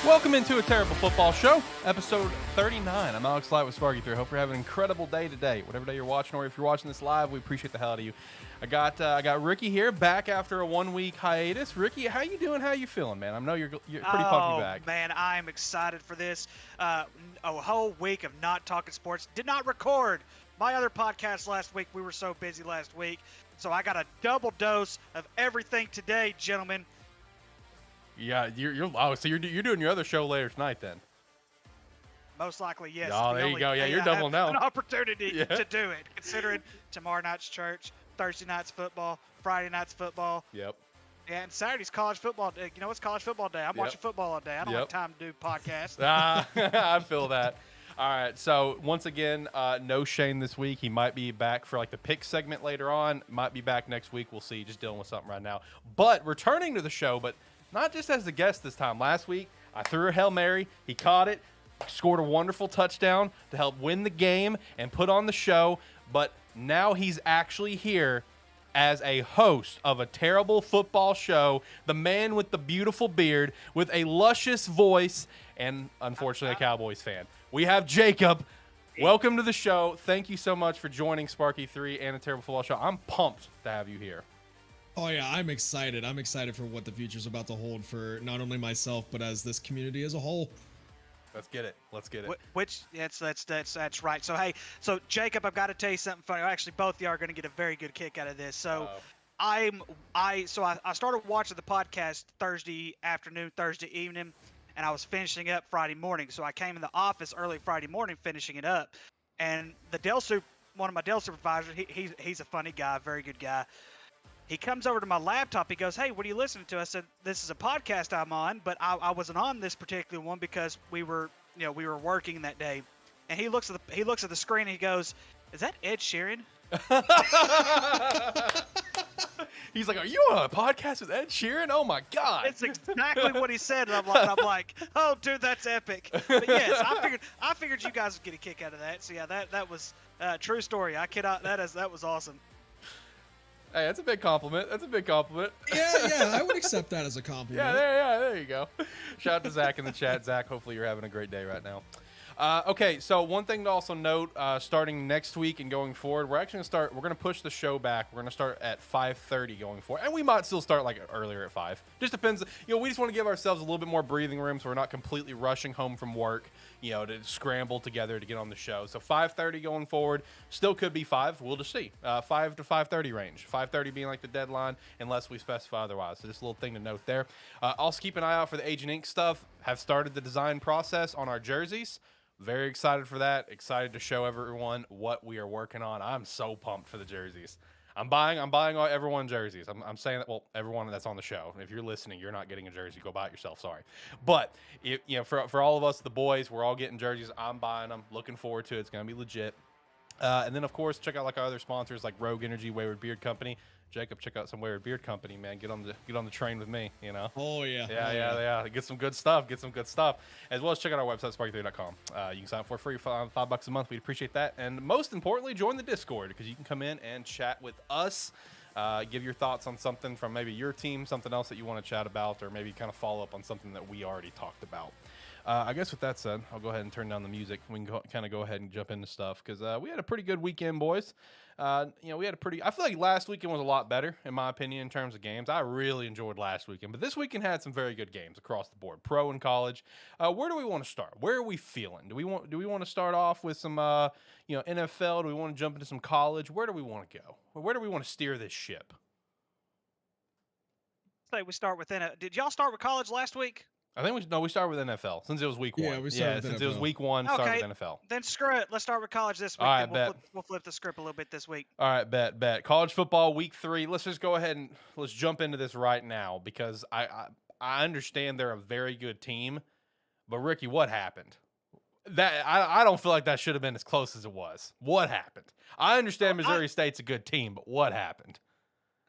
Welcome into A Terrible Football Show, episode 39. I'm Alex Light with SparkE3. Hope you're having an incredible day today. Whatever day you're watching, or if you're watching this live, we appreciate the hell out of you. I got Ricky here, back after a 1-week hiatus. Ricky, how you doing? How you feeling, man? I know you're pretty pumped to be back. Oh, man, I'm excited for this. A whole week of not talking sports. Did not record my other podcast last week. We were so busy last week. So I got a double dose of everything today, gentlemen. Yeah, so you're doing your other show later tonight then. Most likely, yes. Oh, there you go. Yeah, you're doubling down. An opportunity to do it, considering tomorrow night's church, Thursday night's football, Friday night's football. Yep. Yeah, and Saturday's college football day. You know, it's college football day. I'm watching football all day. I don't have time to do podcasts. I feel that. All right, so once again, no Shane this week. He might be back for like the pick segment later on. Might be back next week. We'll see. Just dealing with something right now. But returning to the show, but not just as a guest this time. Last week, I threw a Hail Mary. He caught it, scored a wonderful touchdown to help win the game and put on the show. But now he's actually here as a host of A Terrible Football Show, the man with the beautiful beard, with a luscious voice, and unfortunately a Cowboys fan. We have Jakub. Welcome to the show. Thank you so much for joining SparkE3 and A Terrible Football Show. I'm pumped to have you here. Oh yeah, I'm excited. I'm excited for what the future's about to hold for not only myself, but as this community as a whole. Let's get it. Let's get it. That's right. So hey, Jakub, I've got to tell you something funny. Actually, both of you are going to get a very good kick out of this. So I started watching the podcast Thursday afternoon, Thursday evening, and I was finishing up Friday morning. So I came in the office early Friday morning, finishing it up, and one of my Dell supervisors, he's a funny guy, very good guy. He comes over to my laptop. He goes, "Hey, what are you listening to?" I said, "This is a podcast I'm on, but I wasn't on this particular one because we were working that day." And he looks at the screen and he goes, "Is that Ed Sheeran?" He's like, "Are you on a podcast with Ed Sheeran? Oh my God!" It's exactly what he said. And I'm like, "Oh, dude, that's epic." But yes, I figured you guys would get a kick out of that. So yeah, that was true story. I cannot. That was awesome. Hey, that's a big compliment. That's a big compliment. Yeah, I would accept that as a compliment. There you go. Shout out to Zach in the chat. Zach, hopefully you're having a great day right now. Okay, so one thing to also note, starting next week and going forward, we're going to push the show back. We're going to start at 5:30 going forward. And we might still start like earlier at 5. Just depends. We just want to give ourselves a little bit more breathing room so we're not completely rushing home from work, to scramble together to get on the show. So 5:30 going forward, still could be 5. We'll just see. 5 to 5:30 range. 5:30 being like the deadline unless we specify otherwise. So just a little thing to note there. Also keep an eye out for the Agent Ink stuff. Have started the design process on our jerseys. Very excited for that. Excited to show everyone what we are working on. I'm so pumped for the jerseys. I'm buying everyone jerseys. I'm saying that, well, everyone that's on the show. If you're listening, you're not getting a jersey. Go buy it yourself. Sorry. But for all of us, the boys, we're all getting jerseys. I'm buying them. Looking forward to it. It's going to be legit. And then, of course, check out like our other sponsors like Rogue Energy, Wayward Beard Company. Jakub, check out some Wayward Beard Company, man. Get on the train with me, Oh, yeah. Yeah. Get some good stuff. As well as check out our website, SparkE3.com. You can sign up for free for $5 a month. We'd appreciate that. And most importantly, join the Discord because you can come in and chat with us. Give your thoughts on something from maybe your team, something else that you want to chat about, or maybe kind of follow up on something that we already talked about. I guess with that said, I'll go ahead and turn down the music. We can kind of go ahead and jump into stuff because we had a pretty good weekend, boys. I feel like last weekend was a lot better, in my opinion, in terms of games. I really enjoyed last weekend, but this weekend had some very good games across the board, pro and college. Where do we want to start? Where are we feeling? Do we want to start off with some, NFL? Do we want to jump into some college? Where do we want to go? Where do we want to steer this ship? Say we start with Did y'all start with college last week? I think we started with NFL since it was week 1. We started with since NFL. it was week 1, started with NFL. Then screw it. Let's start with college this week. All right, We'll flip the script a little bit this week. All right, bet. College football week 3. Let's just go ahead and let's jump into this right now because I understand they're a very good team, but Ricky, what happened? That I don't feel like that should have been as close as it was. What happened? I understand Missouri State's a good team, but what happened?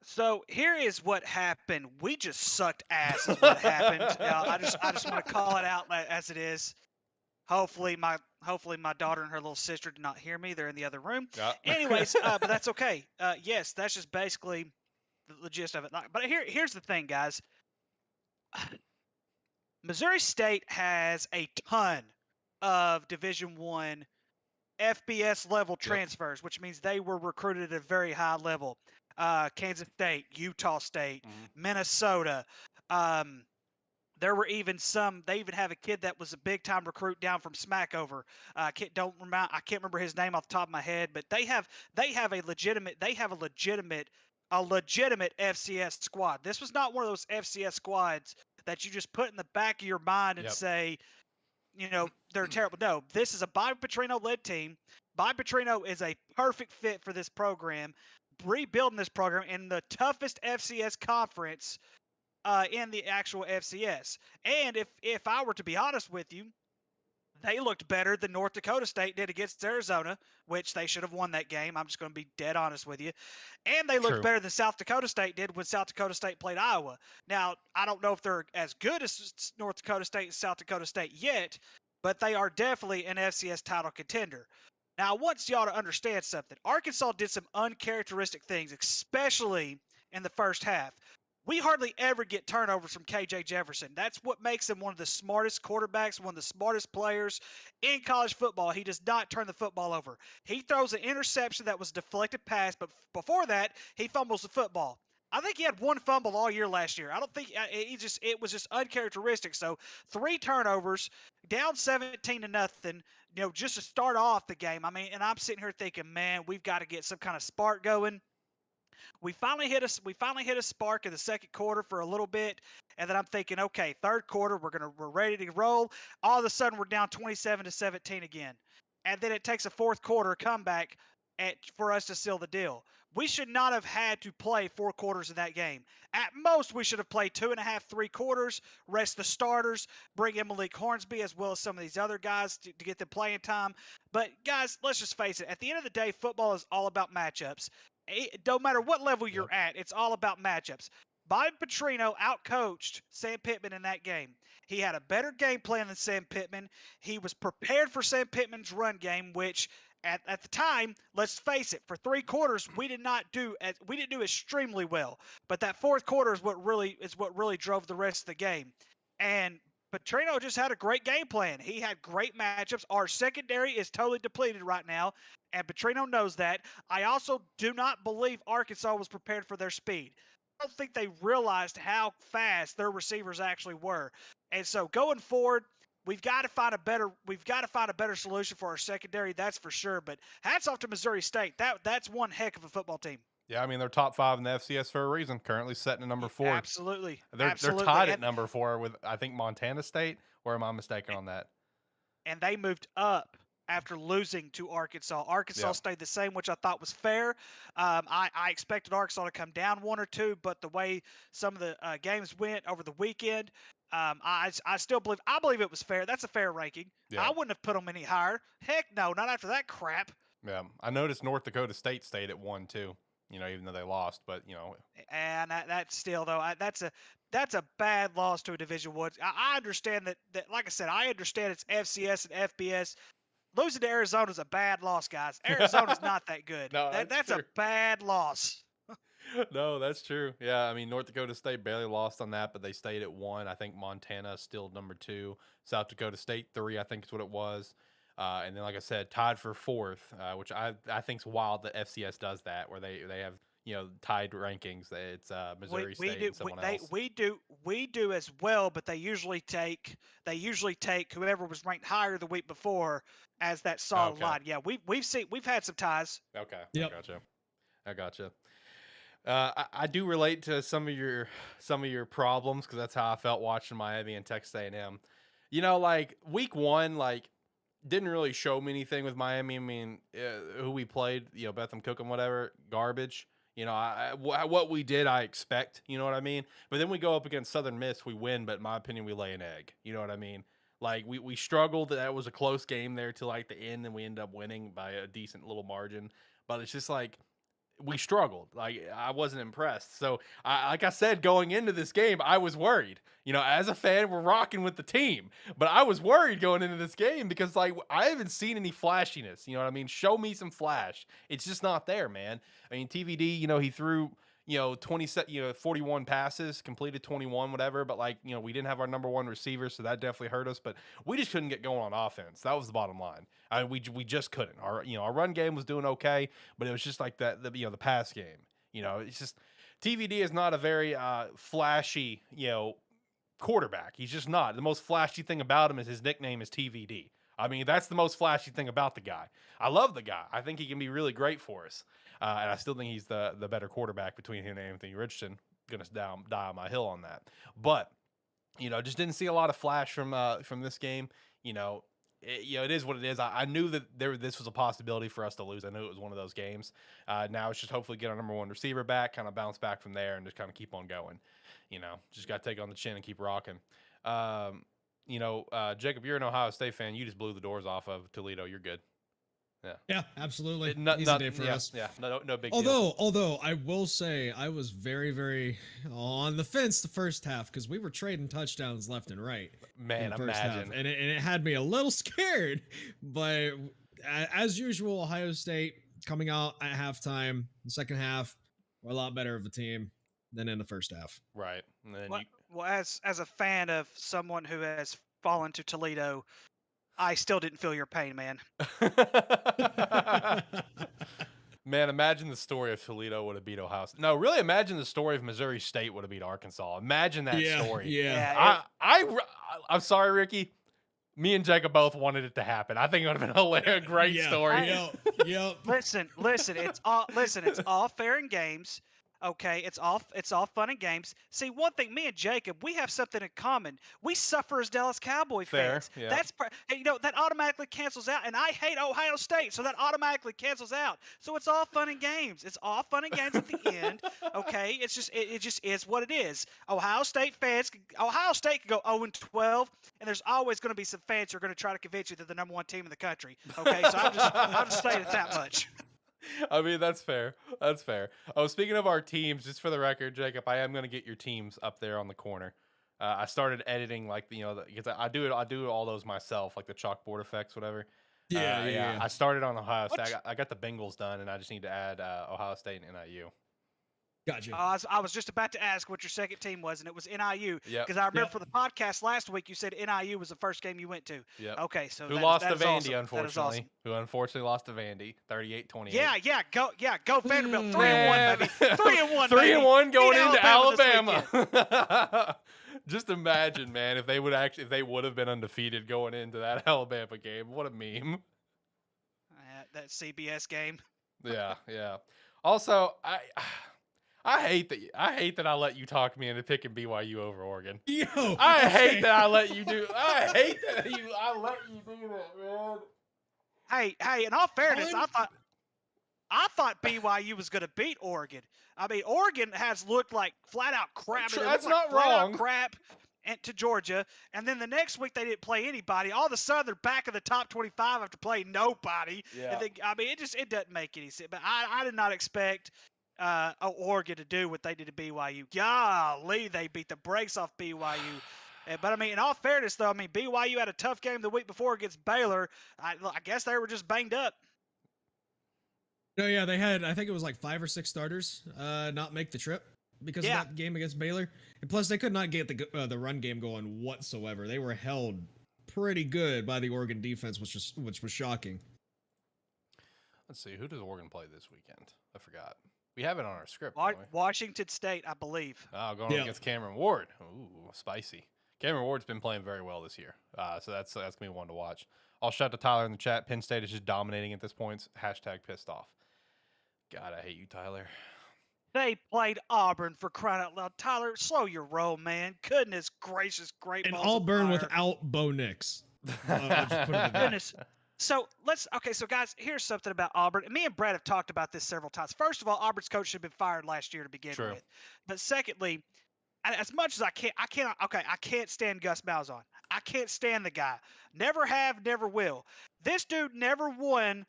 So here is what happened. We just sucked ass. Is what happened. I just want to call it out as it is. Hopefully my daughter and her little sister did not hear me. They're in the other room. Yeah. Anyways, but that's okay. Yes, that's just basically the gist of it. But here's the thing, guys. Missouri State has a ton of Division I FBS level transfers, which means they were recruited at a very high level. Kansas State, Utah State, Minnesota. There were even some. They even have a kid that was a big time recruit down from Smackover. I can't remember his name off the top of my head, but they have a legitimate FCS squad. This was not one of those FCS squads that you just put in the back of your mind and say, they're terrible. No, this is a Bobby Petrino led team. Bobby Petrino is a perfect fit for this program, rebuilding this program in the toughest FCS conference in the actual FCS. And if I were to be honest with you, they looked better than North Dakota State did against Arizona, which they should have won that game. I'm just going to be dead honest with you. And they looked better than South Dakota State did when South Dakota State played Iowa. Now, I don't know if they're as good as North Dakota State and South Dakota State yet, but they are definitely an FCS title contender. Now, I want y'all to understand something. Arkansas did some uncharacteristic things, especially in the first half. We hardly ever get turnovers from KJ Jefferson. That's what makes him one of the smartest quarterbacks, one of the smartest players in college football. He does not turn the football over. He throws an interception that was a deflected pass, but before that, he fumbles the football. I think he had one fumble all year last year. I don't think it was just uncharacteristic. So 3 turnovers, down 17-0, just to start off the game. I mean, and I'm sitting here thinking, man, we've got to get some kind of spark going. We finally hit a spark in the second quarter for a little bit, and then I'm thinking, okay, third quarter we're ready to roll. All of a sudden we're down 27-17 again, and then it takes a fourth quarter comeback for us to seal the deal. We should not have had to play 4 quarters in that game. At most, we should have played 2.5, 3 quarters, rest the starters, bring in Malik Hornsby as well as some of these other guys to get them playing time. But guys, let's just face it. At the end of the day, football is all about matchups. No matter what level you're at, it's all about matchups. Bobby Petrino outcoached Sam Pittman in that game. He had a better game plan than Sam Pittman. He was prepared for Sam Pittman's run game, which at the time, let's face it, for 3 quarters we didn't do extremely well. But that fourth quarter is what really drove the rest of the game. And Petrino just had a great game plan. He had great matchups. Our secondary is totally depleted right now, and Petrino knows that. I also do not believe Arkansas was prepared for their speed. I don't think they realized how fast their receivers actually were. And so going forward, we've got to find a better solution for our secondary, that's for sure. But hats off to Missouri State. That's one heck of a football team. Yeah, I mean, they're top 5 in the FCS for a reason. Currently sitting at number 4. Absolutely. They're tied at number 4 with, I think, Montana State. Or am I mistaken on that? And they moved up after losing to Arkansas. Arkansas stayed the same, which I thought was fair. I expected Arkansas to come down 1 or 2, but the way some of the games went over the weekend, I still believe it was fair. That's a fair ranking. Yeah. I wouldn't have put them any higher. Heck no, not after that crap. Yeah, I noticed North Dakota State stayed at 1 too. Even though they lost, but and that's still though that's a bad loss to a Division I. I understand that. Like I said, I understand it's FCS and FBS. Losing to Arizona is a bad loss, guys. Arizona's not that good. No, that's a bad loss. No, that's true. Yeah, I mean, North Dakota State barely lost on that, but they stayed at 1. I think Montana is still number 2. South Dakota State 3, I think is what it was. And then, like I said, tied for 4th, which I think is wild that FCS does that, where they have tied rankings. It's Missouri State and someone else. We do as well, but they usually take whoever was ranked higher the week before as that solid line. Yeah, we've had some ties. Okay, yep. I gotcha. I do relate to some of your problems because that's how I felt watching Miami and Texas A&M. Like week 1, didn't really show me anything with Miami. I mean, who we played, Betham Cook and whatever, garbage. What we did, I expect. You know what I mean? But then we go up against Southern Miss, we win, but in my opinion, we lay an egg. You know what I mean? Like, we struggled. That was a close game there to, the end, and we end up winning by a decent little margin. But it's just, we struggled. I wasn't impressed. So, like I said, going into this game, I was worried. As a fan, we're rocking with the team. But I was worried going into this game because, I haven't seen any flashiness. You know what I mean? Show me some flash. It's just not there, man. I mean, TVD, he threw, 41 passes, completed 21, whatever. But like, we didn't have our number one receiver, so that definitely hurt us. But we just couldn't get going on offense. That was the bottom line. We just couldn't. Our run game was doing okay, but it was just like the pass game. It's just TVD is not a very flashy, quarterback. He's just not. The most flashy thing about him is his nickname is TVD. I mean, that's the most flashy thing about the guy. I love the guy. I think he can be really great for us. And I still think he's the better quarterback between him and Anthony Richardson. Going to die on my hill on that. But, just didn't see a lot of flash from this game. It is what it is. I knew that this was a possibility for us to lose. I knew it was one of those games. Now it's just hopefully get our number one receiver back, kind of bounce back from there, and just kind of keep on going. Just got to take on the chin and keep rocking. Jakub, you're an Ohio State fan. You just blew the doors off of Toledo. You're good. Yeah, absolutely. Easy day for us. Yeah, no big deal. Although I will say I was very, very on the fence the first half because we were trading touchdowns left and right. Man, imagine. And it had me a little scared. But as usual, Ohio State coming out at halftime, the second half, we're a lot better of a team than in the first half. Right. And then as a fan of someone who has fallen to Toledo, I still didn't feel your pain, man. Man, imagine the story if Toledo would have beat Ohio State. No, really imagine the story if Missouri State would have beat Arkansas. Imagine that story. Yeah. I'm sorry, Ricky. Me and Jacob both wanted it to happen. I think it would have been a great story. Yep. Listen, it's all fair and games. Okay, it's all fun and games. See, one thing, me and Jacob, we have something in common. We suffer as Dallas Cowboy fans. Yeah. That's that automatically cancels out. And I hate Ohio State, so that automatically cancels out. So it's all fun and games. It's all fun and games at the end. Okay, it just is what it is. Ohio State can go 0-12, and there's always going to be some fans who are going to try to convince you they're the number one team in the country. Okay, so I'm just saying it that much. I mean, that's fair. That's fair. Oh, speaking of our teams, just for the record, Jacob, I am going to get your teams up there on the corner. I started editing because I do all those myself, like the chalkboard effects, whatever. Yeah. I started on Ohio State. I got the Bengals done, and I just need to add Ohio State and NIU. Gotcha. I was just about to ask what your second team was, and it was NIU. Yep. Because I remember for the podcast last week, you said NIU was the first game you went to. Yep. Okay, so who lost to Vandy, awesome. unfortunately. Awesome. Who unfortunately lost to Vandy, 38-28. Go Vanderbilt, 3-1, baby, 3-1, 3-1 going into Alabama. Just imagine, man, if they would have been undefeated going into that Alabama game. What a meme. That CBS game. Yeah. Also, I hate that I let you talk me into picking BYU over Oregon. I hate that I let you do. I hate that I let you do that, man. Hey, in all fairness, I thought BYU was going to beat Oregon. I mean, Oregon has looked like flat out crap. That's not wrong. Crap to Georgia, and then the next week they didn't play anybody. All of a sudden they're back in the top 25 after playing nobody. Yeah. And it doesn't make any sense. But I did not expect Oregon to do what they did to BYU. Golly, they beat the brakes off BYU. But I mean, in all fairness, though, BYU had a tough game the week before against Baylor. I guess they were just banged up. No, yeah, they had, I think it was like 5 or 6 starters not make the trip because of that game against Baylor. And plus, they could not get the run game going whatsoever. They were held pretty good by the Oregon defense, which was shocking. Let's see, who does Oregon play this weekend? I forgot. We have it on our script. Washington State, I believe. Oh, going against Cameron Ward. Ooh, spicy. Cameron Ward's been playing very well this year, so that's gonna be one to watch. I'll shout to Tyler in the chat. Penn State is just dominating at this point. # pissed off. God, I hate you, Tyler. They played Auburn, for crying out loud. Tyler, slow your roll, man. Goodness gracious, great. And Auburn without Bo Nix. Goodness. So guys, here's something about Auburn. And me and Brad have talked about this several times. First of all, Auburn's coach should have been fired last year to begin with. But secondly, as much as I can't stand Gus Malzahn. I can't stand the guy. Never have, never will. This dude never won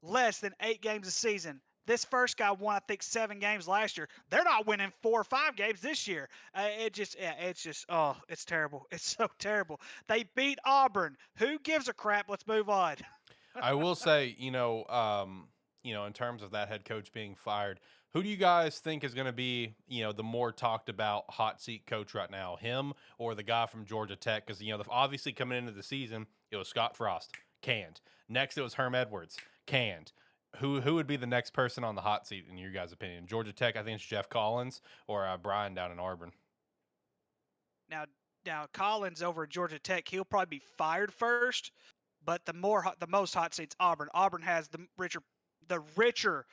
less than 8 games a season. This first guy won, I think, 7 games last year. They're not winning 4 or 5 games this year. It's terrible. It's so terrible. They beat Auburn. Who gives a crap? Let's move on. I will say, in terms of that head coach being fired, Who do you guys think is going to be, the more talked about hot seat coach right now, him or the guy from Georgia Tech? Because, obviously coming into the season, it was Scott Frost, canned. Next, it was Herm Edwards, canned. Who would be the next person on the hot seat in your guys' opinion? Georgia Tech, I think it's Jeff Collins, or Brian down in Auburn. Now Collins over at Georgia Tech, he'll probably be fired first, but the most hot seats Auburn. Auburn has the richer,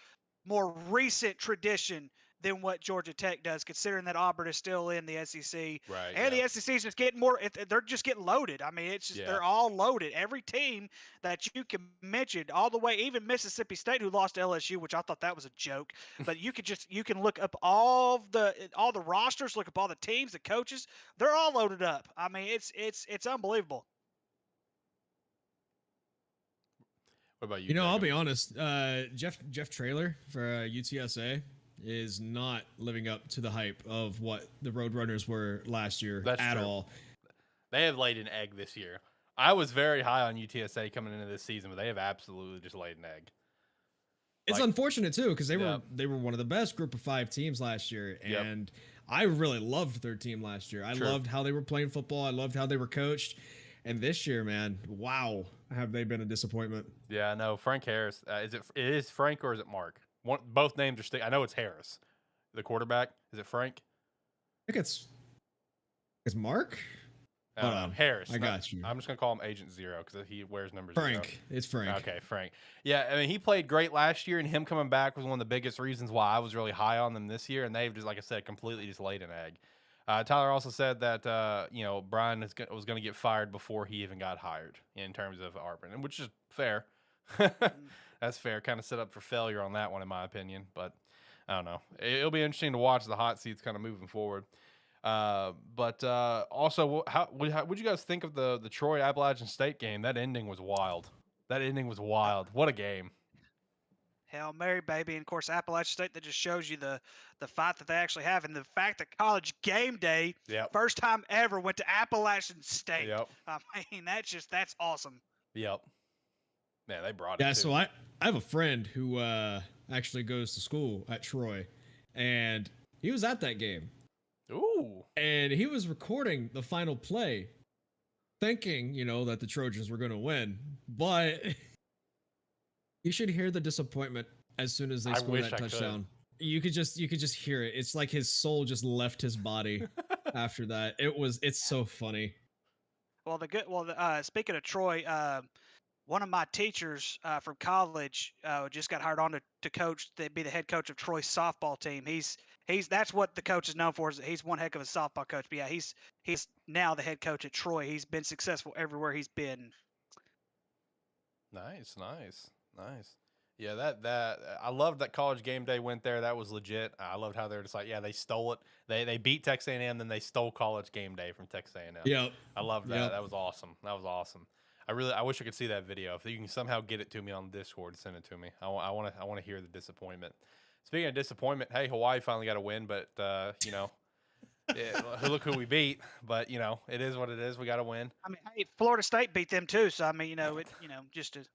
more recent tradition than what Georgia Tech does, considering that Auburn is still in the SEC. Right. And the SEC is just getting more. They're just getting loaded. I mean, it's just they're all loaded. Every team that you can mention, all the way, even Mississippi State, who lost to LSU, which I thought that was a joke. But you can look up all the rosters, look up all the teams, the coaches. They're all loaded up. I mean, it's unbelievable. What about you? I'll be honest. Jeff Traylor for UTSA is not living up to the hype of what the Roadrunners were last year at all. They have laid an egg this year. I was very high on UTSA coming into this season, but they have absolutely just laid an egg. It's unfortunate too, because they were one of the best Group of 5 teams last year, and I really loved their team last year. I loved how they were playing football. I loved how they were coached. And this year, man, wow, have they been a disappointment? Yeah, no, Frank Harris. It is Frank or is it Mark? Both names are I know it's Harris, the quarterback. Is it Frank? I think it's Mark. Harris. I got you. I'm just gonna call him Agent Zero because he wears number Frank. 0. It's Frank. Okay, Frank. Yeah, I mean he played great last year, and him coming back was one of the biggest reasons why I was really high on them this year. And they've just, like I said, completely just laid an egg. Tyler also said that Brian was going to get fired before he even got hired in terms of Auburn, which is fair. That's fair. Kind of set up for failure on that one, in my opinion. But I don't know. It'll be interesting to watch the hot seats kind of moving forward. But also, what'd you guys think of the Troy Appalachian State game? That ending was wild. What a game. Hail Mary, baby. And, of course, Appalachian State, that just shows you the fight that they actually have. And the fact that College Game Day, first time ever, went to Appalachian State. Yep. I mean, that's awesome. Yep. Man, they brought it. Yeah, too. so I have a friend who actually goes to school at Troy, and he was at that game. Ooh. And he was recording the final play, thinking, that the Trojans were going to win. But you should hear the disappointment as soon as they scored that touchdown. You could just hear it. It's like his soul just left his body after that. It's so funny. Well, speaking of Troy, one of my teachers from college just got hired on to coach. To be the head coach of Troy's softball team. That's what the coach is known for. Is he's one heck of a softball coach. But yeah, he's now the head coach at Troy. He's been successful everywhere he's been. Nice. Yeah, that I loved that College Game Day went there. That was legit. I loved how they were just like, they stole it. They beat Texas A&M, then they stole College Game Day from Texas A&M. Yep. I loved that. Yep. That was awesome. I wish I could see that video. If you can somehow get it to me on Discord, send it to me. I want to hear the disappointment. Speaking of disappointment, hey, Hawaii finally got a win, but look who we beat. But it is what it is. We got to win. I mean, hey, Florida State beat them too. So I mean, just to.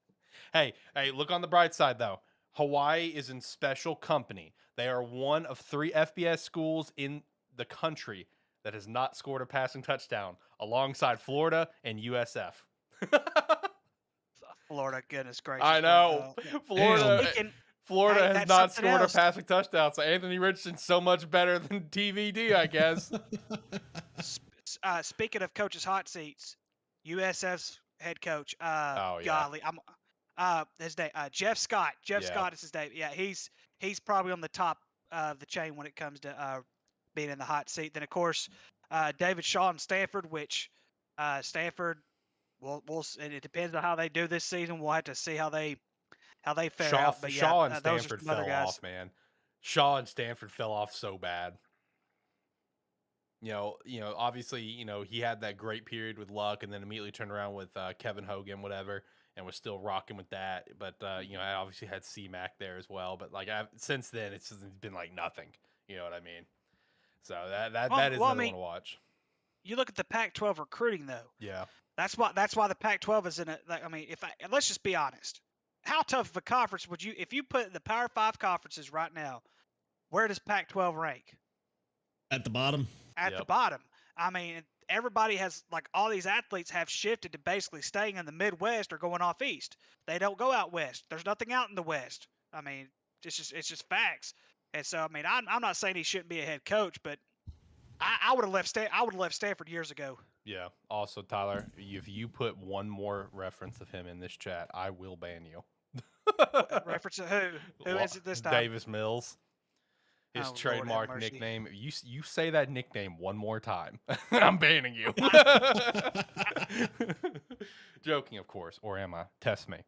Hey, look on the bright side though. Hawaii is in special company. They are one of 3 FBS schools in the country that has not scored a passing touchdown, alongside Florida and USF. Florida, goodness gracious! I know. Florida has not scored a passing touchdown, so Anthony Richardson's so much better than TVD, I guess. Speaking of coaches' hot seats, USF's head coach, golly, his name, Jeff Scott. Scott is his name. Yeah, he's probably on the top of the chain when it comes to being in the hot seat. Then of course, David Shaw and Stanford, which Stanford, it depends on how they do this season. We'll have to see how they fare out. But Shaw and Stanford fell off, man. Shaw and Stanford fell off so bad. Obviously, he had that great period with Luck, and then immediately turned around with Kevin Hogan, whatever, and was still rocking with that. But I obviously had C-Mac there as well. But since then, it's been like nothing. You know what I mean? So that is another one to watch. You look at the Pac-12 recruiting, though. Yeah. That's why the Pac-12 is in it. I mean, let's just be honest. How tough of a conference would you, if you put the Power 5 conferences right now, where does Pac-12 rank? At the bottom. At the bottom. I mean, everybody has, like, all these athletes have shifted to basically staying in the Midwest or going off east. They don't go out west. There's nothing out in the West. I mean, it's just facts. And so, I mean, I'm not saying he shouldn't be a head coach, but I would have left Stanford years ago. Yeah. Also, Tyler, if you put one more reference of him in this chat, I will ban you. Reference to who? Who is it this time? Davis Mills. His Oh, trademark Lord have mercy. nickname. You say that nickname one more time, I'm banning you. Joking, of course. Or am I? Test me.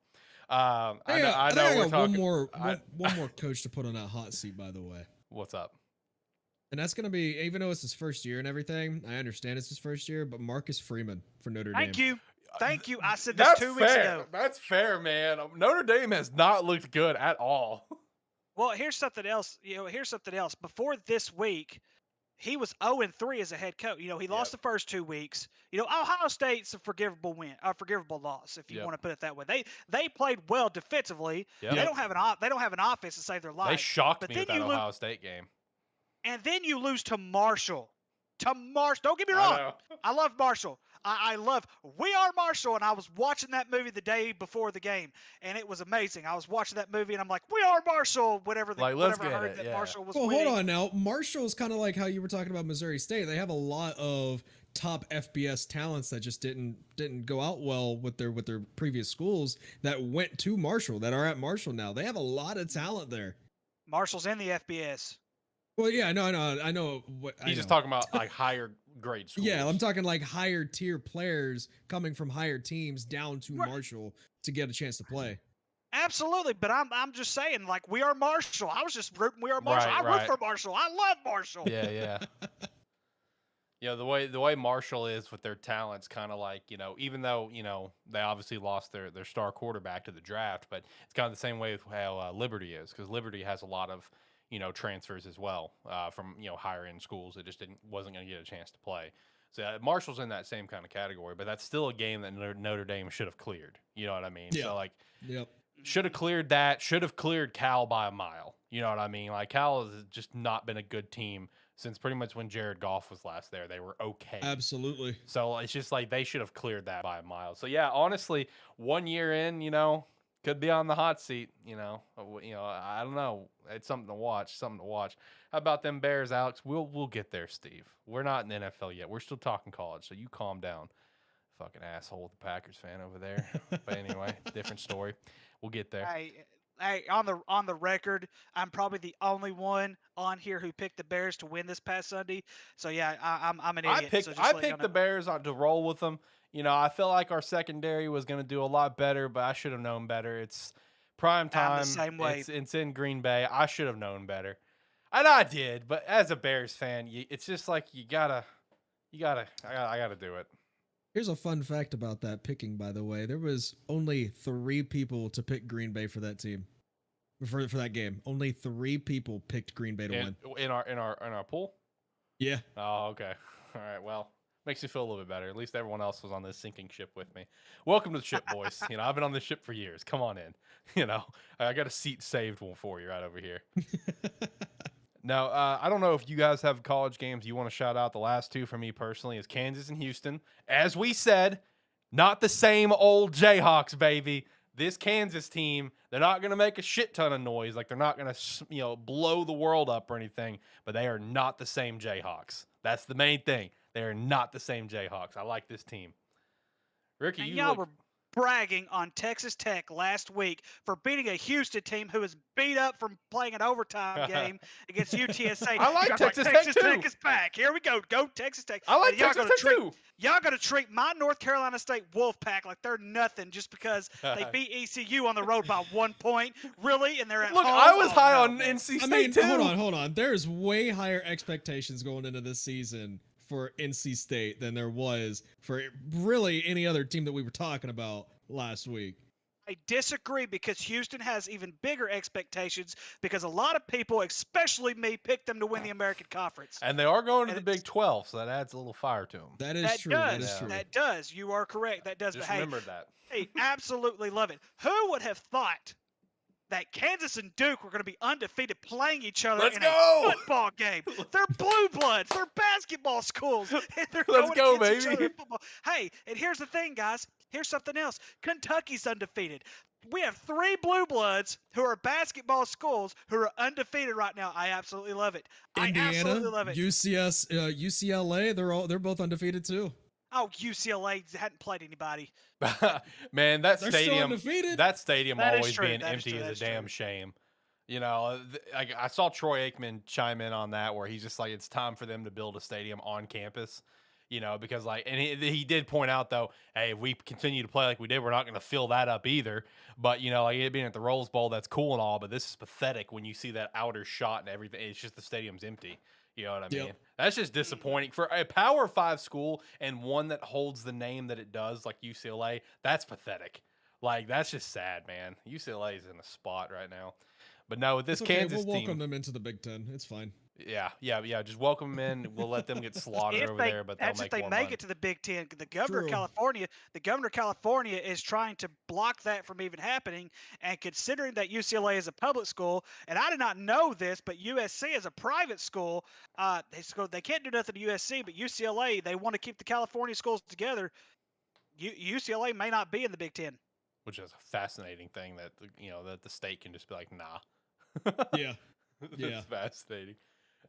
I know we're talking. One more coach to put on that hot seat, by the way. What's up? And that's going to be, even though it's his first year and everything, I understand it's his first year, but Marcus Freeman for Notre Dame. Thank you. I said this 2 weeks ago. That's fair, man. Notre Dame has not looked good at all. Well, here's something else. Here's something else. Before this week, he was 0-3 as a head coach. He lost the first 2 weeks. Ohio State's a forgivable loss, if you want to put it that way. They played well defensively. Yep. They don't have an offense to save their life. They shocked me with that Ohio State game. And then you lose to Marshall. Don't get me wrong. I love Marshall. I love We Are Marshall, and I was watching that movie the day before the game, and it was amazing. I was watching that movie, and I'm like, We Are Marshall, whatever I heard that Marshall was winning. Hold on now. Marshall's kind of like how you were talking about Missouri State. They have a lot of top FBS talents that just didn't go out well with their previous schools that went to Marshall, that are at Marshall now. They have a lot of talent there. Marshall's in the FBS. Well, yeah, I know. He's just talking about like higher grade schools. Yeah, I'm talking like higher tier players coming from higher teams down to Marshall to get a chance to play. Absolutely, but I'm just saying, like, We Are Marshall. I was just rooting We Are Marshall. I root for Marshall. I love Marshall. Yeah. The way Marshall is with their talents, kind of like, even though, they obviously lost their star quarterback to the draft, but it's kind of the same way with how Liberty is, because Liberty has a lot of transfers as well from higher end schools that just wasn't going to get a chance to play. So Marshall's in that same kind of category, but that's still a game that Notre Dame should have cleared. You know what I mean? Yeah. So should have cleared that. Should have cleared Cal by a mile. You know what I mean? Like, Cal has just not been a good team since pretty much when Jared Goff was last there. They were okay. Absolutely. So it's just like they should have cleared that by a mile. So yeah, honestly, 1 year in, could be on the hot seat, I don't know. It's something to watch. How about them Bears, Alex? We'll get there, Steve. We're not in the NFL yet. We're still talking college, so you calm down. Fucking asshole with the Packers fan over there. But anyway, different story. We'll get there. Hey, on the record, I'm probably the only one on here who picked the Bears to win this past Sunday. So yeah, I'm an idiot. I picked the Bears to roll with them. I feel like our secondary was going to do a lot better, but I should have known better. It's prime time. The same way. It's in Green Bay. I should have known better, and I did. But as a Bears fan, it's just like I gotta do it. Here's a fun fact about that picking, by the way. There was only 3 people to pick Green Bay for that team. For that game. Only 3 people picked Green Bay to win. In our pool? Yeah. Oh, okay. All right. Well, makes you feel a little bit better. At least everyone else was on this sinking ship with me. Welcome to the ship, boys. I've been on this ship for years. Come on in. I got a seat saved for you right over here. Now, I don't know if you guys have college games you want to shout out. The last 2 for me personally is Kansas and Houston. As we said, not the same old Jayhawks, baby. This Kansas team, they're not going to make a shit ton of noise. Like, they're not going to, blow the world up or anything, but they are not the same Jayhawks. That's the main thing. They are not the same Jayhawks. I like this team. Ricky, y'all were bragging on Texas Tech last week for beating a Houston team who was beat up from playing an overtime game against UTSA. I like Texas Tech too. Tech is back. Here we go. Go Texas Tech. I like Texas Tech too. Y'all going to treat my North Carolina State Wolfpack like they're nothing just because they beat ECU on the road by 1 point. Really? And they're at home? I was high on NC State too. Hold on. There's way higher expectations going into this season for NC State than there was for really any other team that we were talking about last week. I disagree because Houston has even bigger expectations because a lot of people, especially me, picked them to win the American Conference. And they are going to the Big 12, so that adds a little fire to them. That is true. That is true. That does. You are correct. That does. Just remember that. Hey, absolutely love it. Who would have thought that Kansas and Duke were going to be undefeated playing each other Let's in go! a football game. They're blue bloods. They're basketball schools. And they're Let's going go, against each baby. other in football. Hey, and here's the thing, guys. Here's something else. Kentucky's undefeated. We have 3 blue bloods who are basketball schools who are undefeated right now. I absolutely love it. I absolutely love it. UCLA, they're both undefeated too. Oh, UCLA hadn't played anybody. Man, that They're still stadium, undefeated. that stadium That is always true. being That is empty true. is That a is damn true. shame. You know, I saw Troy Aikman chime in on that where he's just like, it's time for them to build a stadium on campus. You know, because like, and he did point out though, hey, if we continue to play like we did, we're not going to fill that up either. But you know, like it being at the Rose Bowl, that's cool and all, but this is pathetic when you see that outer shot and everything. It's just the stadium's empty. You know what I mean? Yep. That's just disappointing for a Power 5 school and one that holds the name that it does, like UCLA. That's pathetic. Like that's just sad, man. UCLA is in a spot right now. But no, with this It's okay. Kansas We'll welcome team, them into the Big Ten. It's fine. yeah. Just welcome them in. We'll let them get slaughtered over there, but they'll That's make if they more make money. it to the Big Ten. The governor True. of California is trying to block that from even happening. And considering that UCLA is a public school, and I did not know this, but USC is a private school. They can't do nothing to USC, but UCLA, they want to keep the California schools together. UCLA may not be in the Big Ten. Which is a fascinating thing that that the state can just be like, nah. Yeah. That's Yeah. fascinating.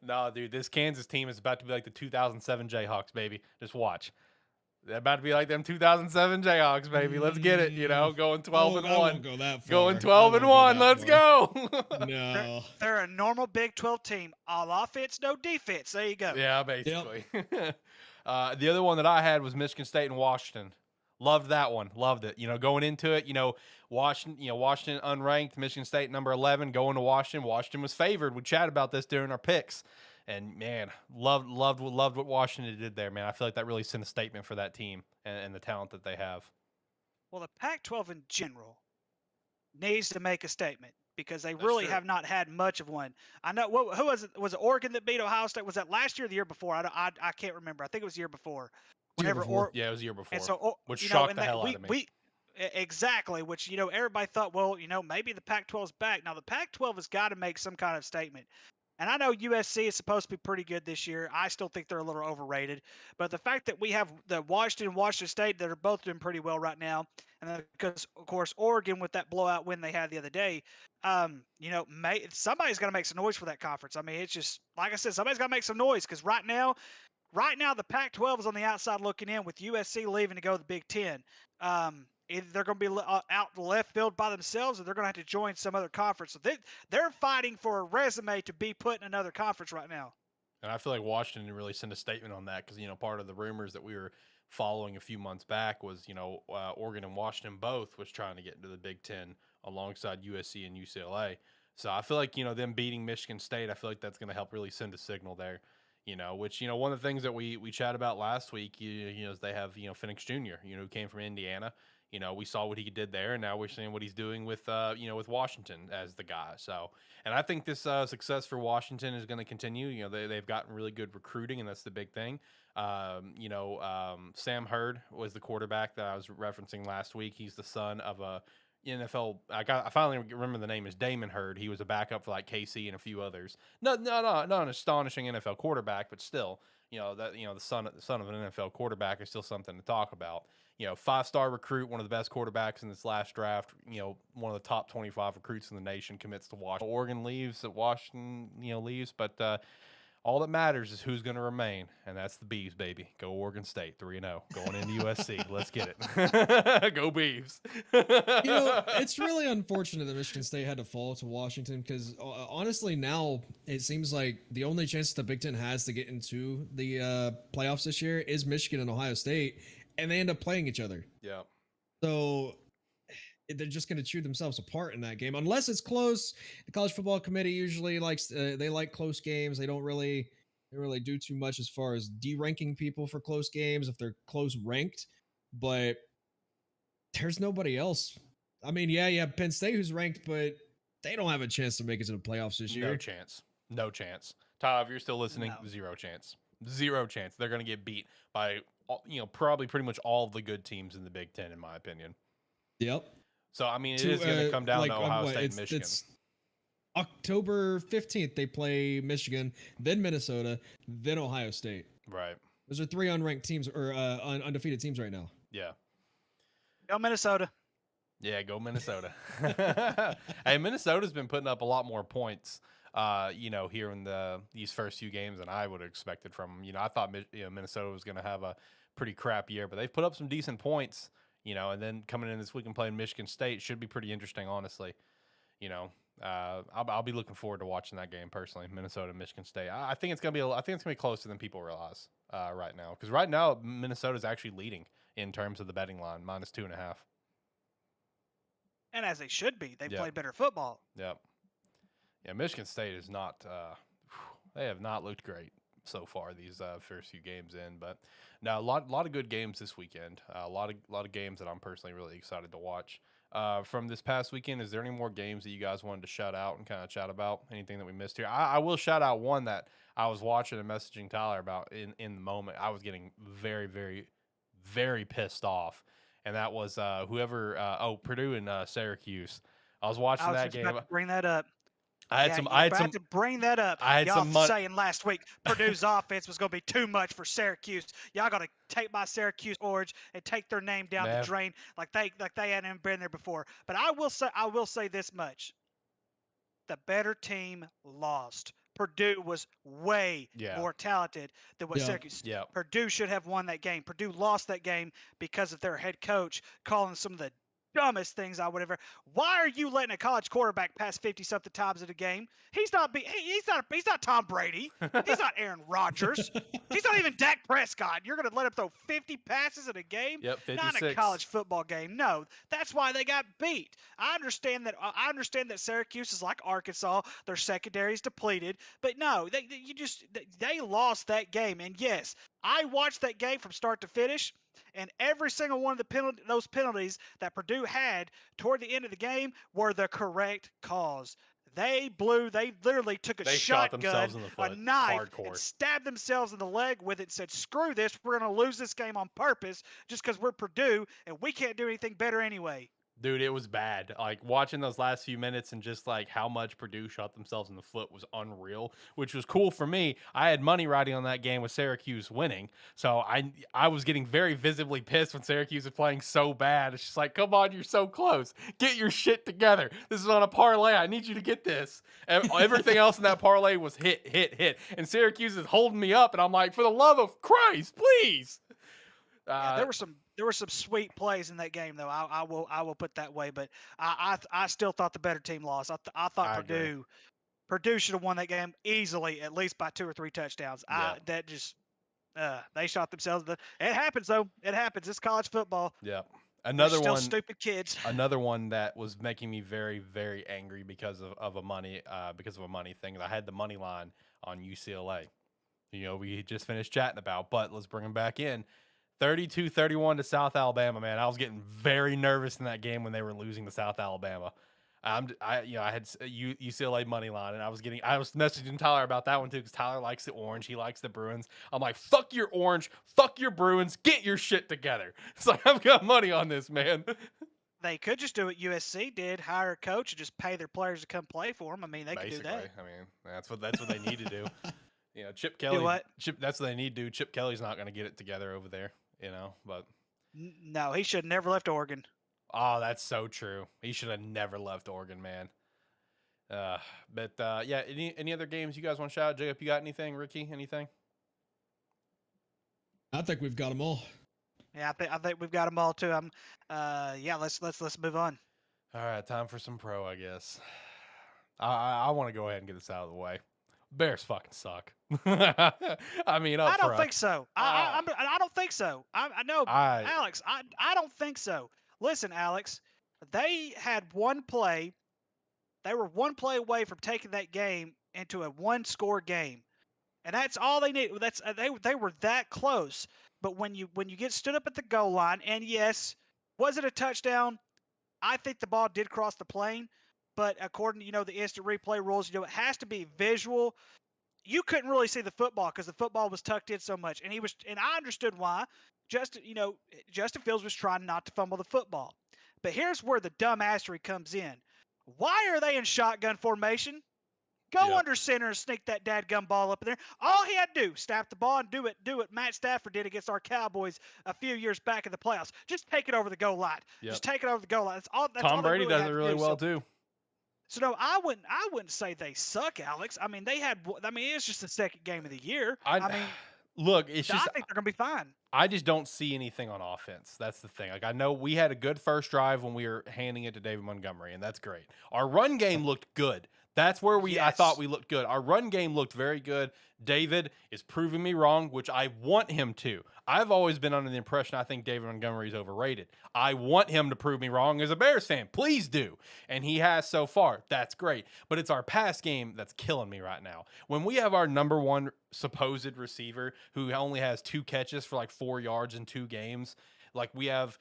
No, dude, this Kansas team is about to be like the 2007 Jayhawks, baby. Just watch. They're about to be like them 2007 Jayhawks, baby. Let's get it. You know, going 12 and I 1. won't go that far. Going 12 and 1. Let's go. No. They're a normal Big 12 team. All offense, no defense. There you go. Yeah, basically. The other one that I had was Michigan State and Washington. Loved that one. Loved it. You know, going into it, Washington unranked, Michigan State number 11, going to Washington. Washington was favored. We chatted about this during our picks. And man, loved what Washington did there, man. I feel like that really sent a statement for that team and the talent that they have. Well, the Pac-12 in general needs to make a statement because they That's really true. have not had much of one. I know who was it? Was it Oregon that beat Ohio State? Was that last year or the year before? I can't remember. I think it was the year before. Yeah, it was the year before. And so, which shocked the hell out of me. Exactly, which everybody thought, well, maybe the Pac-12 is back. Now the Pac-12 has got to make some kind of statement. And I know USC is supposed to be pretty good this year. I still think they're a little overrated. But the fact that we have the Washington and Washington State that are both doing pretty well right now, and then because, of course, Oregon with that blowout win they had the other day, somebody's got to make some noise for that conference. I mean, it's just, like I said, somebody's got to make some noise because right now, the Pac-12 is on the outside looking in with USC leaving to go to the Big Ten. Either they're going to be out in the left field by themselves or they're going to have to join some other conference. So they're fighting for a resume to be put in another conference right now. And I feel like Washington didn't really send a statement on that because, part of the rumors that we were following a few months back was, Oregon and Washington both was trying to get into the Big Ten alongside USC and UCLA. So I feel like, them beating Michigan State, I feel like that's going to help really send a signal there. Which, one of the things that we chatted about last week, is they have, Phoenix Jr., who came from Indiana. We saw what he did there, and now we're seeing what he's doing with, with Washington as the guy. So, and I think this success for Washington is going to continue. They've gotten really good recruiting, and that's the big thing. Sam Hurd was the quarterback that I was referencing last week. He's the son of a NFL. I finally remember the name is Damon Hurd. He was a backup for like KC and a few others. Not an astonishing NFL quarterback, but still, the son of an NFL quarterback is still something to talk about. 5-star recruit, one of the best quarterbacks in this last draft. One of the top 25 recruits in the nation commits to Washington. Oregon leaves, Washington leaves, but all that matters is who's going to remain, and that's the Beavs, baby. Go Oregon State, 3-0, going into USC. Let's get it. Go Beavs. It's really unfortunate that Michigan State had to fall to Washington because honestly, now it seems like the only chance the Big Ten has to get into the playoffs this year is Michigan and Ohio State, and they end up playing each other. Yeah. So they're just going to chew themselves apart in that game unless it's close. The college football committee usually likes they like close games. They don't really do too much as far as de-ranking people for close games if they're close ranked, but there's nobody else. I mean, yeah, you have Penn State who's ranked, but they don't have a chance to make it to the playoffs this year. No chance. Tyler, if you're still listening, No. Zero chance. They're going to get beat by probably pretty much all of the good teams in the Big Ten, in my opinion. Yep. So I mean, it is going to come down to Ohio State and Michigan. It's October 15th they play Michigan, then Minnesota, then Ohio State. Right. Those are 3 unranked teams or undefeated teams right now. Yeah. Go Minnesota. Yeah, go Minnesota. Hey, Minnesota's been putting up a lot more points, here in these first few games than I would have expected from them. I thought Minnesota was going to have a pretty crap year, but they've put up some decent points, and then coming in this week and playing Michigan State should be pretty interesting, honestly. I'll be looking forward to watching that game personally. Minnesota, Michigan State. I think it's gonna be closer than people realize right now. Because right now Minnesota's actually leading in terms of the betting line, -2.5. And as they should be, they played better football. Yep. Yeah, Michigan State is not. They have not looked great so far these first few games in. But no, a lot of good games this weekend. A lot of games that I'm personally really excited to watch. From this past weekend, is there any more games that you guys wanted to shout out and kind of chat about? Anything that we missed here? I will shout out one that I was watching and messaging Tyler about in the moment. I was getting very, very, very pissed off, and that was Purdue and Syracuse. I was watching that game. About to bring that up. I had to bring that up. I had Y'all some saying last week Purdue's offense was going to be too much for Syracuse. Y'all got to take my Syracuse orange and take their name down the drain like they hadn't been there before. But I will say this much: the better team lost. Purdue was way more talented than what Syracuse. Yeah. Purdue should have won that game. Purdue lost that game because of their head coach calling some of the dumbest things I would ever. Why are you letting a college quarterback pass 50-something times in a game? He's not Tom Brady. He's not Aaron Rodgers. He's not even Dak Prescott. You're going to let him throw 50 passes in a game? Yep, 56. Not in a college football game. No, that's why they got beat. I understand that Syracuse is like Arkansas. Their secondary is depleted, but no, they lost that game. And yes, I watched that game from start to finish. And every single one of those penalties that Purdue had toward the end of the game were the correct cause. They literally took a shotgun, a knife, and stabbed themselves in the leg with it and said, screw this, we're going to lose this game on purpose just because we're Purdue and we can't do anything better anyway. Dude, it was bad. Like, watching those last few minutes and just, like, how much Purdue shot themselves in the foot was unreal, which was cool for me. I had money riding on that game with Syracuse winning, so I was getting very visibly pissed when Syracuse was playing so bad. It's just like, come on, you're so close. Get your shit together. This is on a parlay. I need you to get this. Everything else in that parlay was hit. And Syracuse is holding me up, and I'm like, for the love of Christ, please. There were some sweet plays in that game, though. I will put that way, but I still thought the better team lost. I thought Purdue should have won that game easily, at least by 2 or 3 touchdowns. Yeah. They shot themselves. It happens, though. It happens. It's college football. Yeah. Still stupid kids. Another one that was making me very, very angry because of a money thing. I had the money line on UCLA. We just finished chatting about, but let's bring them back in. 32-31 to South Alabama, man. I was getting very nervous in that game when they were losing to South Alabama. I had UCLA money line, and I was messaging Tyler about that one too, because Tyler likes the orange. He likes the Bruins. I'm like, fuck your orange, fuck your Bruins, get your shit together. It's like, I've got money on this, man. They could just do what USC did, hire a coach and just pay their players to come play for them. I mean, they could do that. I mean, that's what they need to do. Chip Kelly. Do what? That's what they need to do. Chip Kelly's not going to get it together over there. But no, he should have never left Oregon. Oh, that's so true. He should have never left Oregon, man. Any other games you guys want to shout out? Jakub, you got anything? Ricky, anything? I think we've got them all. Yeah, I think we've got them all too. Let's move on. All right, time for some pro, I guess. I want to go ahead and get this out of the way. Bears fucking suck. I mean, I don't think so. I don't think so. I know, Alex. I don't think so. Listen, Alex, they had one play. They were one play away from taking that game into a one-score game, and that's all they need. They were that close. But when you get stood up at the goal line, and yes, was it a touchdown? I think the ball did cross the plane. But according to, the instant replay rules, it has to be visual. You couldn't really see the football because the football was tucked in so much. And I understood why. Justin Fields was trying not to fumble the football. But here's where the dumbassery comes in. Why are they in shotgun formation? Go under center and sneak that dadgum ball up in there. All he had to do, snap the ball and do it Matt Stafford did against our Cowboys a few years back in the playoffs. Just take it over the goal line. Just take it over the goal line. That's all. Tom Brady really does it really well too. So no, I wouldn't say they suck, Alex. I mean, it's just the second game of the year. Look, it's just I think they're gonna be fine. I just don't see anything on offense. That's the thing. Like, I know we had a good first drive when we were handing it to David Montgomery, and that's great. Our run game looked good. That's where I thought we looked good. Our run game looked very good. David is proving me wrong, which I want him to. I've always been under the impression I think David Montgomery is overrated. I want him to prove me wrong as a Bears fan. Please do. And he has so far. That's great. But it's our pass game that's killing me right now. When we have our number one supposed receiver who only has 2 catches for like 4 yards in 2 games, like we have,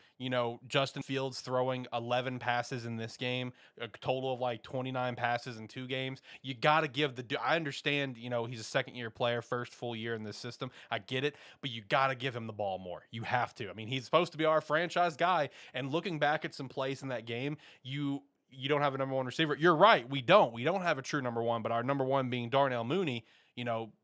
Justin Fields throwing 11 passes in this game, a total of like 29 passes in 2 games. You got to give I understand, he's a second-year player, first full year in this system. I get it, but you got to give him the ball more. You have to. I mean, he's supposed to be our franchise guy, and looking back at some plays in that game, you don't have a number one receiver. You're right. We don't have a true number one, but our number one being Darnell Mooney,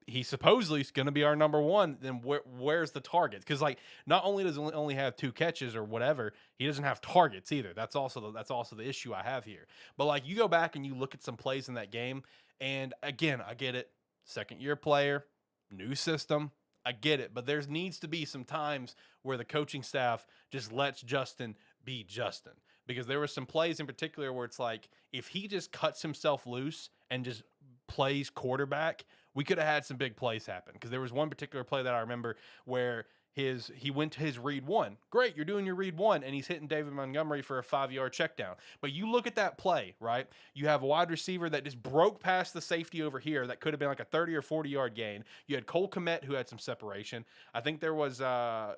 he supposedly is going to be our number one. Then where's the target? Because like, not only does he only have 2 catches or whatever, he doesn't have targets either. That's also the issue I have here. But like, you go back and you look at some plays in that game, and again, I get it. Second year player, new system. I get it, but there needs to be some times where the coaching staff just lets Justin be Justin. Because there were some plays in particular where it's like, if he just cuts himself loose and just plays quarterback, we could have had some big plays happen. Because there was one particular play that I remember where he went to his read one. Great, you're doing your read one, and he's hitting David Montgomery for a 5-yard check down. But you look at that play, right? You have a wide receiver that just broke past the safety over here that could have been like a 30 or 40-yard gain. You had Cole Kmet, who had some separation. I think there was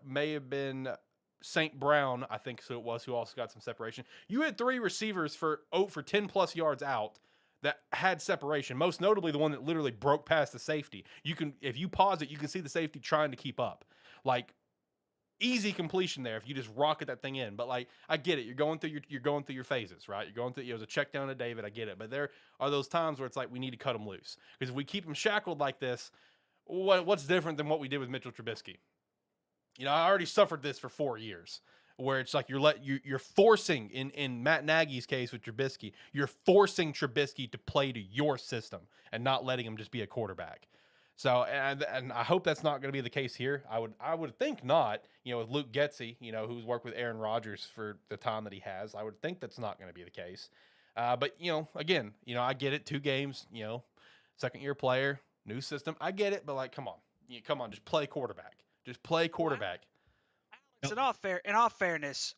may have been St. Brown, I think so it was, who also got some separation. You had 3 receivers for 10+ yards out that had separation, most notably the one that literally broke past the safety. If you pause it, you can see the safety trying to keep up. Like, easy completion there if you just rocket that thing in. But like, I get it. You're going through your phases, right? You're going through, it was a check down to David. I get it. But there are those times where it's like, we need to cut him loose. Because if we keep him shackled like this, what's different than what we did with Mitchell Trubisky? I already suffered this for 4 years, where it's like you're forcing, in Matt Nagy's case with Trubisky, you're forcing Trubisky to play to your system and not letting him just be a quarterback. So, and I hope that's not going to be the case here. I would think not. With Luke Getsy, who's worked with Aaron Rodgers for the time that he has, I would think that's not going to be the case. But again, I get it. 2 games, second year player, new system. I get it, but like, come on, just play quarterback. Just play quarterback. Alex, in all fairness,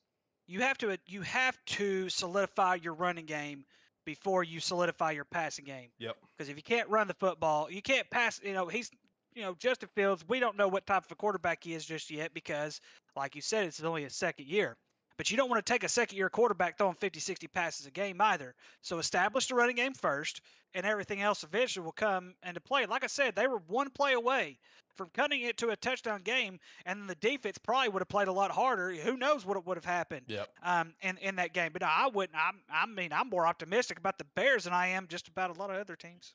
you have to solidify your running game before you solidify your passing game. Yep. Because if you can't run the football, you can't pass. Justin Fields, we don't know what type of a quarterback he is just yet because, like you said, it's only his second year. But you don't want to take a second-year quarterback throwing 50, 60 passes a game either. So establish the running game first, and everything else eventually will come into play. Like I said, they were 1 play away from cutting it to a touchdown game, and then the defense probably would have played a lot harder. Who knows what would have happened in that game. But no, I wouldn't. I'm more optimistic about the Bears than I am just about a lot of other teams.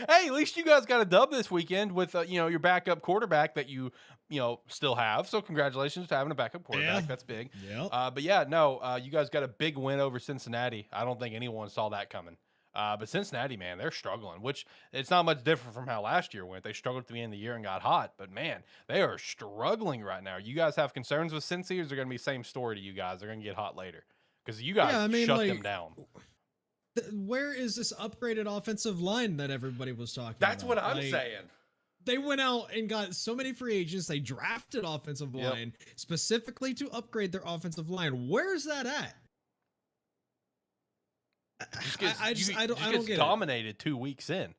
Hey, at least you guys got a dub this weekend with your backup quarterback that you still have. So congratulations to having a backup quarterback. Yeah. That's big. Yeah. But yeah, no, you guys got a big win over Cincinnati. I don't think anyone saw that coming. But Cincinnati, man, they're struggling, which it's not much different from how last year went. They struggled at the end of the year and got hot, but man, they are struggling right now. You guys have concerns with Cincy, or is there going to be the same story to you guys? They're going to get hot later because you guys shut them down. Where is this upgraded offensive line that everybody was talking about? That's what I'm saying. They went out and got so many free agents. They drafted offensive line specifically to upgrade their offensive line. Where's that at? I don't get dominated 2 weeks in.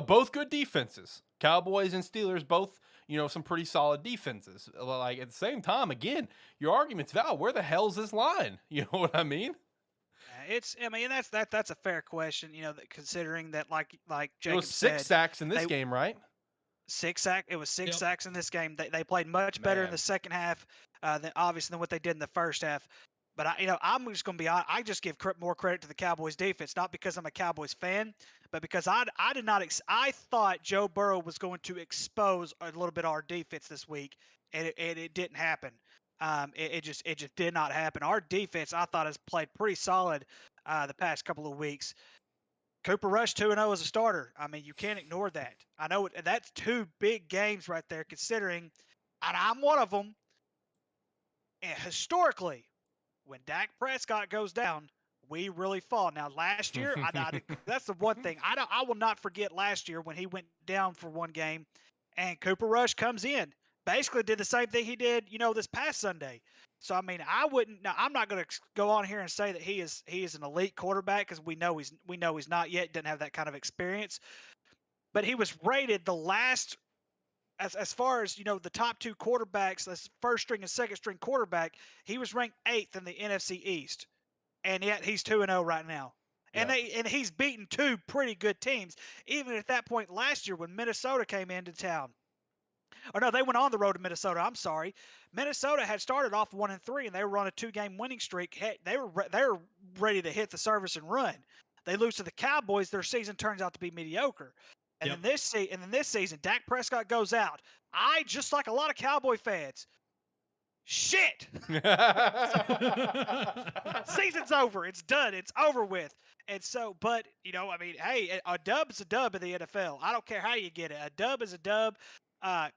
Both good defenses. Cowboys and Steelers, both, some pretty solid defenses. Like, at the same time, again, your argument's valid. Where the hell's this line? You know what I mean? That's a fair question, considering that like Jakub it was 6 sacks in this game, right? 6 sacks. It was 6 sacks in this game. They played much better in the second half than what they did in the first half. But I'm just going to be honest. I just give more credit to the Cowboys defense, not because I'm a Cowboys fan, but because I did not. I thought Joe Burrow was going to expose a little bit of our defense this week, and it didn't happen. It just did not happen. Our defense, I thought, has played pretty solid the past couple of weeks. Cooper Rush 2-0 as a starter. I mean, you can't ignore that. I know that's two big games right there, considering, and I'm one of them. And historically, when Dak Prescott goes down, we really fall. Now, last year, that's the one thing I will not forget. Last year when he went down for one game, and Cooper Rush comes in, basically did the same thing he did, this past Sunday. So I mean, I wouldn't. Now, I'm not going to go on here and say that he is an elite quarterback, because we know he's not yet. Didn't have that kind of experience, but he was rated the last. As far as the top two quarterbacks, as first string and second string quarterback, he was ranked 8th in the NFC East, and yet he's 2-0 right now. And he's beaten two pretty good teams. Even at that point last year when Minnesota came into town. Or no, they went on the road to Minnesota. I'm sorry. Minnesota had started off 1-3, and they were on a 2-game winning streak. They were ready to hit the service and run. They lose to the Cowboys. Their season turns out to be mediocre. And then this season, Dak Prescott goes out. I, just like a lot of Cowboy fans, shit. Season's over. It's done. It's over with. And so, but I mean, hey, a dub is a dub in the NFL. I don't care how you get it. A dub is a dub.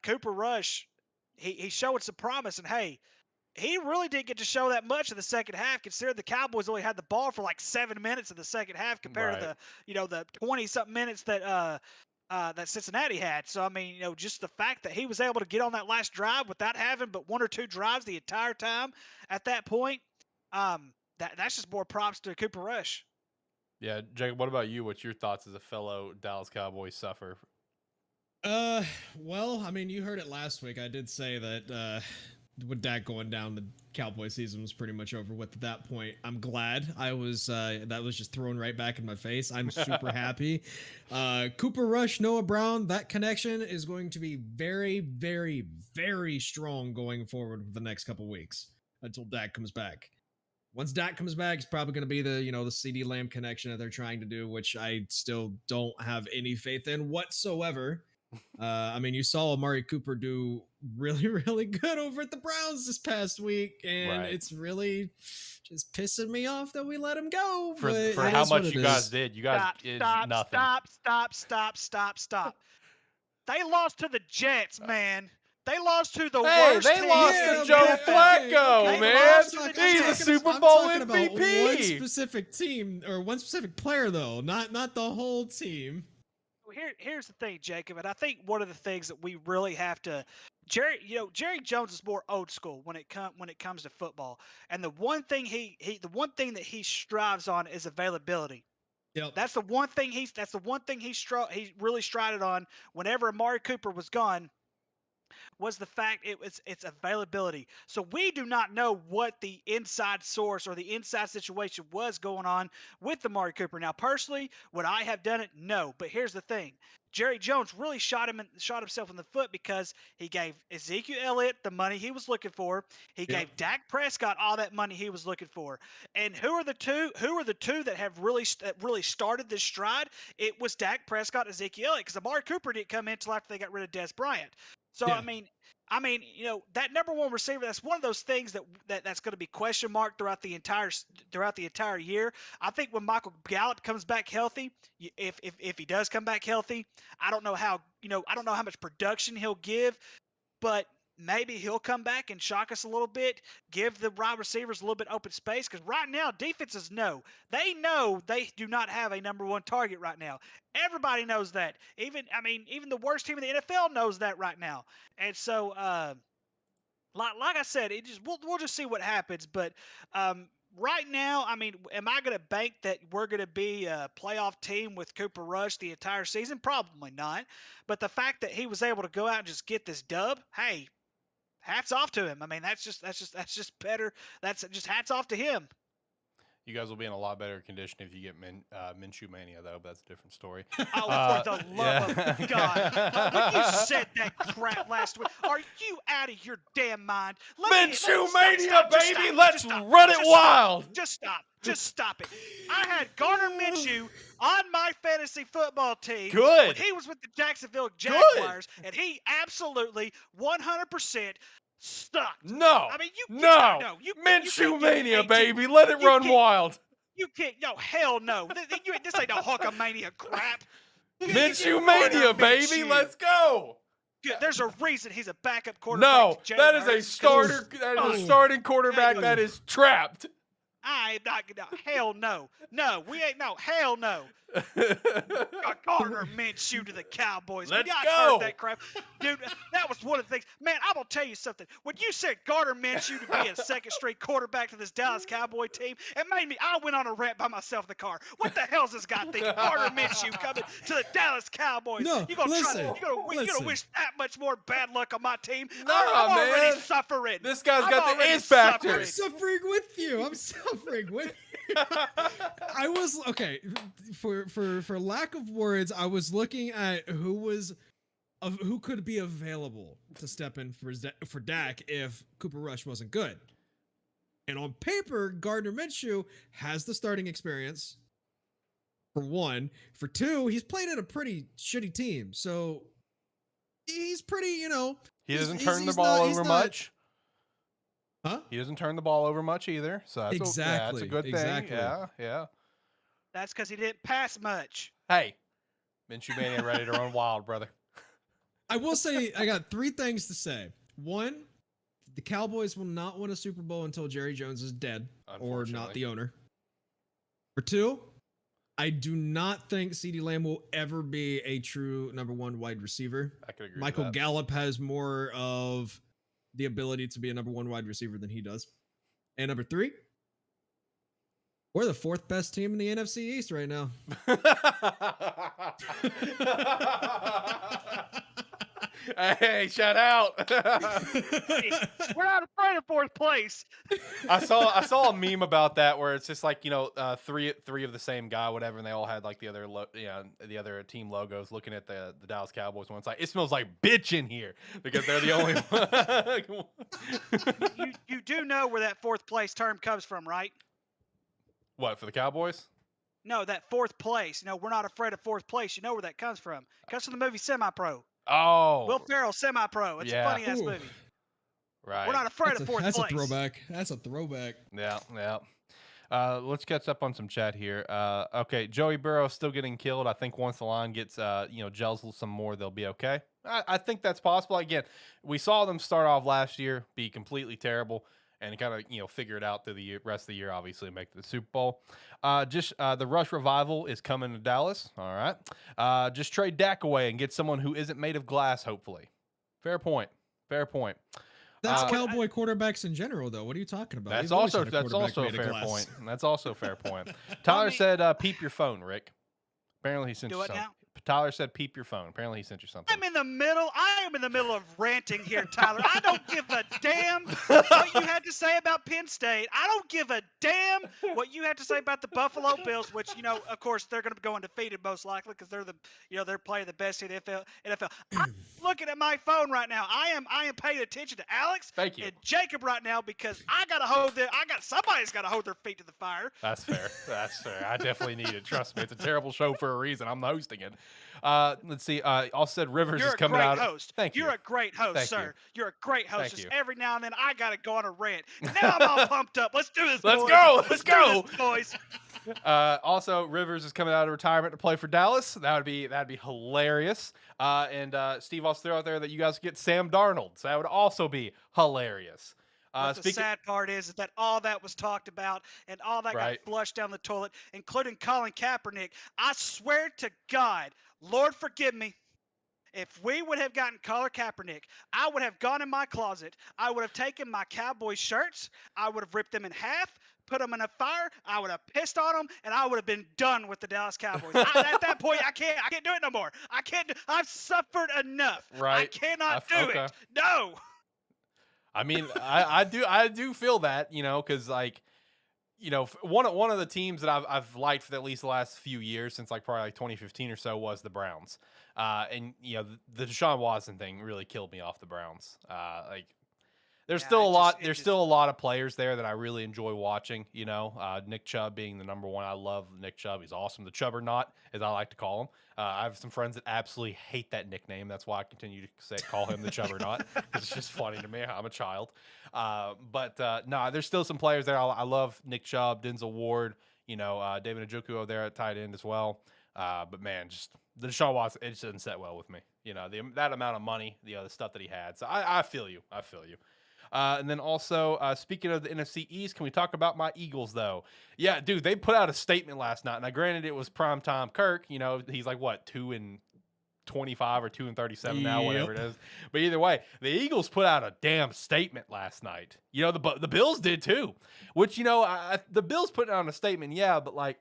Cooper Rush, he's showing some promise, and hey, he really didn't get to show that much in the second half, considering the Cowboys only had the ball for like 7 minutes in the second half compared to the 20-something minutes that Cincinnati had. So I mean, just the fact that he was able to get on that last drive without having but one or two drives the entire time at that point, that's just more props to Cooper Rush. Yeah, Jacob, what about you? What's your thoughts as a fellow Dallas Cowboys sufferer? Well, I mean, you heard it last week. I did say that with Dak going down, the Cowboy season was pretty much over with at that point. I'm glad that was just thrown right back in my face. I'm super happy. Cooper Rush, Noah Brown, that connection is going to be very, very, very strong going forward for the next couple weeks until Dak comes back. Once Dak comes back, it's probably going to be the CeeDee Lamb connection that they're trying to do, which I still don't have any faith in whatsoever. I mean, you saw Amari Cooper do really, really good over at the Browns this past week, and it's really just pissing me off that we let him go. For how much you guys did. You guys did nothing. Stop. They lost to the Jets, man. They lost to the worst team. They lost to Joe Flacco, man. He's a Super Bowl MVP. About one specific team or one specific player, though, not the whole team. Here's the thing, Jacob, and I think one of the things that we really have to, Jerry Jones is more old school when it comes to football, and the one thing that he strives on is availability. Yep. That's the one thing he really strided on whenever Amari Cooper was gone. Was the fact it's availability. So we do not know what the inside source or the inside situation was going on with Amari Cooper. Now, personally, would I have done it? No. But here's the thing. Jerry Jones really shot himself in the foot because he gave Ezekiel Elliott the money he was looking for. He gave Dak Prescott all that money he was looking for. And who are the two that have really started this stride? It was Dak Prescott and Ezekiel Elliott, because Amari Cooper didn't come in until after they got rid of Des Bryant. So I mean, that number one receiver, that's one of those things that's going to be question mark throughout the entire year. I think when Michael Gallup comes back healthy, if he does come back healthy, I don't know how much production he'll give, but maybe he'll come back and shock us a little bit, give the wide receivers a little bit open space, because right now defenses know they do not have a number one target right now. Everybody knows that. Even the worst team in the NFL knows that right now. And so, like I said, we'll just see what happens. But right now, I mean, am I going to bank that we're going to be a playoff team with Cooper Rush the entire season? Probably not. But the fact that he was able to go out and just get this dub, hey, hats off to him. I mean, that's just better. That's just hats off to him. You guys will be in a lot better condition if you get Minshew Mania, though. But that's a different story. Oh, for the love of God. When you said that crap last week, are you out of your damn mind? Minshew Mania, baby! Let's run it Just wild! Just stop. Just stop it. I had Gardner Minshew on my fantasy football team. Good. When he was with the Jacksonville Jaguars, and he absolutely 100% sucked. No. I mean, Minshew Mania, baby. Let it run wild. You can't. No, hell no. This ain't no Hulkamania crap. Minshew Mania, baby. Let's go. Good. There's a reason he's a backup quarterback. No, to Jalen that is a Hurts. starter. That is a starting quarterback that is trapped. I am not gonna. Hell no. No, we ain't. No, hell no. Gardner Minshew to the Cowboys. Let's Y'all go. heard that crap, dude. That was one of the things. Man, I'm gonna tell you something. When you said Gardner Minshew to be a second-string quarterback to this Dallas Cowboy team, it made me. I went on a rant by myself in the car. What the hell's this guy thinking? Gardner Minshew coming to the Dallas Cowboys. No, you gonna listen, you gonna wish that much more bad luck on my team? Nah, I'm already man. suffering. This guy's I'm got the already it factor. I'm suffering with you. I'm suffering with you. I was okay for lack of words. I was looking at who could be available to step in for Dak if Cooper Rush wasn't good. And on paper, Gardner Minshew has the starting experience. For one, for two, he's played at a pretty shitty team, so he's pretty. He doesn't turn the ball over much. Huh? He doesn't turn the ball over much either, so that's Exactly, that's a good thing. exactly. Yeah. That's because he didn't pass much. Hey, Minshew Mania ready to run wild, brother. I will say I got 3 things to say. One, the Cowboys will not win a Super Bowl until Jerry Jones is dead or not the owner. For 2, I do not think CeeDee Lamb will ever be a true number 1 wide receiver. I could agree. Michael with that. Gallup has more of the ability to be a number 1 wide receiver than he does. And number 3, we're the 4th best team in the NFC East right now. Hey, shout out. We're not afraid of 4th place. I saw a meme about that where it's just like, three of the same guy, whatever, and they all had like the other team logos looking at the Dallas Cowboys one. It's like, it smells like bitch in here because they're the only one. You do know where that 4th place term comes from, right? What, for the Cowboys? No, that 4th place. We're not afraid of 4th place. You know where that comes from? It comes from the movie Semi-Pro. Oh. Will Ferrell, Semi-Pro. It's a funny-ass movie. Right. We're not afraid of 4th place. That's a throwback. That's a throwback. Yeah. Let's catch up on some chat here. Okay, Joey Burrow still getting killed. I think once the line gets, gels some more, they'll be okay. I think that's possible. Again, we saw them start off last year, be completely terrible, and kind of, figure it out through the rest of the year, obviously, make the Super Bowl. The Rush Revival is coming to Dallas. All right. Just trade Dak away and get someone who isn't made of glass, hopefully. Fair point. That's Cowboy quarterbacks in general, though. What are you talking about? That's also a fair point. That's also a fair point. Tyler said, "Peep your phone, Rick." Apparently, he sent you something. Now? Tyler said, "Peep your phone." Apparently, he sent you something. I am in the middle of ranting here, Tyler. I don't give a damn what you had to say about Penn State. I don't give a damn what you had to say about the Buffalo Bills, which, of course, they're going to go undefeated most likely because they're playing the best in NFL. I'm looking at my phone right now. I am paying attention to Alex Thank you. and Jacob right now because somebody's got to hold their feet to the fire. That's fair. I definitely need it. Trust me, it's a terrible show for a reason. I'm hosting it. Let's see. Also said Rivers is coming out. Host. Thank you. You're a great host, Thank sir. you. You're a great host. Thank Just you. every now and then I gotta go on a rant. Now I'm all pumped up. Let's do this. Let's boys. go. Let's go, boys. Also, Rivers is coming out of retirement to play for Dallas. That'd be hilarious. And Steve also threw out there that you guys get Sam Darnold. So that would also be hilarious. The sad part is that all that was talked about and all that got flushed down the toilet, including Colin Kaepernick. I swear to God, Lord forgive me, if we would have gotten Colin Kaepernick, I would have gone in my closet. I would have taken my Cowboy shirts. I would have ripped them in half, put them in a fire. I would have pissed on them, and I would have been done with the Dallas Cowboys. At that point, I can't do it no more. I've suffered enough. Right. I cannot do it. No. I mean, I do feel that, because like, you know, one of the teams that I've liked for at least the last few years, since like probably like 2015 or so, was the Browns. And you know, the Deshaun Watson thing really killed me off the Browns. Like there's still a lot. There's still a lot of players there that I really enjoy watching. You know, Nick Chubb being the number one. I love Nick Chubb. He's awesome. The Chubbernaut, as I like to call him. I have some friends that absolutely hate that nickname. That's why I continue to call him the Chubbernaut, because it's just funny to me. I'm a child. But no, there's still some players there. I love Nick Chubb, Denzel Ward. You know, David Njoku over there at tight end as well. But man, just the Deshaun Watson, it just doesn't set well with me. You know, that amount of money, the stuff that he had. So I feel you. I feel you. And then also, speaking of the NFC East, can we talk about my Eagles, though? Yeah, dude, they put out a statement last night. Now, granted, it was primetime Kirk. You know, he's like, what, 2-25 or 2-37 now, whatever it is. But either way, the Eagles put out a damn statement last night. You know, the Bills did, too. Which, you know, the Bills putting out a statement, yeah, but, like,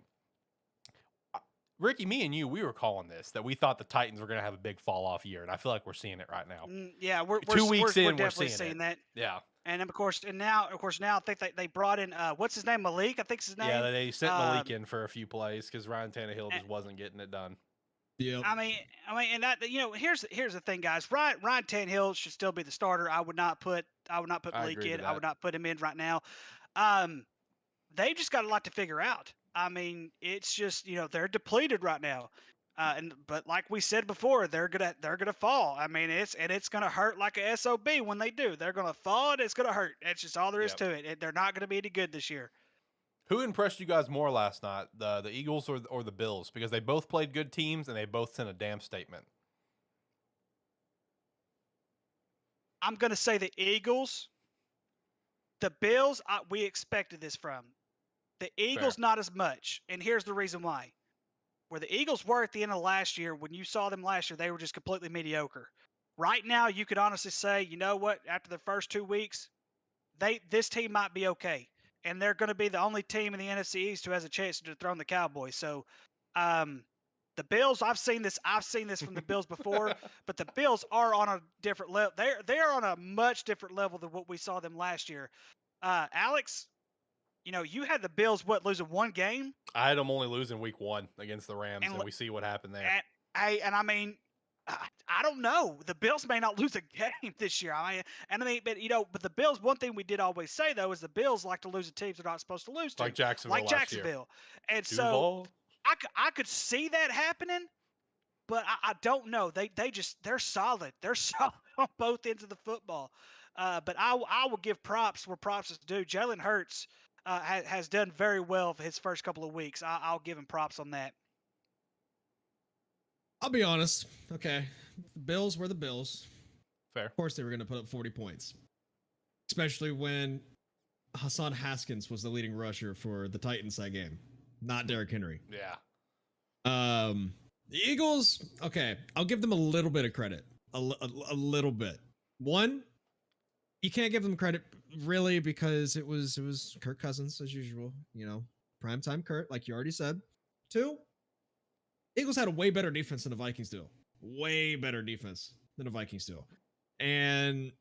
Ricky, me and you, we were calling this, that we thought the Titans were going to have a big fall-off year, and I feel like we're seeing it right now. Yeah, we're 2 weeks in, we're we're definitely seeing that. Yeah. And of course, now I think they brought in what's his name, Malik. I think his name. Yeah, they sent Malik in for a few plays because Ryan Tannehill just wasn't getting it done. Yeah. I mean, and that, you know, here's the thing, guys. Ryan Tannehill should still be the starter. I would not put Malik in. I would not put him in right now. They've just got a lot to figure out. I mean, it's just, you know, they're depleted right now. But like we said before, they're gonna fall. I mean, it's gonna hurt like a SOB when they do. They're gonna fall and it's gonna hurt. That's just all there is to it. They're not gonna be any good this year. Who impressed you guys more last night, the Eagles or the Bills? Because they both played good teams and they both sent a damn statement. I'm gonna say the Eagles. The Bills, we expected this from. The Eagles, not as much, and here's the reason why. Where the Eagles were at the end of last year, when you saw them last year, they were just completely mediocre. Right now, you could honestly say, you know what? After the first 2 weeks, this team might be okay, and they're going to be the only team in the NFC East who has a chance to dethrone the Cowboys. So, the Bills, I've seen this from the Bills before, but the Bills are on a different level. They're on a much different level than what we saw them last year. Alex, you know, you had the Bills, losing one game? I had them only losing week 1 against the Rams, and we see what happened there. And I mean, I don't know. The Bills may not lose a game this year. But you know, but the Bills, one thing we did always say, though, is the Bills like to lose to teams they're not supposed to lose to. Like Jacksonville last year. And Duval. so I could see that happening, but I don't know. They're solid. They're solid on both ends of the football. But I will give props where props is due. Jalen Hurts has done very well for his first couple of weeks. I'll give him props on that. I'll be honest. Okay. The Bills were the Bills. Fair. Of course they were going to put up 40 points. Especially when Hassan Haskins was the leading rusher for the Titans that game. Not Derrick Henry. Yeah. The Eagles, okay, I'll give them a little bit of credit. A little bit. One, you can't give them credit really because it was Kirk Cousins as usual, you know, primetime Kirk, like you already said. Two, Eagles had a way better defense than the Vikings do. Way better defense than the Vikings do. And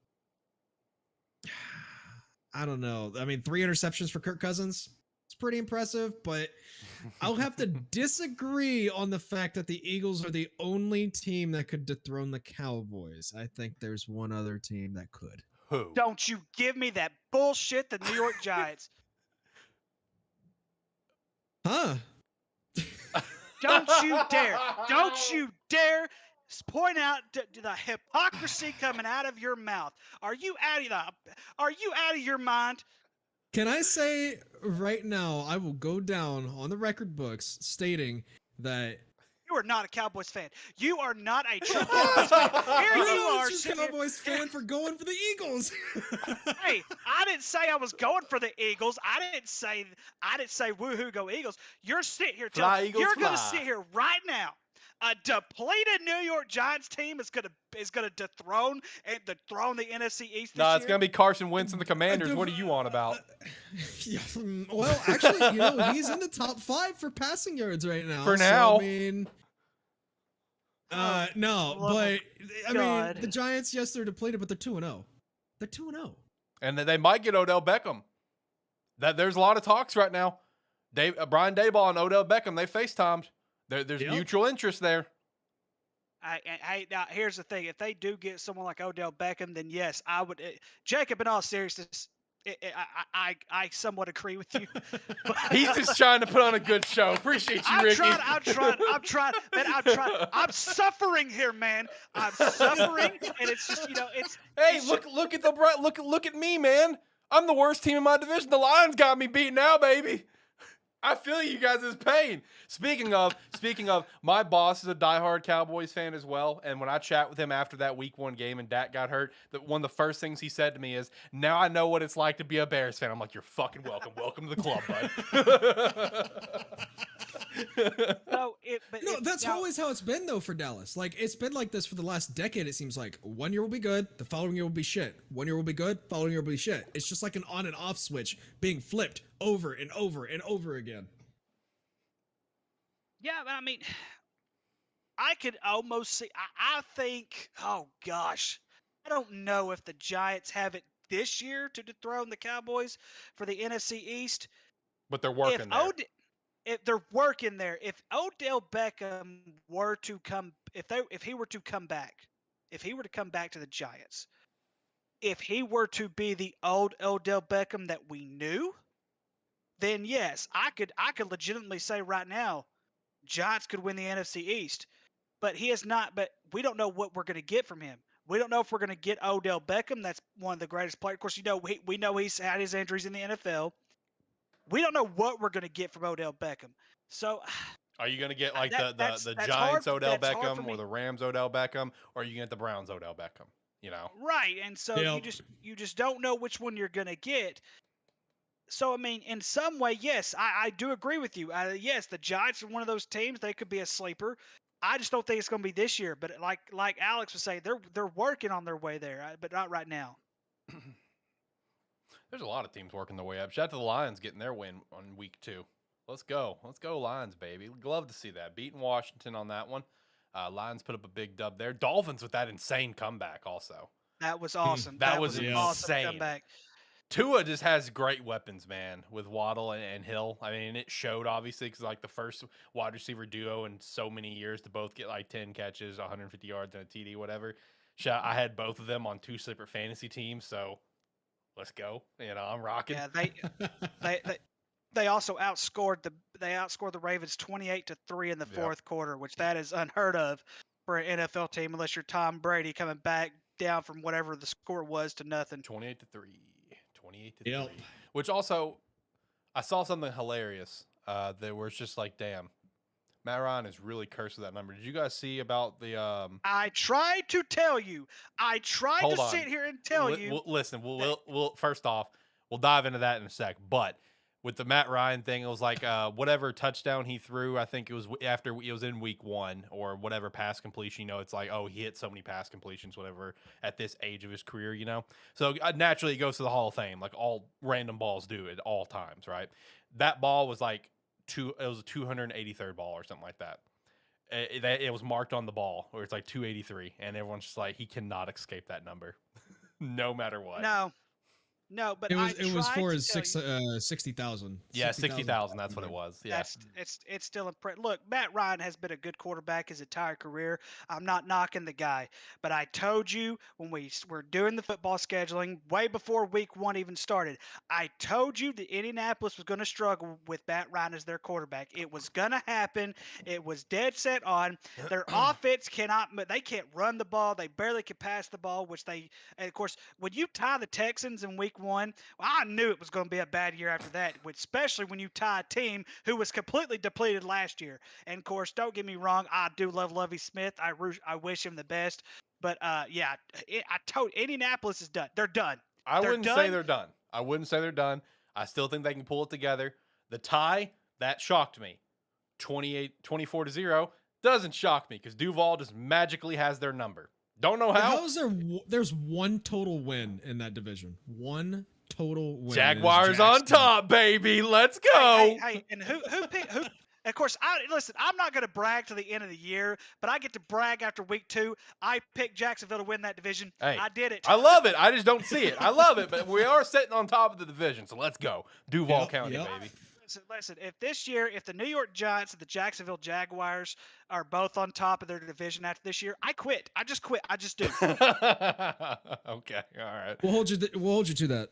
I don't know. I mean, 3 interceptions for Kirk Cousins. It's pretty impressive, but I'll have to disagree on the fact that the Eagles are the only team that could dethrone the Cowboys. I think there's one other team that could. Who? Don't you give me that bullshit, the New York Giants. Huh? Don't you dare point out the hypocrisy coming out of your mouth. Are you out of your mind? Can I say right now, I will go down on the record books stating that you are not a Cowboys fan. You are not a true Cowboys fan. Here you are, Cowboys fan for going for the Eagles. Hey, I didn't say I was going for the Eagles. I didn't say woohoo go Eagles. You're sitting here telling me you're going to sit here right now. A depleted New York Giants team is gonna dethrone the NFC East. No, it's gonna be Carson Wentz and the Commanders. What are you on about? Yeah, well, actually, you know, he's in the top 5 for passing yards right now. For now, so, I mean, no, but I mean, the Giants, yes, they're depleted, but they're 2-0. They're 2-0, and they might get Odell Beckham. There's a lot of talks right now. Brian Daboll and Odell Beckham, they FaceTimed. There's mutual interest there. Now here's the thing: if they do get someone like Odell Beckham, then yes, I would. Jacob, in all seriousness, I somewhat agree with you. He's just trying to put on a good show. Appreciate you, Ricky. I'm trying. Man, I'm suffering here, man. I'm suffering, and it's just it's. Hey, look at me, man. I'm the worst team in my division. The Lions got me beat now, baby. I feel you guys' pain. Speaking of, my boss is a diehard Cowboys fan as well. And when I chat with him after that Week 1 game and Dak got hurt, one of the first things he said to me is, "Now I know what it's like to be a Bears fan." I'm like, "You're fucking welcome. Welcome to the club, bud." That's always how it's been though for Dallas. Like it's been like this for the last decade. It seems like 1 year will be good, the following year will be shit. 1 year will be good, following year will be shit. It's just like an on and off switch being flipped over and over and over again. Yeah, but I mean, I could almost see. I think. Oh gosh, I don't know if the Giants have it this year to dethrone the Cowboys for the NFC East. But they're working there. If they're working there, if Odell Beckham were to come, if he were to come back to the Giants, if he were to be the old Odell Beckham that we knew, then yes, I could legitimately say right now, Giants could win the NFC East. But he is not. But we don't know what we're going to get from him. We don't know if we're going to get Odell Beckham. That's one of the greatest players. Of course, we know he's had his injuries in the NFL. We don't know what we're going to get from Odell Beckham. So, are you going to get like the Giants Odell Beckham or the Rams Odell Beckham, or are you going to get the Browns Odell Beckham? Right. And so you just don't know which one you're going to get. So, I mean, in some way, yes, I do agree with you. Yes, the Giants are one of those teams. They could be a sleeper. I just don't think it's going to be this year. But like Alex was saying, they're working on their way there, but not right now. There's a lot of teams working their way up. Shout out to the Lions getting their win on Week 2. Let's go. Let's go Lions, baby. Love to see that. Beating Washington on that one. Lions put up a big dub there. Dolphins with that insane comeback also. That was awesome. That was an insane. Awesome comeback. Tua just has great weapons, man, with Waddle and Hill. I mean, it showed, obviously, because like the first wide receiver duo in so many years to both get like 10 catches, 150 yards, and a TD, whatever. I had both of them on 2 separate fantasy teams, so let's go. I'm rocking. Yeah, they also outscored the Ravens 28-3 in the fourth quarter, which that is unheard of for an NFL team unless you're Tom Brady coming back down from whatever the score was to nothing. 28-3. 28-3. Which also, I saw something hilarious. That was just like, damn, Matt Ryan is really cursed with that number. Did you guys see about the? I tried to tell you. I tried to sit here and tell you. Listen, we'll first off, we'll dive into that in a sec. But with the Matt Ryan thing, it was like whatever touchdown he threw. I think it was after it was in Week 1 or whatever pass completion. It's like, oh, he hit so many pass completions, whatever, at this age of his career. So naturally he goes to the Hall of Fame, like all random balls do at all times, right? That ball was like it was a 283rd ball or something like that. It was marked on the ball, or it's like 283, and everyone's just like, he cannot escape that number, no matter what. No, but it was for his 60,000. Yeah, 60,000. That's what it was. Yeah, it's still impressive. Look, Matt Ryan has been a good quarterback his entire career. I'm not knocking the guy, but I told you when we were doing the football scheduling way before Week 1 even started, I told you that Indianapolis was going to struggle with Matt Ryan as their quarterback. It was going to happen. It was dead set on. Their offense they can't run the ball. They barely can pass the ball, and of course, when you tie the Texans in Week 1, well, I knew it was going to be a bad year after that, especially when you tie a team who was completely depleted last year. And of course, don't get me wrong, I do love Lovie Smith. I wish him the best. But I told Indianapolis is done. They're done. I wouldn't say they're done. I still think they can pull it together. The tie, that shocked me. 24-0 doesn't shock me because Duval just magically has their number. Don't know how. How is there's one total win in that division? One total win. Jaguars on top, baby. Let's go. Hey, and Of course, listen, I'm not going to brag to the end of the year, but I get to brag after week 2. I picked Jacksonville to win that division. Hey, I did it. I love it. I just don't see it. I love it, but we are sitting on top of the division, so let's go. Duval County, baby. Listen, if the New York Giants and the Jacksonville Jaguars are both on top of their division after this year, I quit. I just quit. I just do. Okay, all right. We'll hold you to that.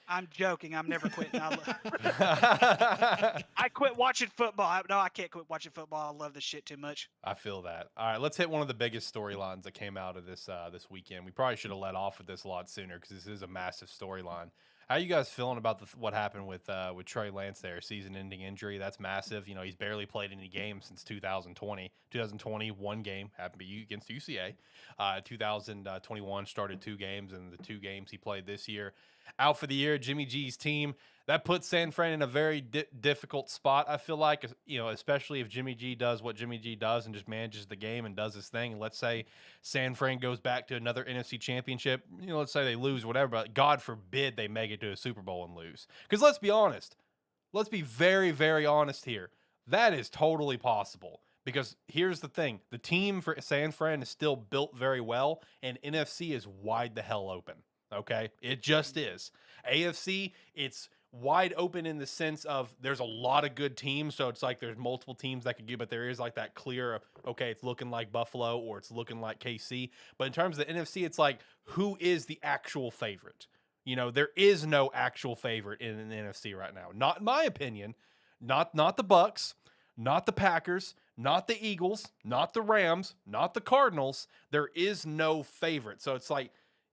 I'm joking. I'm never quitting. I quit watching football. No, I can't quit watching football. I love this shit too much. I feel that. All right, let's hit one of the biggest storylines that came out of this weekend. We probably should have let off with this a lot sooner because this is a massive storyline. How are you guys feeling about what happened with Trey Lance there? Season-ending injury. That's massive. You know, he's barely played any games since 2020. 2020, one game happened to be against UCA. 2021 started 2 games, and the 2 games he played this year. Out for the year, Jimmy G's team. That puts San Fran in a very difficult spot, I feel like, you know, especially if Jimmy G does what Jimmy G does and just manages the game and does his thing. And let's say San Fran goes back to another NFC championship. You know, let's say they lose, whatever, but God forbid they make it to a Super Bowl and lose. Because let's be honest. Let's be very, very honest here. That is totally possible. Because here's the thing. The team for San Fran is still built very well, and NFC is wide the hell open. Okay? It just is. AFC, it's wide open in the sense of there's a lot of good teams, so it's like there's multiple teams that could get, but there is like that clear, okay, it's looking like Buffalo or it's looking like KC. But in terms of the NFC, it's like, who is the actual favorite? You know, there is no actual favorite in the NFC right now. Not in my opinion. Not the Bucks, not the Packers, not the Eagles, not the Rams, not the Cardinals. There is no favorite. So it's like,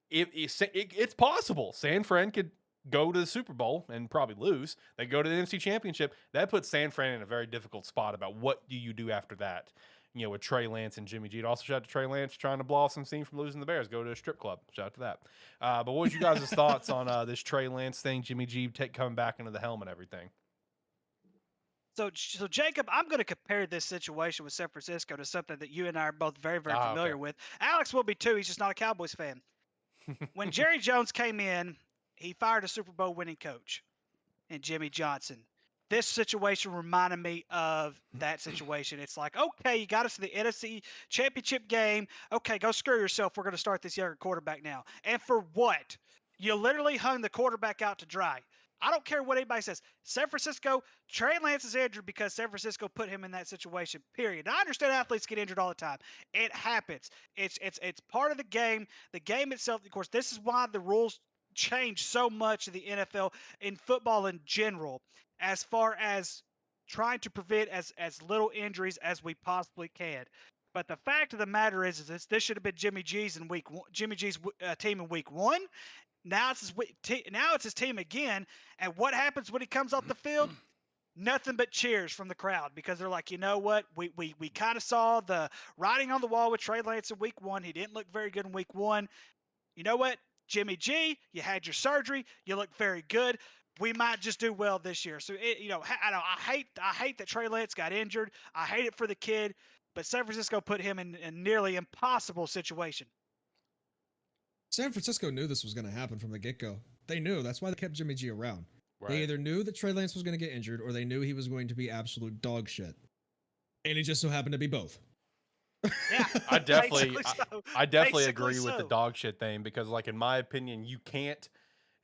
it's possible. San Fran could go to the Super Bowl and probably lose. They go to the NFC Championship. That puts San Fran in a very difficult spot about what do you do after that. You know, with Trey Lance and Jimmy G. Also, shout out to Trey Lance trying to blow off some steam from losing the Bears. Go to a strip club. Shout out to that. But what was you guys' thoughts on this Trey Lance thing, Jimmy G coming back into the helm and everything? So Jacob, I'm going to compare this situation with San Francisco to something that you and I are both very, very familiar with. Alex will be too. He's just not a Cowboys fan. When Jerry Jones came in, he fired a Super Bowl winning coach and Jimmy Johnson. This situation reminded me of that situation. It's like, okay, you got us to the NFC Championship game. Okay, go screw yourself. We're going to start this younger quarterback now. And for what? You literally hung the quarterback out to dry. I don't care what anybody says. San Francisco, Trey Lance is injured because San Francisco put him in that situation, period. Now, I understand athletes get injured all the time. It happens. It's part of the game. The game itself, of course, this is why the rules change so much in the NFL, in football in general, as far as trying to prevent as little injuries as we possibly can. But the fact of the matter is this should have been Jimmy G's team in week 1. Now it's his team again. And what happens when he comes off the field? Nothing but cheers from the crowd, because they're like, you know what? We kind of saw the writing on the wall with Trey Lance in week 1. He didn't look very good in week 1. You know what? Jimmy G, you had your surgery. You look very good. We might just do well this year. So, I hate that Trey Lance got injured. I hate it for the kid. But San Francisco put him in a nearly impossible situation. San Francisco knew this was going to happen from the get-go. They knew. That's why they kept Jimmy G around. Right. They either knew that Trey Lance was going to get injured, or they knew he was going to be absolute dog shit. And it just so happened to be both. Yeah, I definitely agree with the dog shit thing, because, like, in my opinion, you can't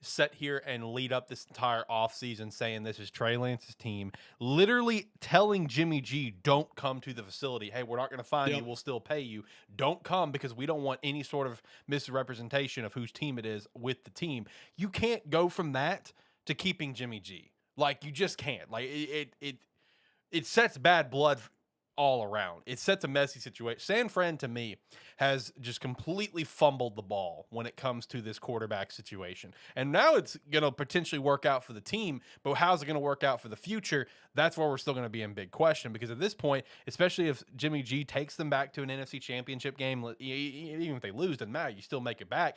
sit here and lead up this entire offseason saying this is Trey Lance's team, literally telling Jimmy G, don't come to the facility. Hey, we're not going to find you. We'll still pay you. Don't come, because we don't want any sort of misrepresentation of whose team it is with the team. You can't go from that to keeping Jimmy G. Like, you just can't. Like, it sets bad blood all around. It sets a messy situation. San Fran, to me, has just completely fumbled the ball when it comes to this quarterback situation. And now it's going to potentially work out for the team, but how's it going to work out for the future? That's where we're still going to be in big question, because at this point, especially if Jimmy G takes them back to an NFC Championship game, even if they lose, doesn't matter. You still make it back.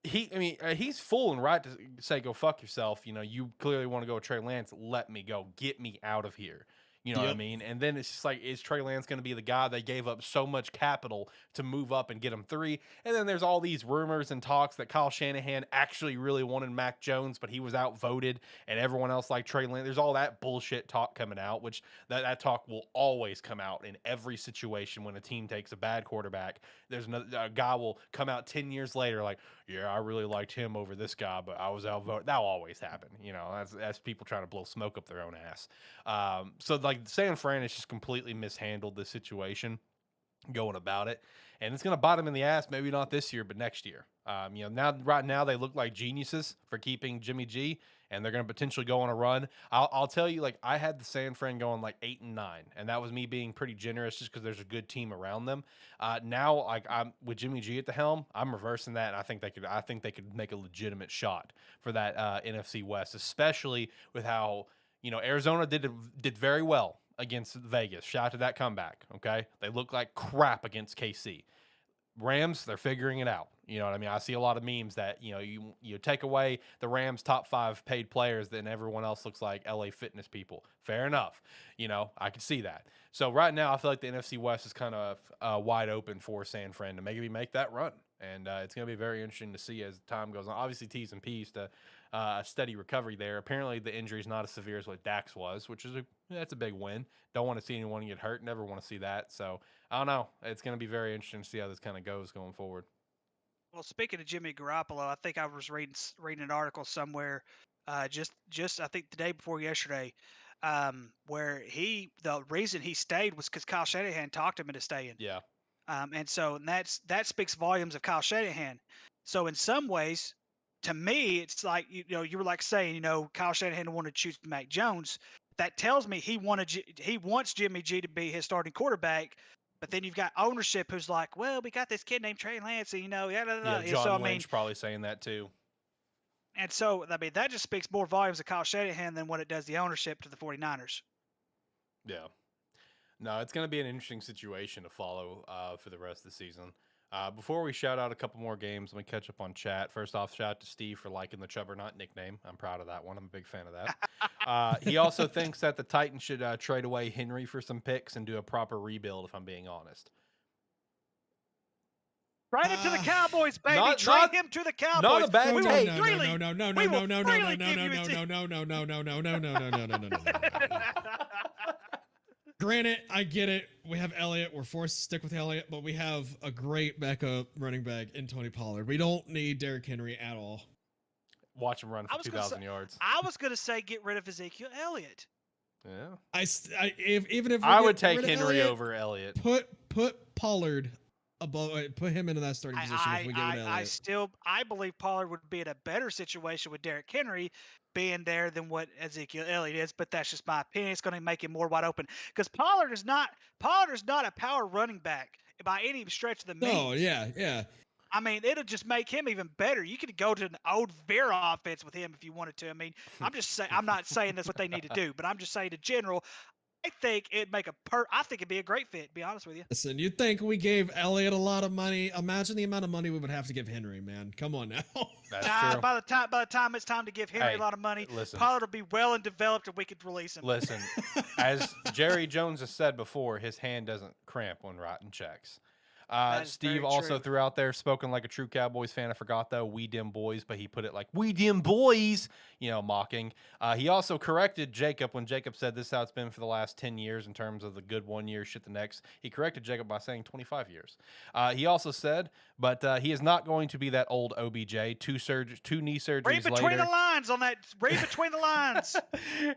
He's full and right to say, go fuck yourself. You know, you clearly want to go with Trey Lance. Let me go. Get me out of here. You know what I mean? And then it's just like, is Trey Lance going to be the guy they gave up so much capital to move up and get him 3? And then there's all these rumors and talks that Kyle Shanahan actually really wanted Mac Jones, but he was outvoted and everyone else liked Trey Lance. There's all that bullshit talk coming out, which that talk will always come out in every situation when a team takes a bad quarterback. There's a guy will come out 10 years later like, yeah, I really liked him over this guy, but I was outvoted. That'll always happen. You know, that's people trying to blow smoke up their own ass. So like San Fran has just completely mishandled the situation going about it, and it's going to bite them in the ass. Maybe not this year, but next year. You know, right now they look like geniuses for keeping Jimmy G, and they're going to potentially go on a run. I'll tell you, like, I had the San Fran going like 8-9, and that was me being pretty generous just because there's a good team around them. Now, like, I'm with Jimmy G at the helm, I'm reversing that, and I think they could make a legitimate shot for that NFC West, especially with how, you know, Arizona did very well against Vegas. Shout out to that comeback. Okay, they look like crap against KC. Rams, they're figuring it out. You know what I mean? I see a lot of memes that, you know, you take away the Rams' top 5 paid players, then everyone else looks like LA Fitness people. Fair enough. You know, I can see that. So right now, I feel like the NFC West is kind of wide open for San Fran to maybe make that run. And it's going to be very interesting to see as time goes on. Obviously, T's and P's to a steady recovery there. Apparently, the injury is not as severe as what Dax was, which is that's a big win. Don't want to see anyone get hurt. Never want to see that. So I don't know. It's going to be very interesting to see how this kind of goes going forward. Well, speaking of Jimmy Garoppolo, I think I was reading an article somewhere, just I think the day before yesterday, where the reason he stayed was because Kyle Shanahan talked him into staying. Yeah. And so that speaks volumes of Kyle Shanahan. So in some ways, to me, it's like, you know, you were like saying, you know, Kyle Shanahan wanted to choose Mac Jones. That tells me he wants Jimmy G to be his starting quarterback. But then you've got ownership who's like, well, we got this kid named Trey Lance, and, you know, Yeah, John so, Lynch probably saying that too. And so, I mean, that just speaks more volumes of Kyle Shanahan than what it does the ownership to the 49ers. Yeah. No, it's going to be an interesting situation to follow for the rest of the season. Before we shout out a couple more games, let me catch up on chat. First off, shout out to Steve for liking the Chubbernaut nickname. I'm proud of that one. I'm a big fan of that. He also thinks that the Titans should trade away Henry for some picks and do a proper rebuild, if I'm being honest. Right into the Cowboys, baby. Trade him to the Cowboys. Not a bad take. Granted, I get it. We have Elliott. We're forced to stick with Elliott, but we have a great backup running back in Tony Pollard. We don't need Derrick Henry at all. Watch him run for 2,000 yards. I was going to say get rid of Ezekiel Elliott. Yeah. Even if I would take Henry over Elliott. Put Pollard above. Put him into that starting position if we get rid of Elliott. I believe Pollard would be in a better situation with Derrick Henry being there than what Ezekiel Elliott is, but that's just my opinion. It's going to make him more wide open because Pollard is not a power running back by any stretch of the means. Oh yeah. I mean, it'll just make him even better. You could go to an old Vera offense with him if you wanted to. I mean, I'm just saying. I'm not saying that's what they need to do, but I'm just saying in general. I think it'd make I think it'd be a great fit, to be honest with you. Listen, you think we gave Elliott a lot of money? Imagine the amount of money we would have to give Henry, man. Come on now. That's true. By the time it's time to give Henry a lot of money, Pollard will be well and developed, and we could release him. Listen, as Jerry Jones has said before, his hand doesn't cramp when writing checks. Steve also threw out there, spoken like a true Cowboys fan. I forgot, though, we dim boys, but he put it like, we dim boys, you know, mocking. He also corrected Jakub when Jakub said this is how it's been for the last 10 years in terms of the good 1 year, shit the next. He corrected Jakub by saying 25 years. He also said, but he is not going to be that old OBJ. Two knee surgeries later. Read between the lines on that. Read between the lines.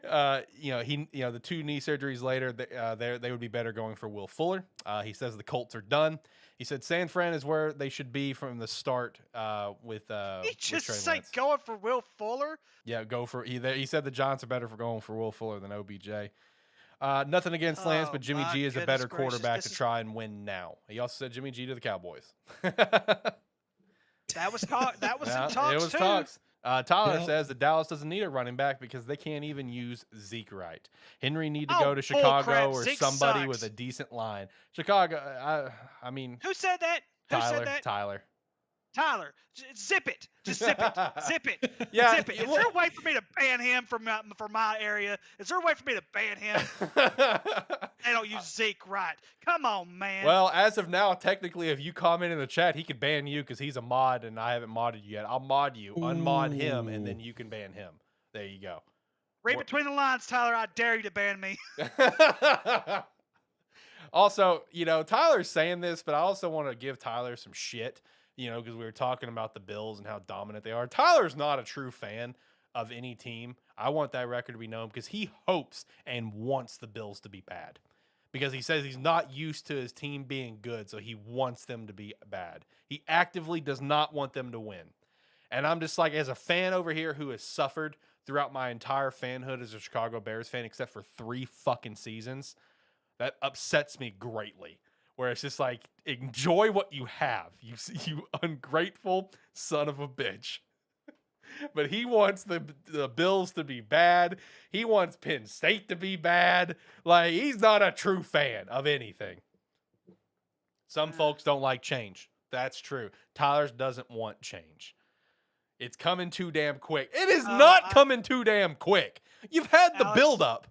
The 2 knee surgeries later, they would be better going for Will Fuller. He says the Colts are done. He said San Fran is where they should be from the start with He just say going for Will Fuller? Yeah, go for he said the Giants are better for going for Will Fuller than OBJ. Nothing against Lance, but Jimmy G is a better quarterback to try and win now. He also said Jimmy G to the Cowboys. That was talk. That was some talks, it was too. Talks. Tyler says that Dallas doesn't need a running back because they can't even use Zeke right. Henry need to go to Chicago or Zeke somebody sucks. with a decent line. Chicago, I mean. Who said that? Tyler. Tyler, zip it. Just zip it. Zip it. Yeah, Zip it. Is there a way for me to ban him from my area? Is there a way for me to ban him? They don't use Zeke right. Come on, man. Well, as of now, technically, if you comment in the chat, he could ban you because he's a mod and I haven't modded you yet. I'll mod you, unmod him, and then you can ban him. There you go. Read between the lines, Tyler. I dare you to ban me. Also, Tyler's saying this, but I also want to give Tyler some shit, because we were talking about the Bills and how dominant they are. Tyler's not a true fan of any team. I want that record to be known because he hopes and wants the Bills to be bad because he says he's not used to his team being good, so he wants them to be bad. He actively does not want them to win. And I'm just like, as a fan over here who has suffered throughout my entire fanhood as a Chicago Bears fan, except for 3 fucking seasons, that upsets me greatly. Where it's just like, enjoy what you have, you ungrateful son of a bitch. But he wants the Bills to be bad. He wants Penn State to be bad. Like, he's not a true fan of anything. Some folks don't like change. That's true. Tyler doesn't want change. It's coming too damn quick. It is not coming too damn quick. You've had the build-up.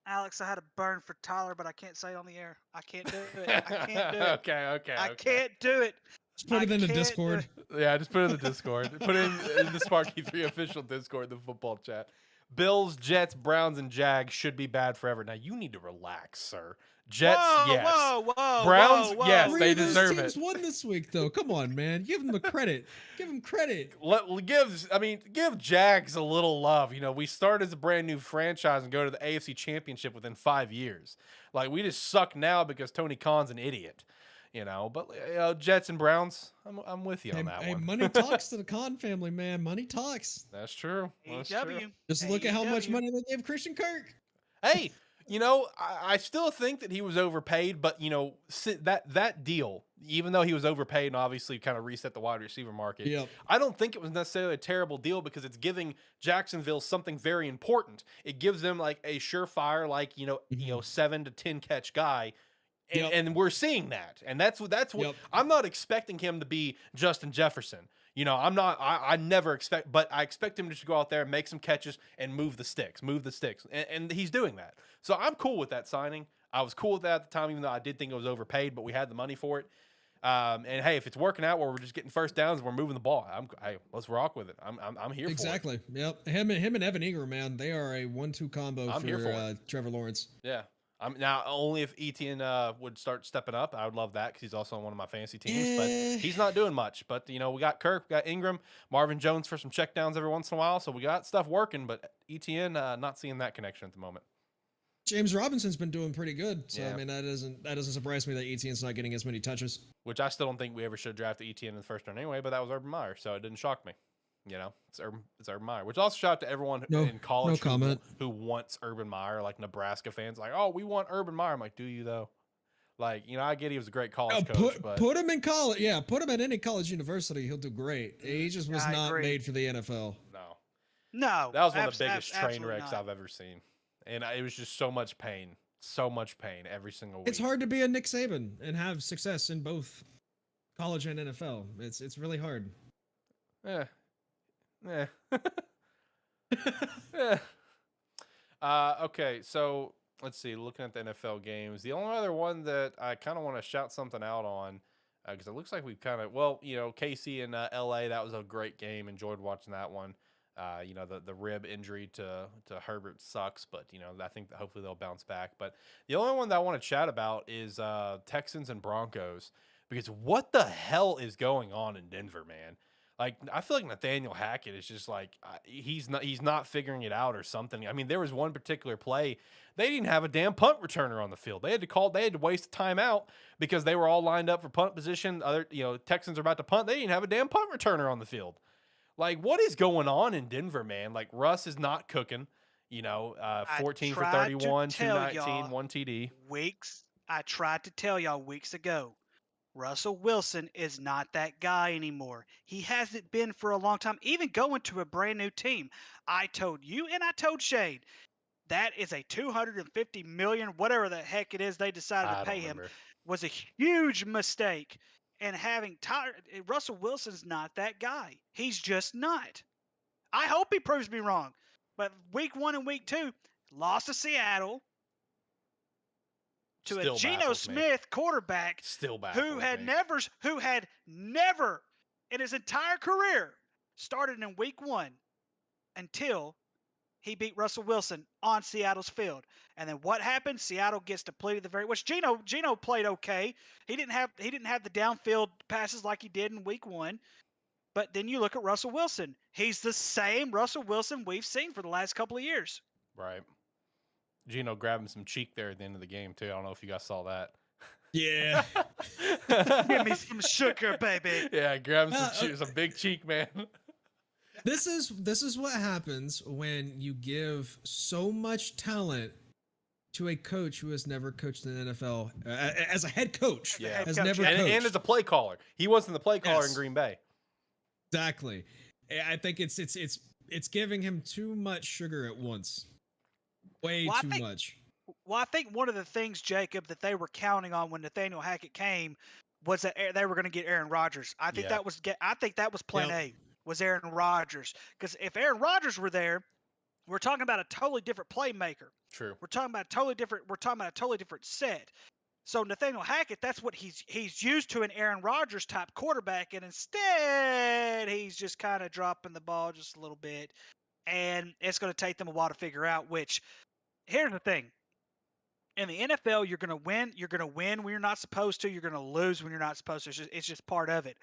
Alex, I had a burn for Tyler, but I can't say it on the air. I can't do it. I can't do it. Okay. I can't do it. Just put it in the Discord. Yeah, just put it in the Discord. Put it in the SparkE3 official Discord, the football chat. Bills, Jets, Browns, and Jags should be bad forever. Now, you need to relax, sir. Jets, yes. Whoa. Browns, whoa. yes, 3 they of those deserve teams it. won this week, though. Come on, man. Give them the credit. Give them credit. Give Jags a little love. We start as a brand new franchise and go to the AFC Championship within 5 years. Like, we just suck now because Tony Khan's an idiot. But Jets and Browns, I'm with you on that one. Money talks to the Khan family, man. Money talks. That's true. That's AEW. true. Just look at how much money they gave Christian Kirk. Hey, I still think that he was overpaid, but that deal, even though he was overpaid and obviously kind of reset the wide receiver market, Yep. I don't think it was necessarily a terrible deal because it's giving Jacksonville something very important. It gives them like a surefire, 7 to 10 catch guy. And we're seeing that. And that's what I'm not expecting him to be Justin Jefferson. I never expect, but I expect him to just go out there and make some catches and move the sticks. And he's doing that. So I'm cool with that signing. I was cool with that at the time, even though I did think it was overpaid, but we had the money for it. And hey, if it's working out where we're just getting first downs and we're moving the ball, let's rock with it. I'm here for it. Exactly. Yep. Him and Evan Ingram, man, they are a 1-2 combo for Trevor Lawrence. Yeah. Now, only if Etienne would start stepping up, I would love that because he's also on one of my fantasy teams. But he's not doing much. But, we got Kirk, we got Ingram, Marvin Jones for some checkdowns every once in a while. So we got stuff working, but Etienne, not seeing that connection at the moment. James Robinson's been doing pretty good. So, yeah. I mean, that doesn't surprise me that Etienne's not getting as many touches. Which I still don't think we ever should have drafted Etienne in the first round anyway, but that was Urban Meyer, so it didn't shock me. It's Urban Meyer, which also shout out to everyone in college who wants Urban Meyer, like Nebraska fans, like, oh, we want Urban Meyer. I'm like, do you though? Like, I get he was a great college coach, but put him in college. Yeah, put him at any college university, he'll do great. He just was not made for the NFL. No, that was one of the biggest train wrecks I've ever seen, and it was just so much pain every single week. It's hard to be a Nick Saban and have success in both college and NFL. It's really hard. Yeah. Okay, so let's see. Looking at the NFL games, the only other one that I kind of want to shout something out on, because it looks like we've kind of KC and LA. That was a great game. Enjoyed watching that one. The rib injury to Herbert sucks, but I think that hopefully they'll bounce back. But the only one that I want to chat about is Texans and Broncos, because what the hell is going on in Denver, man? Like, I feel like Nathaniel Hackett is just like he's not figuring it out or something. I mean, there was one particular play they didn't have a damn punt returner on the field. They had to waste a timeout because they were all lined up for punt position. Texans are about to punt. They didn't have a damn punt returner on the field. Like, what is going on in Denver, man? Like, Russ is not cooking. 14 for 31, 219, 1 TD. I tried to tell y'all weeks ago. Russell Wilson is not that guy anymore. He hasn't been for a long time, even going to a brand new team. I told you and I told Shade, that is a $250 million, whatever the heck it is they decided to pay him, was a huge mistake. and having Russell Wilson's not that guy. He's just not. I hope he proves me wrong. But week 1 and week 2, lost to Seattle to Still a Geno baffles me. Smith quarterback Still who had never in his entire career started in week 1 until he beat Russell Wilson on Seattle's field. And then what happened? Seattle gets depleted which Geno played okay. He didn't have the downfield passes like he did in week 1. But then you look at Russell Wilson. He's the same Russell Wilson we've seen for the last couple of years. Right. Geno grabbing some cheek there at the end of the game too. I don't know if you guys saw that. Yeah. Give me some sugar, baby. Yeah, grabbing some big cheek, man. This is what happens when you give so much talent to a coach who has never coached in the NFL as a head coach. Yeah, has never coached. And as a play caller. He wasn't the play caller in Green Bay. Exactly. I think it's giving him too much sugar at once. Way too much. Well, I think one of the things, Jacob, that they were counting on when Nathaniel Hackett came was that they were going to get Aaron Rodgers. I think that was plan A, was Aaron Rodgers. Because if Aaron Rodgers were there, we're talking about a totally different playmaker. True. We're talking about a totally different set. So Nathaniel Hackett, that's what he's used to, an Aaron Rodgers type quarterback, and instead he's just kind of dropping the ball just a little bit, and it's going to take them a while to figure out. Which, here's the thing: in the NFL, you're going to win. You're going to win when you're not supposed to. You're going to lose when you're not supposed to. It's just part of it.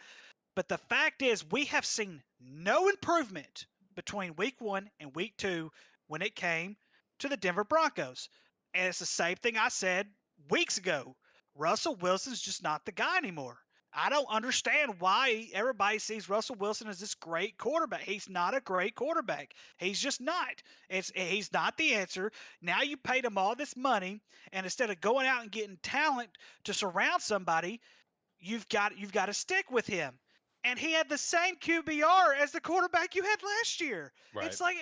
But the fact is, we have seen no improvement between week 1 and week 2 when it came to the Denver Broncos, and it's the same thing I said weeks ago. Russell Wilson's just not the guy anymore. I don't understand why everybody sees Russell Wilson as this great quarterback. He's not a great quarterback. He's just not. He's not the answer. Now you paid him all this money, and instead of going out and getting talent to surround somebody, you've got to stick with him. And he had the same QBR as the quarterback you had last year. Right. It's like,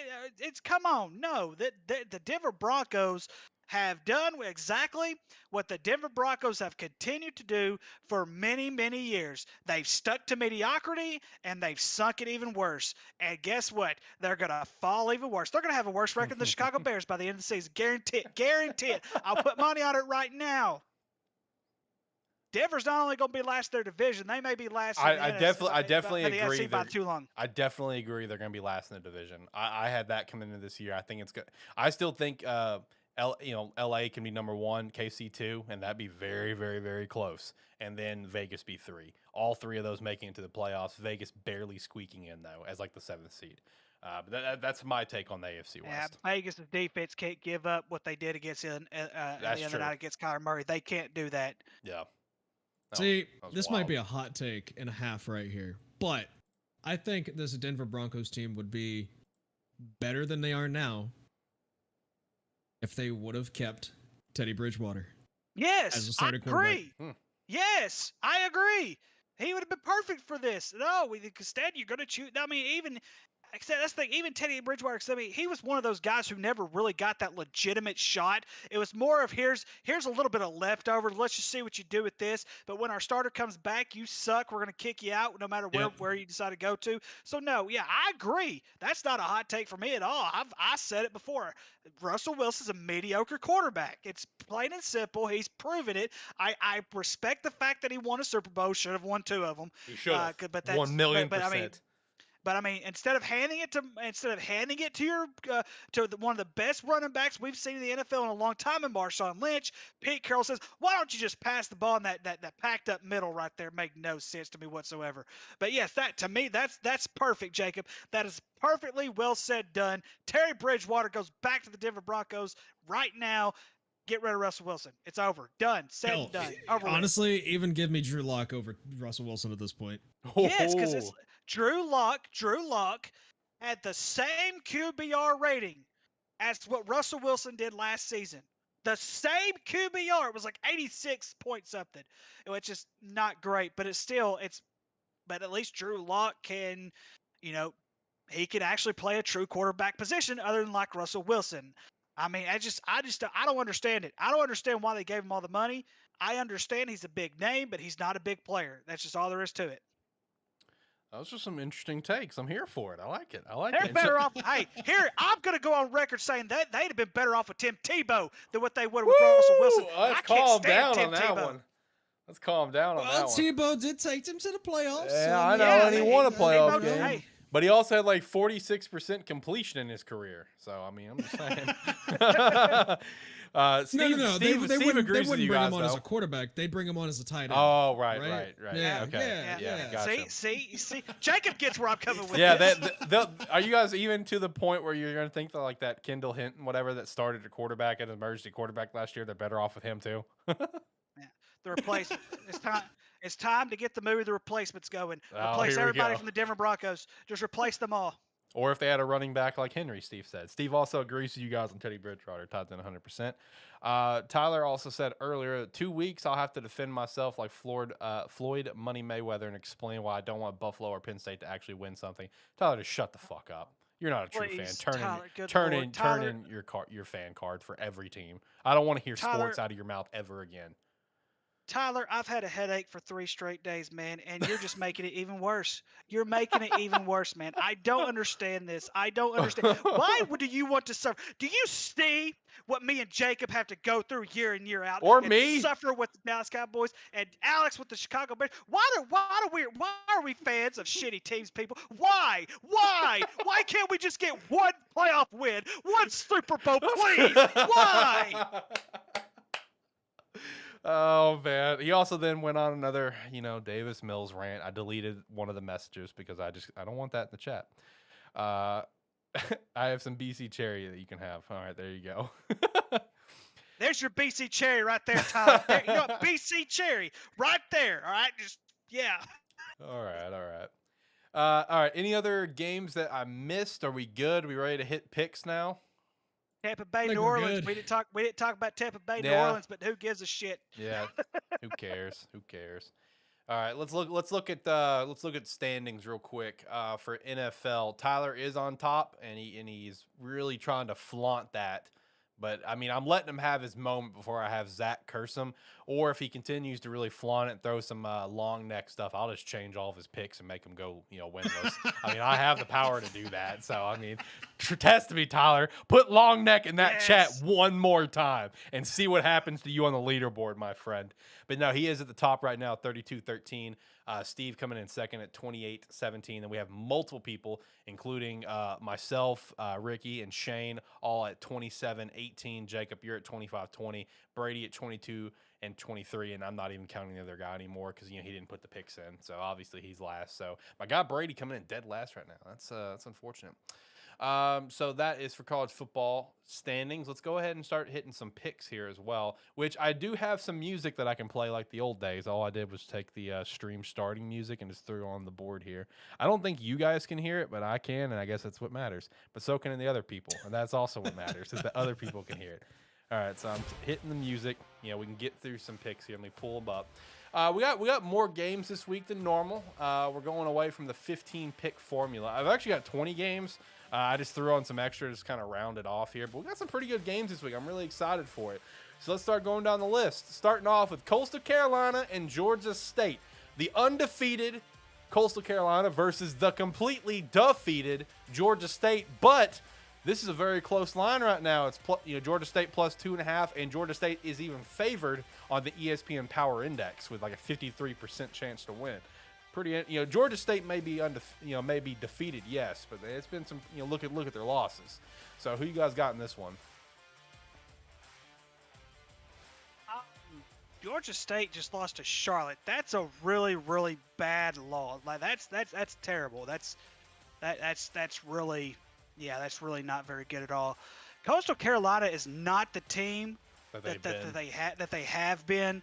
come on. No, the Denver Broncos have done exactly what the Denver Broncos have continued to do for many, many years. They've stuck to mediocrity, and they've sunk it even worse. And guess what? They're going to fall even worse. They're going to have a worse record than the Chicago Bears by the end of the season. Guarantee it. Guarantee it. I'll put money on it right now. Denver's not only going to be last in their division, they may be last. I definitely agree. By too long. I definitely agree they're going to be last in the division. I had that coming into this year. I think it's good. I still think LA can be number 1, KC 2, and that'd be very, very, very close. And then Vegas be 3. All 3 of those making it to the playoffs. Vegas barely squeaking in though, as like the 7th seed. But that's my take on the AFC West. Yeah, Vegas' defense can't give up what they did against the other night against Kyler Murray. They can't do that. Yeah. See, this might be a hot take and a half right here, but I think this Denver Broncos team would be better than they are now if they would have kept Teddy Bridgewater. Yes, I agree. Yes, I agree. He would have been perfect for this. No, instead you're going to choose. I mean, even that's the thing. Even Teddy Bridgewater, I mean, he was one of those guys who never really got that legitimate shot. It was more of here's a little bit of leftover. Let's just see what you do with this. But when our starter comes back, you suck. We're going to kick you out no matter where you decide to go to. So no, yeah, I agree. That's not a hot take for me at all. I said it before. Russell Wilson's a mediocre quarterback. It's plain and simple. He's proven it. I respect the fact that he won a Super Bowl. Should have won 2 of them. He should have. 1,000,000%. But I mean, instead of handing it to your one of the best running backs we've seen in the NFL in a long time, in Marshawn Lynch, Pete Carroll says, "Why don't you just pass the ball in that packed up middle right there?" Make no sense to me whatsoever. But yes, to me that's perfect, Jacob. That is perfectly well said, done. Teddy Bridgewater goes back to the Denver Broncos right now. Get rid of Russell Wilson. It's over. Done. Said and done. Over. Honestly, even give me Drew Lock over Russell Wilson at this point. Yes, because it's Drew Lock had the same QBR rating as what Russell Wilson did last season. The same QBR. It was like 86 point something, which is not great, but but at least Drew Lock can, he can actually play a true quarterback position other than like Russell Wilson. I mean, I don't understand it. I don't understand why they gave him all the money. I understand he's a big name, but he's not a big player. That's just all there is to it. Those are some interesting takes. I'm here for it. I like it. They're better off. Hey, here, I'm going to go on record saying that they'd have been better off with Tim Tebow than what they would with Russell Wilson. Let's calm down on that one. Let's calm down on that one. Tebow did take them to the playoffs. Yeah, I know, and he won a playoff game. Hey. But he also had like 46% completion in his career. So, I mean, I'm just saying. Steve, no. Steve They agrees with wouldn't you bring guys, him on though. as a quarterback. They'd bring him on as a tight end. Oh, right. Yeah, Okay. yeah. Gotcha. See, Jacob gets where I'm coming with. Yeah, are you guys even to the point where you're going to think that like that Kendall Hinton, whatever, that started a quarterback and emergency quarterback last year, they're better off with him too? Yeah, the replacement. It's time to get the movie The Replacements going. Replace everybody from the Denver Broncos. Just replace them all. Or if they had a running back like Henry, Steve said. Steve also agrees with you guys on Teddy Bridgewater. Todd's in 100%. Tyler also said earlier, 2 weeks I'll have to defend myself like Floyd Money Mayweather and explain why I don't want Buffalo or Penn State to actually win something. Tyler, just shut the fuck up. You're not a true fan. Turn in your fan card for every team. I don't want to hear sports out of your mouth ever again. Tyler, I've had a headache for 3 straight days, man, and you're just making it even worse. You're making it even worse, man. I don't understand this. I don't understand. Why do you want to suffer? Do you see what me and Jacob have to go through year in, year out? Or and me? Suffer with the Dallas Cowboys and Alex with the Chicago Bears? Why are we fans of shitty teams, people? Why? Why can't we just get one playoff win? One Super Bowl, please? Why? Oh, man. He also then went on another, Davis Mills rant. I deleted one of the messages because I don't want that in the chat. I have some BC cherry that you can have. All right, there you go. There's your BC cherry right there, Tyler. You know what? BC cherry right there. All right, yeah. All right. All right. Any other games that I missed? Are we good? Are we ready to hit picks now? Tampa Bay, New Orleans. We didn't talk about Tampa Bay, New Orleans, but who gives a shit? Yeah. Who cares? All right, let's look at standings real quick for NFL. Tyler is on top, and he's really trying to flaunt that. But I mean, I'm letting him have his moment before I have Zach curse him. Or if he continues to really flaunt it and throw some long neck stuff, I'll just change all of his picks and make him go, winless. I mean, I have the power to do that. So I mean, test me, Tyler. Put long neck in that chat one more time and see what happens to you on the leaderboard, my friend. But no, he is at the top right now, 32-13. Steve coming in second at 28-17. And we have multiple people, including myself, Ricky, and Shane, all at 27-18. Jacob, you're at 25-20. Brady at 22 and 23, and I'm not even counting the other guy anymore because he didn't put the picks in. So obviously he's last. So my guy Brady coming in dead last right now. That's unfortunate. So that is for college football standings. Let's go ahead and start hitting some picks here as well, which I do have some music that I can play like the old days. All I did was take the stream starting music and just threw it on the board here. I don't think you guys can hear it, but I can, and I guess that's what matters. But so can the other people, and that's also what matters, is that other people can hear it. All right, so I'm hitting the music. We can get through some picks here. Let me pull them up. We got more games this week than normal. We're going away from the 15-pick formula. I've actually got 20 games. I just threw on some extra to just kind of round it off here. But we got some pretty good games this week. I'm really excited for it. So let's start going down the list. Starting off with Coastal Carolina and Georgia State. The undefeated Coastal Carolina versus the completely defeated Georgia State. But this is a very close line right now. It's Georgia State plus 2.5, and Georgia State is even favored on the ESPN Power Index with like a 53% chance to win. Pretty, Georgia State may be defeated, yes, but it's been some. Look at their losses. So who you guys got in this one? Georgia State just lost to Charlotte. That's a really, really bad loss. Like that's terrible. That's really. Yeah, that's really not very good at all. Coastal Carolina is not the team that they have been.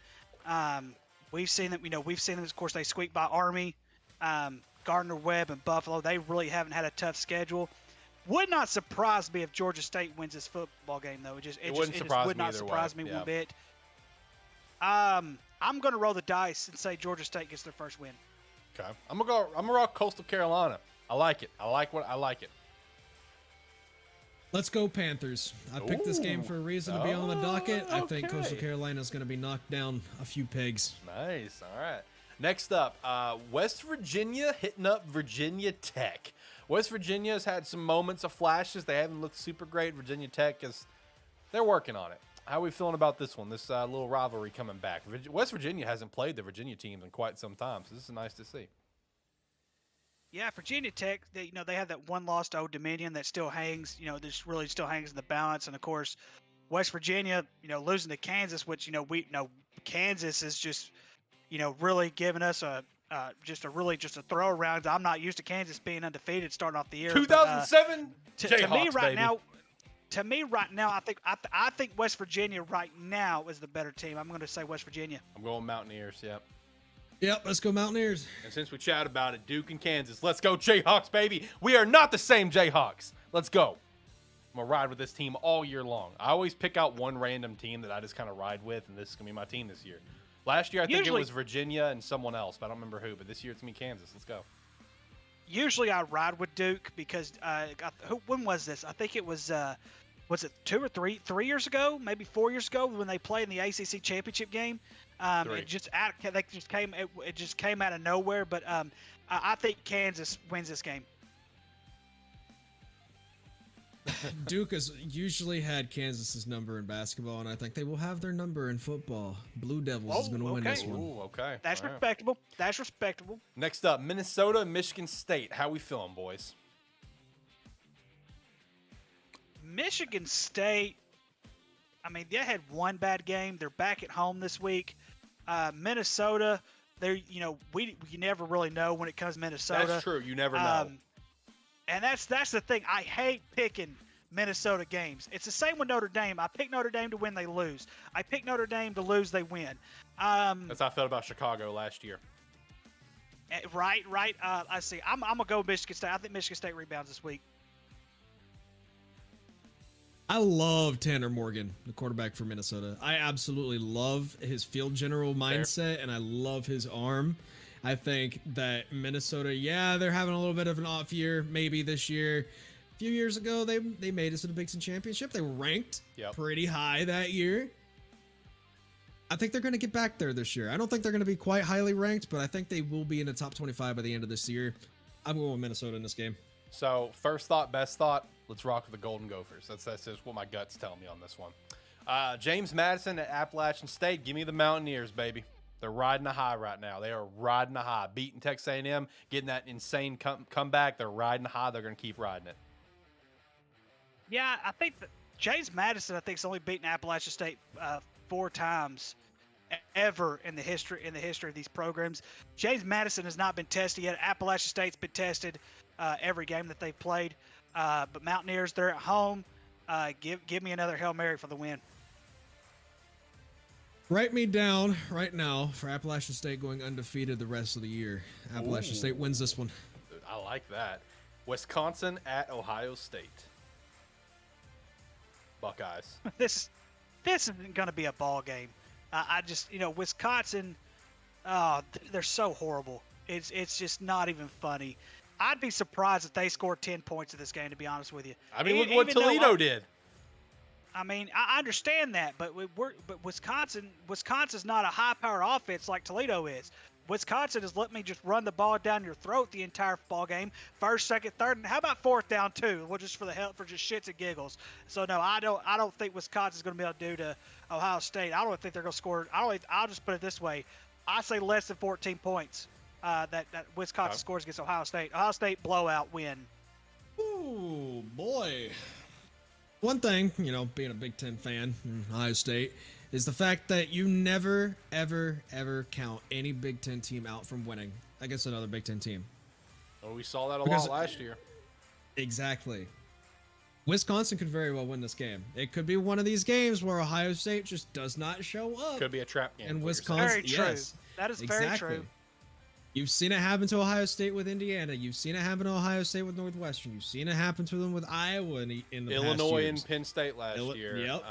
We've seen them. We've seen them. Of course, they squeaked by Army, Gardner Webb, and Buffalo. They really haven't had a tough schedule. Would not surprise me if Georgia State wins this football game, though. It would not surprise me one bit. I'm gonna roll the dice and say Georgia State gets their first win. Okay, I'm gonna rock Coastal Carolina. I like it. I like it. Let's go Panthers. I picked this game for a reason to be on the docket. I think Coastal Carolina is going to be knocked down a few pegs. Nice. All right. Next up, West Virginia hitting up Virginia Tech. West Virginia has had some moments of flashes. They haven't looked super great. Virginia Tech they're working on it. How are we feeling about this one? This little rivalry coming back. West Virginia hasn't played the Virginia teams in quite some time, so this is nice to see. Yeah, Virginia Tech, they have that one loss to Old Dominion that still hangs, this really still hangs in the balance. And of course, West Virginia, losing to Kansas, which, Kansas is just, really giving us just a throw around. I'm not used to Kansas being undefeated starting off the year. 2007 to me right now, I think West Virginia right now is the better team. I'm going to say West Virginia. I'm going Mountaineers, yep. Yep, let's go Mountaineers. And since we chat about it, Duke and Kansas, let's go Jayhawks, baby. We are not the same Jayhawks. Let's go. I'm going to ride with this team all year long. I always pick out one random team that I just kind of ride with, and this is going to be my team this year. Last year, I think it was Virginia and someone else, but I don't remember who. But this year, it's me, Kansas. Let's go. Usually, I ride with Duke because when was this? I think it was it 2 or 3 years ago, maybe 4 years ago when they played in the ACC championship game. It just came out of nowhere. But I think Kansas wins this game. Duke has usually had Kansas's number in basketball, and I think they will have their number in football. Blue Devils is going to win this one. Ooh, okay. That's respectable. That's respectable. Next up, Minnesota and Michigan State. How we feeling, boys? Michigan State, I mean, they had one bad game. They're back at home this week. Minnesota, you never really know when it comes to Minnesota. That's true. You never know. And that's the thing. I hate picking Minnesota games. It's the same with Notre Dame. I pick Notre Dame to win, they lose. I pick Notre Dame to lose, they win. That's how I felt about Chicago last year. Right. I see. I'm going to go with Michigan State. I think Michigan State rebounds this week. I love Tanner Morgan, the quarterback for Minnesota. I absolutely love his field general mindset, and I love his arm. I think that Minnesota, they're having a little bit of an off year, maybe this year. A few years ago, they made it to the Big Ten Championship. They were ranked pretty high that year. I think they're going to get back there this year. I don't think they're going to be quite highly ranked, but I think they will be in the top 25 by the end of this year. I'm going with Minnesota in this game. So, first thought, best thought, let's rock with the Golden Gophers. That's just what my guts tell me on this one. James Madison at Appalachian State, give me the Mountaineers, baby. They're riding a high right now. They are riding a high. Beating Texas A&M, getting that insane comeback. They're riding high. They're going to keep riding it. Yeah, I think that James Madison, has only beaten Appalachian State 4 times ever in the history of these programs. James Madison has not been tested yet. Appalachian State's been tested every game that they've played. But Mountaineers, they're at home. Give me another Hail Mary for the win. Write me down right now for Appalachian State going undefeated the rest of the year. Appalachian State wins this one. I like that. Wisconsin at Ohio State. Buckeyes. This isn't going to be a ball game. I just, Wisconsin, they're so horrible. It's just not even funny. I'd be surprised if they scored 10 points in this game, to be honest with you. I mean, look what Toledo did. I mean, I understand that, but Wisconsin's not a high-powered offense like Toledo is. Wisconsin has let me just run the ball down your throat the entire ball game, first, second, third, and how about 4th down too? Well, just for just shits and giggles. So no, I don't think Wisconsin's going to be able to do to Ohio State. I don't think they're going to score. I'll just put it this way: I say less than 14 points that Wisconsin scores against Ohio State. Ohio State blowout win. Ooh boy. One thing, being a Big Ten fan in Ohio State, is the fact that you never, ever, ever count any Big Ten team out from winning against another Big Ten team. Well, we saw that a lot last year. Exactly. Wisconsin could very well win this game. It could be one of these games where Ohio State just does not show up. Could be a trap game. And Wisconsin, very true. That is exactly. very true. You've seen it happen to Ohio State with Indiana. You've seen it happen to Ohio State with Northwestern. You've seen it happen to them with Iowa in the Illinois past and Penn State last year. Yep.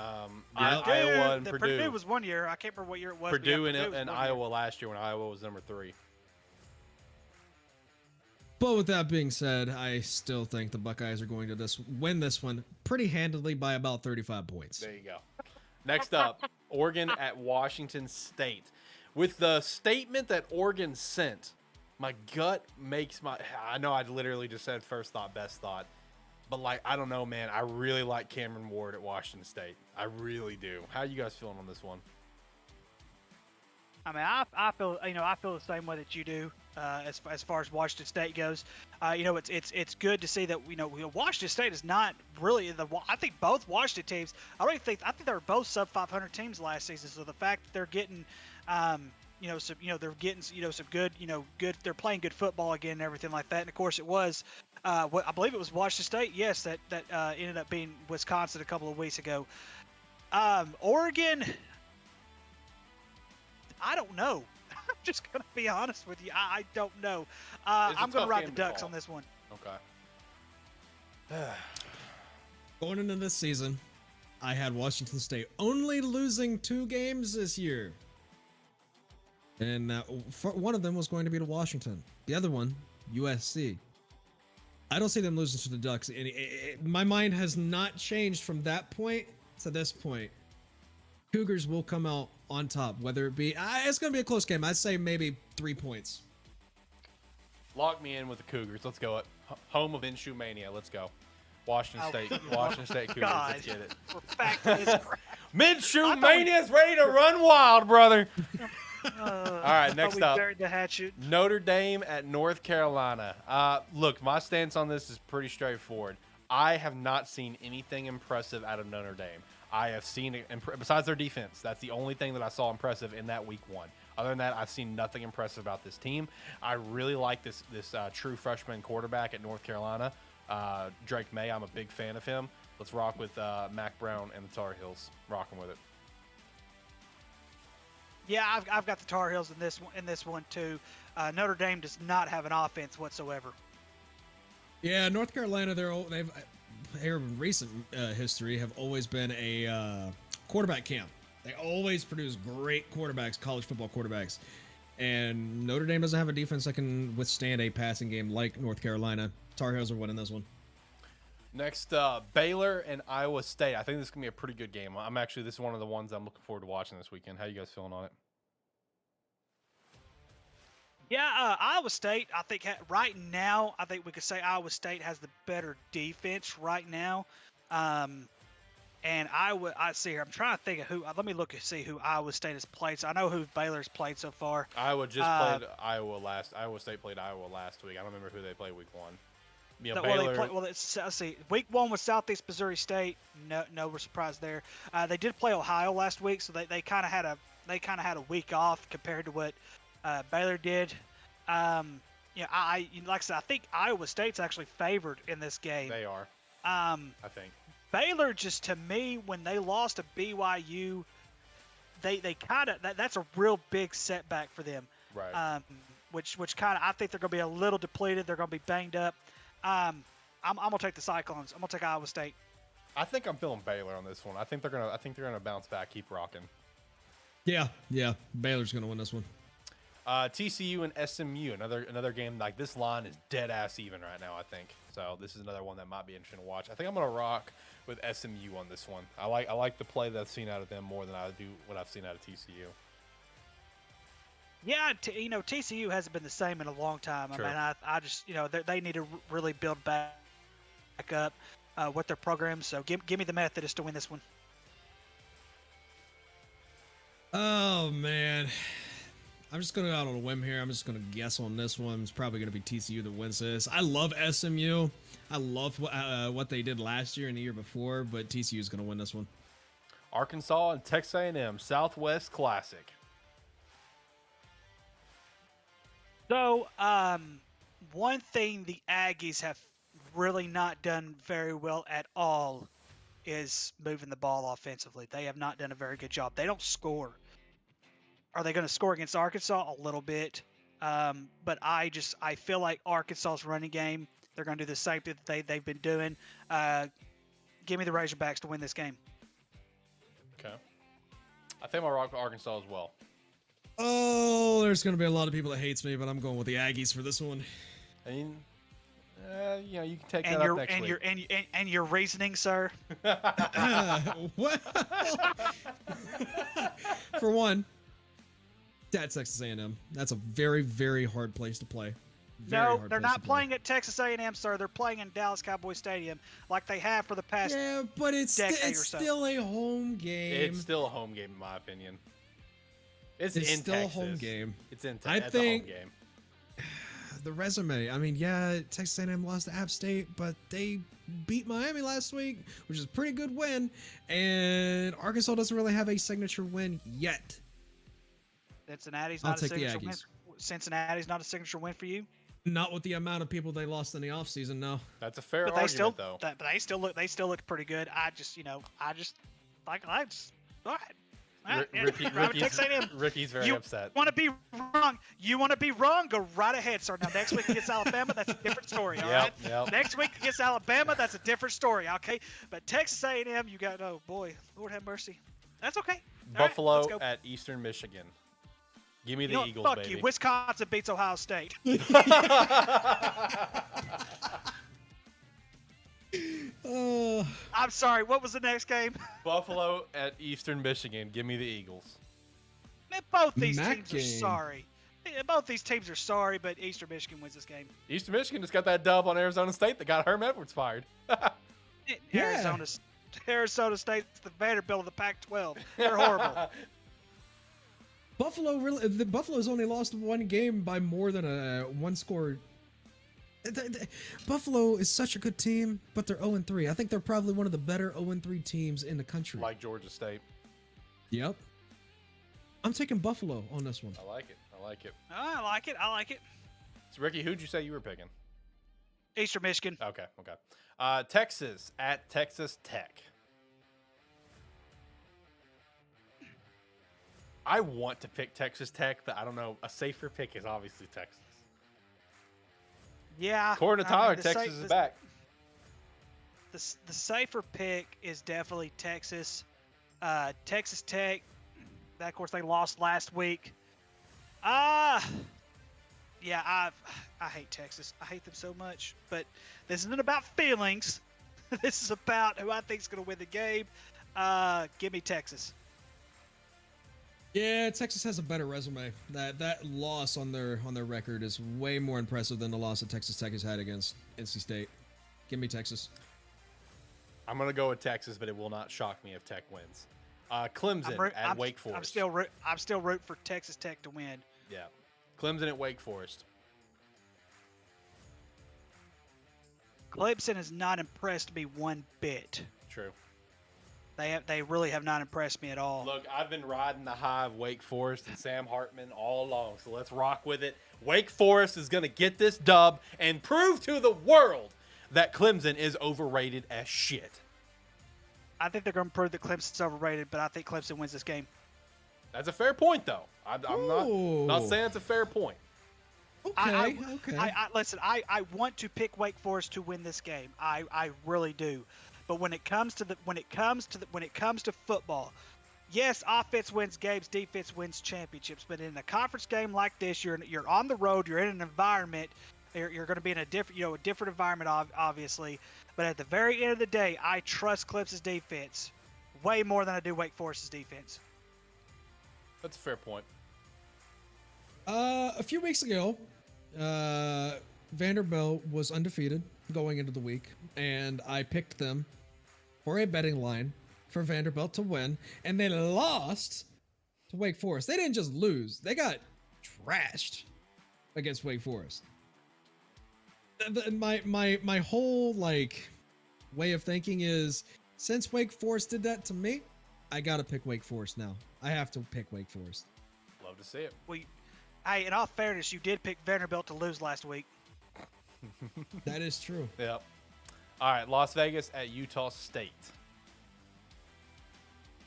Iowa and Purdue. Purdue was one year. I can't remember what year it was. Purdue and Iowa last year when Iowa was number 3. But with that being said, I still think the Buckeyes are going to win this one pretty handily by about 35 points. There you go. Next up, Oregon at Washington State. With the statement that Oregon sent, my gut makes I know I literally just said first thought, best thought. But, like, I don't know, man. I really like Cameron Ward at Washington State. I really do. How are you guys feeling on this one? I mean, I feel the same way that you do as far as Washington State goes. It's good to see that Washington State is not really I think both Washington teams. I think they were both sub 500 teams last season. So the fact that they're getting they're getting some good. They're playing good football again and everything like that. And of course, it was I believe it was Washington State. Yes, that ended up being Wisconsin a couple of weeks ago. Oregon. I don't know. I'm just going to be honest with you. I don't know. I'm going to ride the Ducks on this one. Okay. Going into this season, I had Washington State only losing 2 games this year. And one of them was going to be to Washington. The other one, USC. I don't see them losing to the Ducks. My mind has not changed from that point to this point. Cougars will come out on top, whether it be it's going to be a close game. I'd say maybe 3 points. Lock me in with the Cougars. Let's go. Home of Inshoe Mania. Let's go. Washington State. Washington State Cougars. God. Let's get it. Minshew Mania is ready to run wild, brother. All right, next up. Buried the hatchet. Notre Dame at North Carolina. Look, my stance on this is pretty straightforward. I have not seen anything impressive out of Notre Dame. I have seen it, besides their defense, that's the only thing that I saw impressive in that week 1. Other than that, I've seen nothing impressive about this team. I really like this true freshman quarterback at North Carolina, Drake May. I'm a big fan of him. Let's rock with Mac Brown and the Tar Heels. Rocking with it. Yeah, I've got the Tar Heels in this one too. Notre Dame does not have an offense whatsoever. Yeah, North Carolina, they've in recent history have always been a quarterback camp. They always produce great quarterbacks, college football quarterbacks. And Notre Dame doesn't have a defense that can withstand a passing game like North Carolina. Tar Heels are winning this one. Next, Baylor and Iowa State. I think this is going to be a pretty good game. This is one of the ones I'm looking forward to watching this weekend. How you guys feeling on it? Yeah, Iowa State, I think right now, I think we could say Iowa State has the better defense right now. And I see here, I'm trying to think of who, let me look and see who Iowa State has played. So I know who Baylor's played so far. Iowa just played Iowa State played Iowa last week. I don't remember who they played week 1. Yeah, Baylor. Let's see. Week 1 was Southeast Missouri State. No surprise there. They did play Ohio last week, so they kind of had a week off compared to what Baylor did. Like I said, I think Iowa State's actually favored in this game. They are. I think. Baylor, just to me, when they lost to BYU, they kind of that's a real big setback for them. Right. Which kind of I think they're going to be a little depleted. They're going to be banged up. I'm gonna take the Cyclones. I'm gonna take Iowa State. I think I'm feeling Baylor on this one. I think they're gonna bounce back, keep rocking. Yeah. Baylor's gonna win this one. TCU and SMU, another game. Like, this line is dead ass even right now, I think. So this is another one that might be interesting to watch. I think I'm gonna rock with SMU on this one. I like the play that I've seen out of them more than I do what I've seen out of TCU. Yeah, TCU hasn't been the same in a long time. Sure. I mean, I just they need to really build back up with their program. So give me the Methodists to win this one. Oh man, I'm just gonna go out on a whim here. I'm just gonna guess on this one. It's probably gonna be TCU that wins this. I love SMU. I love what they did last year and the year before, but TCU is gonna win this one. Arkansas and Texas A&M Southwest Classic. So, one thing the Aggies have really not done very well at all is moving the ball offensively. They have not done a very good job. They don't score. Are they going to score against Arkansas? A little bit. But I feel like Arkansas's running game, they're going to do the same thing that they've been doing. Give me the Razorbacks to win this game. Okay. I think I'll rock with Arkansas as well. Oh, there's going to be a lot of people that hates me, but I'm going with the Aggies for this one. I mean, You can take And that your up next week. and your reasoning, sir. What? For one, that's Texas A&M. That's a very, very hard place to play. No, they're not playing at Texas A&M, sir. They're playing in Dallas Cowboy Stadium like they have for the past. Yeah, but it's still a home game. It's still a home game, in my opinion. It's in still Texas. a home game. It's in I Texas. think It's a home game. the resume. I mean, yeah, Texas A&M lost to App State, but they beat Miami last week, which is a pretty good win. And Arkansas doesn't really have a signature win yet. Cincinnati's I'll not a take the signature win. Aggies. Cincinnati's not a signature win for you. Not with the amount of people they lost in the offseason, no. That's a fair But argument, though. But they still look pretty good. All right. Ricky's very upset. Want to be wrong? You want to be wrong? Go right ahead, sir. Now next week against Alabama, that's a different story. All right. Yep. Next week against Alabama, that's a different story. Okay. But Texas A&M, you got oh boy, Lord have mercy. That's okay. All Buffalo right, let's go. at Eastern Michigan. Give me the You know what? Eagles, Fuck baby. you. Wisconsin beats Ohio State. I'm sorry. What was the next game? Buffalo at Eastern Michigan. Give me the Eagles. Man, both these Mac teams game. are sorry. Both these teams are sorry, but Eastern Michigan wins this game. Eastern Michigan just got that dub on Arizona State that got Herm Edwards fired. Yeah. Arizona State's the Vanderbilt of the Pac-12. They're horrible. Buffalo's only lost one game by more than a one score. Buffalo is such a good team, but they're 0-3. I think they're probably one of the better 0-3 teams in the country. Like Georgia State. Yep. I'm taking Buffalo on this one. I like it. I like it. So, Ricky, who'd you say you were picking? Eastern Michigan. Okay. Texas at Texas Tech. I want to pick Texas Tech, but I don't know. A safer pick is obviously Texas. Yeah. According to Tyler, Texas is back. The safer pick is definitely Texas. Texas Tech. Of course, they lost last week. Yeah, I hate Texas. I hate them so much. But this isn't about feelings. This is about who I think is going to win the game. Give me Texas. Yeah, Texas has a better resume. That loss on their record is way more impressive than the loss that Texas Tech has had against NC State. Give me Texas. I'm going to go with Texas, but it will not shock me if Tech wins. Clemson at Wake Forest. I'm still rooting for Texas Tech to win. Yeah. Clemson at Wake Forest. Clemson has not impressed me one bit. True. They really have not impressed me at all. Look, I've been riding the high of Wake Forest and Sam Hartman all along, so let's rock with it. Wake Forest is going to get this dub and prove to the world that Clemson is overrated as shit. I think they're going to prove that Clemson's overrated, but I think Clemson wins this game. That's a fair point, though. I'm not saying it's a fair point. Okay. Listen, I want to pick Wake Forest to win this game. I really do. But when it comes to football, yes, offense wins games, defense wins championships. But in a conference game like this, you're on the road, you're in an environment, you're going to be in a different environment, obviously. But at the very end of the day, I trust Clemson's defense way more than I do Wake Forest's defense. That's a fair point. A few weeks ago, Vanderbilt was undefeated going into the week, and I picked them for a betting line for Vanderbilt to win, and they lost to Wake Forest. They didn't just lose; they got trashed against Wake Forest. My whole way of thinking is, since Wake Forest did that to me, I gotta pick Wake Forest now. I have to pick Wake Forest. Love to see it. Well, hey, in all fairness, you did pick Vanderbilt to lose last week. That is true. Yep. All right, Las Vegas at Utah State.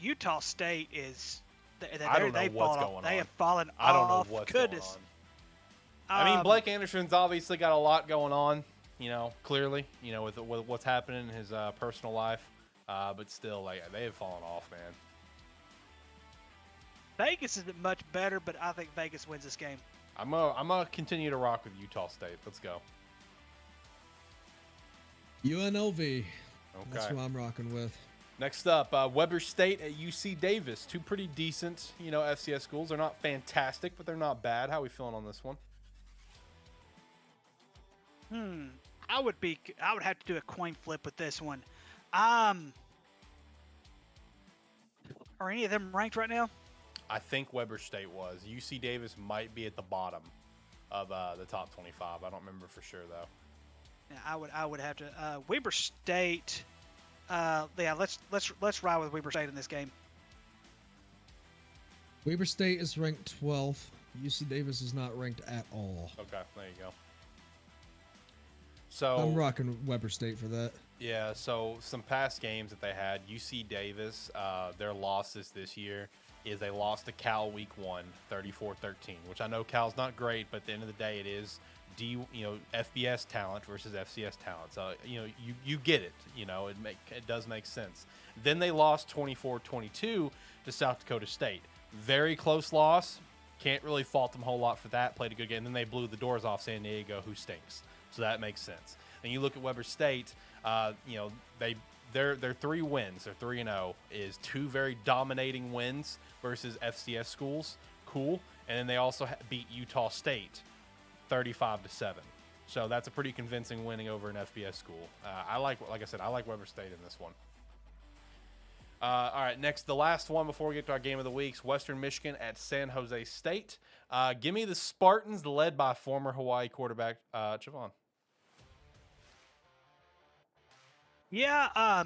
Utah State is. I don't know what's going on. They have fallen off. I don't know what's going on. I mean, Blake Anderson's obviously got a lot going on, clearly, with what's happening in his personal life. But still, they have fallen off, man. Vegas isn't much better, but I think Vegas wins this game. I'm gonna continue to rock with Utah State. Let's go. UNLV. That's Okay. who I'm rocking with. Next up, Weber State at UC Davis. Two pretty decent, FCS schools. They're not fantastic, but they're not bad. How are we feeling on this one? I would have to do a coin flip with this one. Are any of them ranked right now? I think Weber State was. UC Davis might be at the bottom of the top 25. I don't remember for sure though. Yeah, I would have to. Weber State. Yeah, let's ride with Weber State in this game. Weber State is ranked 12th. UC Davis is not ranked at all. Okay, there you go. So I'm rocking Weber State for that. Yeah, so some past games that they had, UC Davis, their losses this year is they lost to Cal week 1, 34-13, which I know Cal's not great, but at the end of the day it is FBS talent versus FCS talent. So, you get it. It does make sense. Then they lost 24-22 to South Dakota State. Very close loss. Can't really fault them a whole lot for that. Played a good game. And then they blew the doors off San Diego, who stinks. So that makes sense. And you look at Weber State, their 3 wins, their 3-0 is 2 very dominating wins versus FCS schools. Cool. And then they also beat Utah State 35-7. So that's a pretty convincing winning over an FBS school. Like I said, I like Weber State in this one. All right, next, the last one before we get to our game of the weeks, Western Michigan at San Jose State. Give me the Spartans, led by former Hawaii quarterback Javon. Yeah,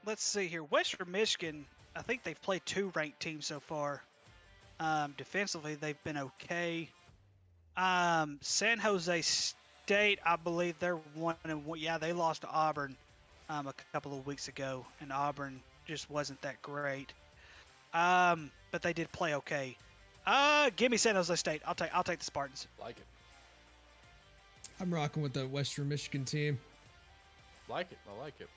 let's see here. Western Michigan, I think they've played 2 ranked teams so far. Defensively, they've been okay. San Jose State, I believe they're 1-1. Yeah, they lost to Auburn a couple of weeks ago, and Auburn just wasn't that great. But they did play okay. Give me San Jose State. I'll take the Spartans. Like it. I'm rocking with the Western Michigan team. Like it. I like it.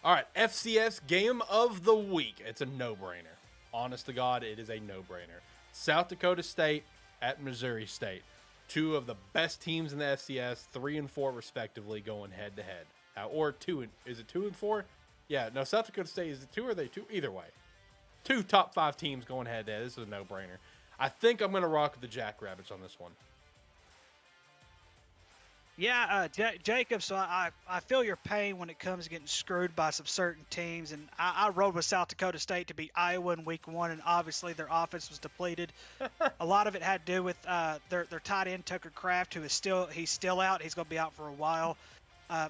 All right, FCS game of the week. It's a no-brainer. Honest to God, it is a no-brainer. South Dakota State at Missouri State. 2 of the best teams in the FCS, 3 and 4 respectively, going head-to-head. Or 2 and... Is it 2 and 4? Yeah, no, South Dakota State, is it 2 or are they 2? Either way. 2 top 5 teams going head-to-head. This is a no-brainer. I think I'm going to rock with the Jackrabbits on this one. Yeah, Jacob, so I feel your pain when it comes to getting screwed by some certain teams, and I rode with South Dakota State to beat Iowa in week 1, and obviously their offense was depleted. A lot of it had to do with their tight end, Tucker Kraft, who is still out. He's going to be out for a while.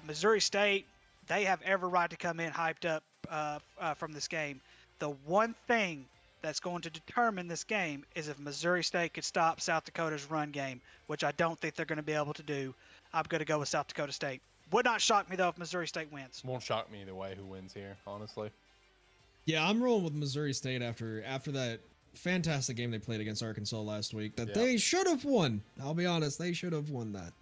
Missouri State, they have every right to come in hyped up from this game. The one thing that's going to determine this game is if Missouri State could stop South Dakota's run game, which I don't think they're going to be able to do. I'm going to go with South Dakota State. Would not shock me, though, if Missouri State wins. Won't shock me either way who wins here, honestly. Yeah, I'm rolling with Missouri State after that fantastic game they played against Arkansas last week that they should have won. I'll be honest, they should have won that.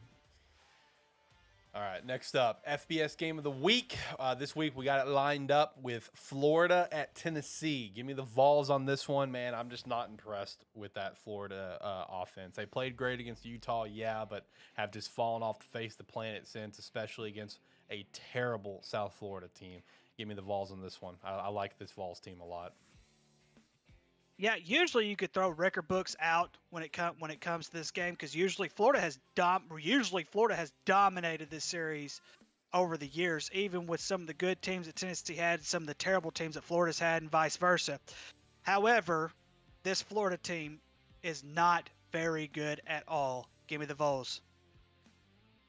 All right, next up, FBS game of the week. This week we got it lined up with Florida at Tennessee. Give me the Vols on this one, man. I'm just not impressed with that Florida offense. They played great against Utah, yeah, but have just fallen off the face of the planet since, especially against a terrible South Florida team. Give me the Vols on this one. I like this Vols team a lot. Yeah, usually you could throw record books out when it comes to this game because usually Florida has dominated this series over the years, even with some of the good teams that Tennessee had, some of the terrible teams that Florida's had, and vice versa. However, this Florida team is not very good at all. Give me the Vols.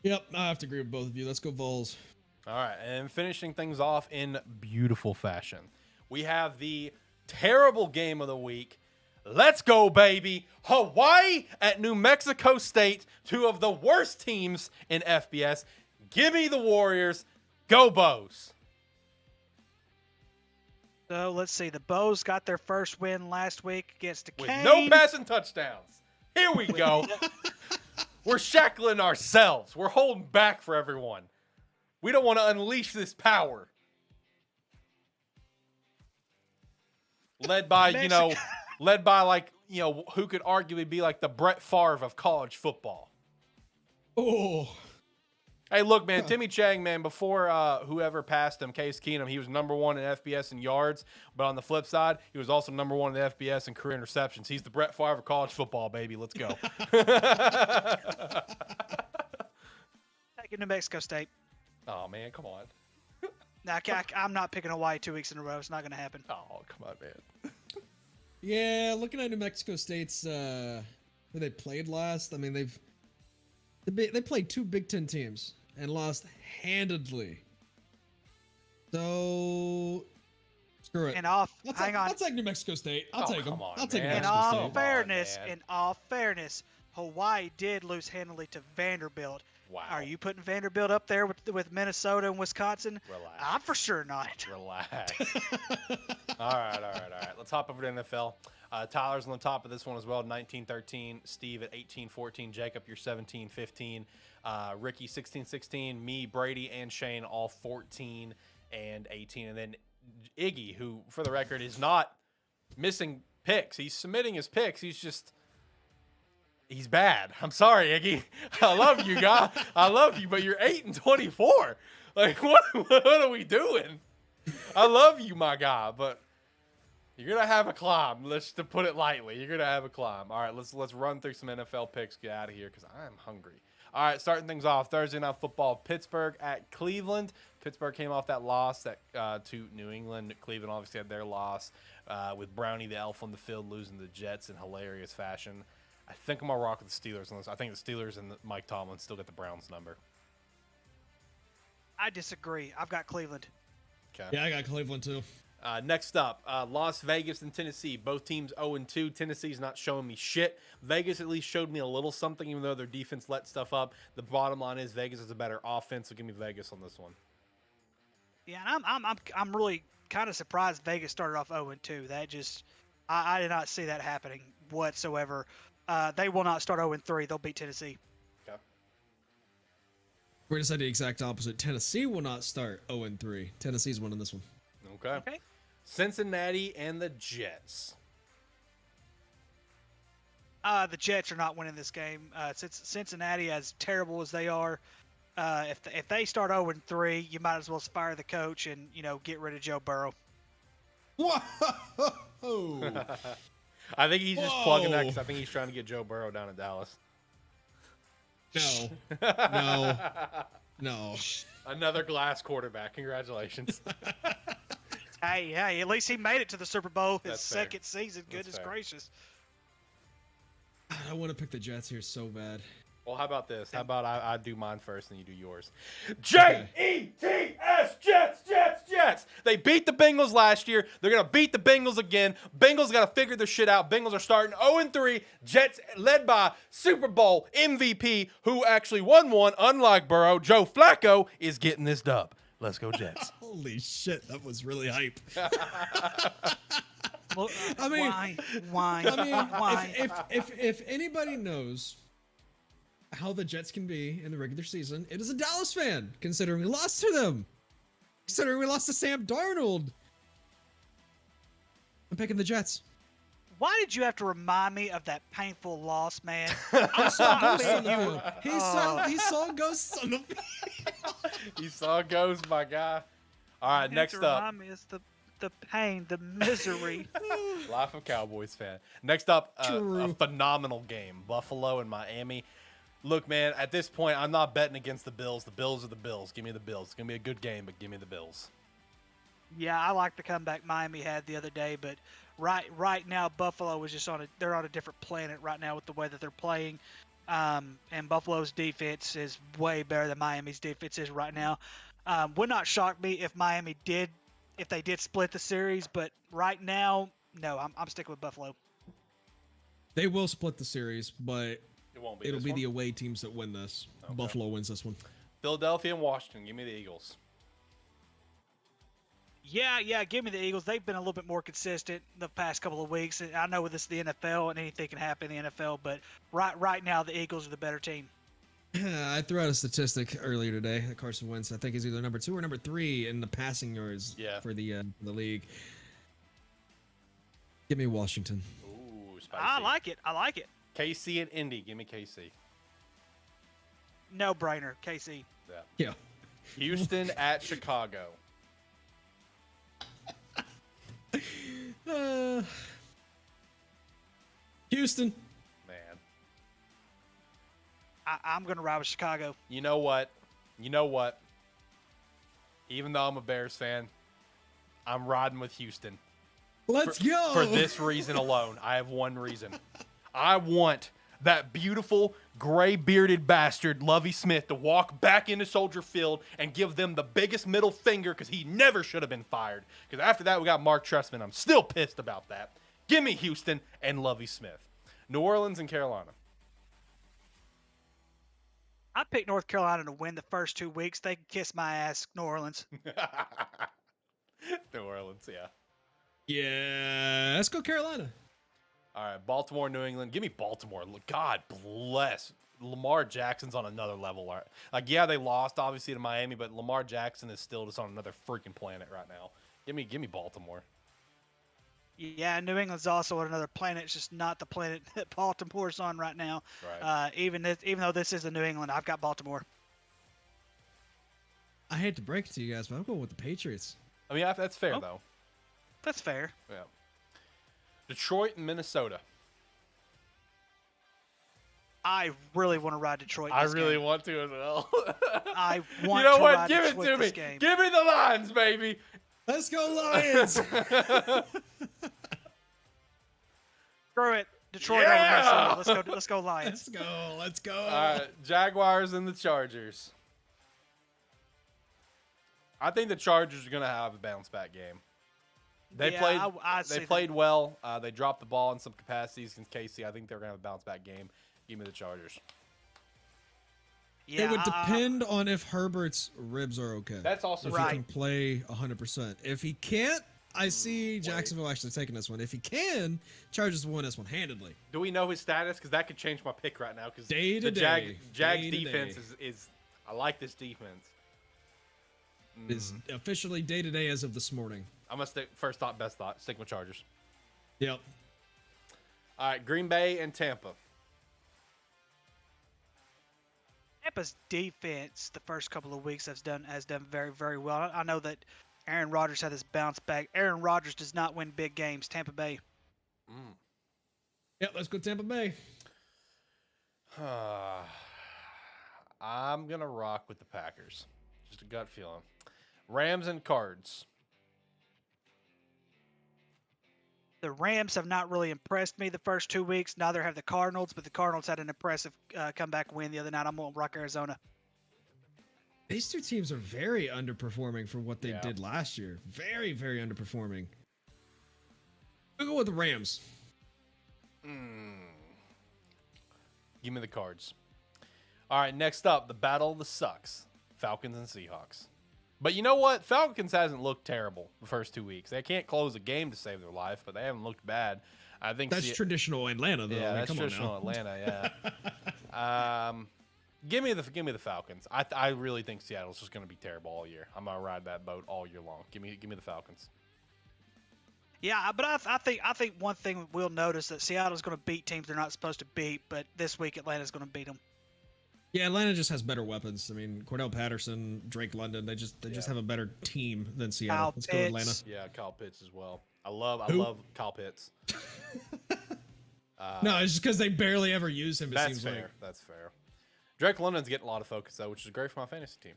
Yep, I have to agree with both of you. Let's go Vols. All right, and finishing things off in beautiful fashion, we have the terrible game of the week. Let's go, baby. Hawaii at New Mexico State, 2 of the worst teams in FBS. Give me the Warriors. Go Bows. So let's see. The Bows got their first win last week against the With no passing touchdowns. Here we go. We're shackling ourselves. We're holding back for everyone. We don't want to unleash this power. Led by, who could arguably be like the Brett Favre of college football. Oh. Hey, look, man, Timmy Chang, man, before whoever passed him, Case Keenum, he was #1 in FBS and yards. But on the flip side, he was also #1 in the FBS and career interceptions. He's the Brett Favre of college football, baby. Let's go. Taking New Mexico State. Oh, man, come on. Nah, I'm not picking Hawaii 2 weeks in a row. It's not going to happen. Oh, come on, man. Yeah, looking at New Mexico State's who they played last. I mean, they played 2 Big Ten teams and lost handedly. So screw it. And Hang on. I'll take New Mexico State. I'll take them. I'll take New Mexico State. In all fairness, Hawaii did lose handily to Vanderbilt. Wow. Are you putting Vanderbilt up there with Minnesota and Wisconsin? Relax. I'm for sure not. Relax. All right. Let's hop over to NFL. Tyler's on the top of this one as well, 19-13. Steve at 18-14. Jacob, you're 17-15. Ricky, 16-16. Me, Brady, and Shane all 14 and 18. And then Iggy, who, for the record, is not missing picks. He's submitting his picks. He's bad. I'm sorry, Iggy. I love you, guy. I love you, but you're 8-24. Like, what are we doing? I love you, my guy, but you're gonna have a climb. Let's to put it lightly. You're gonna have a climb. All right, let's run through some NFL picks. Get out of here because I'm hungry. All right, starting things off. Thursday Night Football. Pittsburgh at Cleveland. Pittsburgh came off that loss to New England. Cleveland obviously had their loss with Brownie the Elf on the field losing to the Jets in hilarious fashion. I think I'm going to rock with the Steelers on this. I think the Steelers and Mike Tomlin still get the Browns number. I disagree. I've got Cleveland. Okay. Yeah, I got Cleveland too. Next up, Las Vegas and Tennessee. Both teams 0-2. Tennessee's not showing me shit. Vegas at least showed me a little something, even though their defense let stuff up. The bottom line is Vegas is a better offense, so give me Vegas on this one. Yeah, and I'm really kind of surprised Vegas started off 0-2. That just I did not see that happening whatsoever. They will not start 0-3. They'll beat Tennessee. Okay. We're going to say the exact opposite. Tennessee will not start 0-3. Tennessee's winning this one. Okay. Cincinnati and the Jets. The Jets are not winning this game. Cincinnati, as terrible as they are, if they start 0-3, you might as well fire the coach and get rid of Joe Burrow. Whoa! I think he's just plugging that because I think he's trying to get Joe Burrow down in Dallas. No. Another glass quarterback. Congratulations. Hey, at least he made it to the Super Bowl his That's fair. second season. Goodness gracious. I want to pick the Jets here so bad. Well, how about this? How about I do mine first and you do yours? Jets, Jets. They beat the Bengals last year. They're going to beat the Bengals again. Bengals got to figure their shit out. Bengals are starting 0-3. Jets led by Super Bowl MVP, who actually won one, unlike Burrow. Joe Flacco is getting this dub. Let's go, Jets. Holy shit, that was really hype. Well, I mean, why? I mean, if anybody knows how the Jets can be in the regular season, it is a Dallas fan, considering we lost to them. Considering we lost to Sam Darnold. I'm picking the Jets. Why did you have to remind me of that painful loss, man? I saw ghosts on the field. He saw ghosts on the field. He saw ghosts, my guy. All right, next up. Remind me, it's the pain, the misery. Life of Cowboys fan. Next up, a phenomenal game. Buffalo and Miami. Look, man, at this point, I'm not betting against the Bills. The Bills are the Bills. Give me the Bills. It's going to be a good game, but give me the Bills. Yeah, I like the comeback Miami had the other day, but right now Buffalo is just they're on a different planet right now with the way that they're playing. And Buffalo's defense is way better than Miami's defense is right now. Would not shock me if they did split the series, but right now, no, I'm sticking with Buffalo. They will split the series, but it'll be the the away teams that win this. Okay. Buffalo wins this one. Philadelphia and Washington. Give me the Eagles. Yeah, give me the Eagles. They've been a little bit more consistent the past couple of weeks. I know this is the NFL and anything can happen in the NFL, but right now the Eagles are the better team. I threw out a statistic earlier today that Carson Wentz, I think, is either number 2 or number 3 in the passing yards for the league. Give me Washington. Ooh, spicy. I like it. KC and Indy. Give me KC. no brainer. KC. Yeah. Houston at Chicago. Houston. Man. I'm going to ride with Chicago. You know what? Even though I'm a Bears fan, I'm riding with Houston. Let's go. For this reason alone. I have one reason. I want that beautiful, gray-bearded bastard, Lovie Smith, to walk back into Soldier Field and give them the biggest middle finger because he never should have been fired. Because after that, we got Mark Trestman. I'm still pissed about that. Give me Houston and Lovie Smith. New Orleans and Carolina. I picked North Carolina to win the first 2 weeks. They can kiss my ass, New Orleans. New Orleans, yeah. Yeah, let's go Carolina. All right, Baltimore, New England. Give me Baltimore. God bless. Lamar Jackson's on another level. Like, yeah, they lost, obviously, to Miami, but Lamar Jackson is still just on another freaking planet right now. Give me Baltimore. Yeah, New England's also on another planet. It's just not the planet that Baltimore's on right now. Right. Even though this is a New England, I've got Baltimore. I hate to break it to you guys, but I'm going with the Patriots. I mean, that's fair, though. That's fair. Yeah. Detroit and Minnesota. I really want to ride Detroit. I really want to as well. I want you know to what? ride Give Detroit it to me. this game. Give me the Lions, baby. Let's go Lions. Screw it. Detroit Yeah! over Minnesota. Let's go Lions. Let's go. All right, Jaguars and the Chargers. I think the Chargers are going to have a bounce-back game. They played well. They dropped the ball in some capacities against Casey. I think they're going to have a bounce-back game. Give me the Chargers. Yeah, It would depend on if Herbert's ribs are okay. That's also if right. he can play 100%. If he can't, I see Jacksonville actually taking this one. If he can, Chargers will win this one handedly. Do we know his status? Because that could change my pick right now. Because Day to the day. Jags Day to defense day. is I like this defense. Is officially day to day as of this morning. I'm gonna stick first thought, best thought. Stick with Chargers. Yep. All right, Green Bay and Tampa. Tampa's defense the first couple of weeks has done very, very well. I know that Aaron Rodgers had this bounce back. Aaron Rodgers does not win big games. Tampa Bay. Yep, let's go Tampa Bay. I'm gonna rock with the Packers. Just a gut feeling. Rams and Cards. The Rams have not really impressed me the first 2 weeks. Neither have the Cardinals, but the Cardinals had an impressive comeback win the other night. I'm going to rock Arizona. These two teams are very underperforming for what they did last year. Very, very underperforming. We'll go with the Rams. Give me the Cards. All right, next up, the Battle of the Sucks. Falcons and Seahawks. But you know what? Falcons hasn't looked terrible the first 2 weeks. They can't close a game to save their life, but they haven't looked bad. I think that's traditional Atlanta, though. Yeah, I mean, that's traditional Atlanta. Yeah. Give me the Falcons. I really think Seattle's just going to be terrible all year. I'm gonna ride that boat all year long. Give me the Falcons. Yeah, but I think one thing we'll notice that Seattle's going to beat teams they're not supposed to beat, but this week Atlanta's going to beat them. Yeah, Atlanta just has better weapons. I mean, Cordell Patterson, Drake London, they just have a better team than Seattle. Let's go Atlanta. Yeah, Kyle Pitts as well. I love Kyle Pitts. No, it's just because they barely ever use him. That's fair. That's fair. Drake London's getting a lot of focus though, which is great for my fantasy team.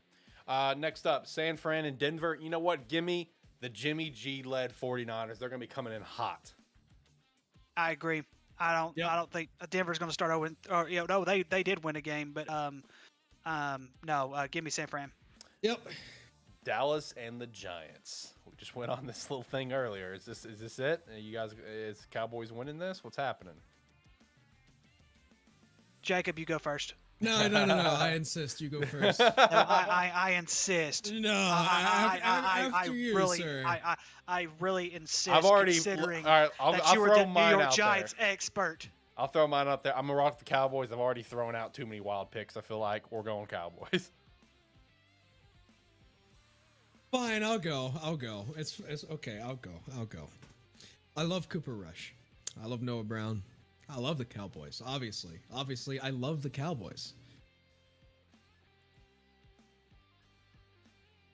Next up, San Fran and Denver. You know what? Give me the Jimmy G-led 49ers. They're going to be coming in hot. I agree. I don't think Denver's going to start over. Or no, they did win a game, but no. Give me San Fran. Yep. Dallas and the Giants. We just went on this little thing earlier. Is this it? You guys, is Cowboys winning this? What's happening? Jacob, you go first. No. I insist. You go first. No, I insist. No, after you, really, sir. I really insist. I've already. Considering all right, that you were the New York Giants there. expert. I'll throw mine out there. I'm gonna rock the Cowboys. I've already thrown out too many wild picks. I feel like we're going Cowboys. Fine, I'll go. It's okay. I'll go. I love Cooper Rush. I love Noah Brown. I love the Cowboys. Obviously, I love the Cowboys.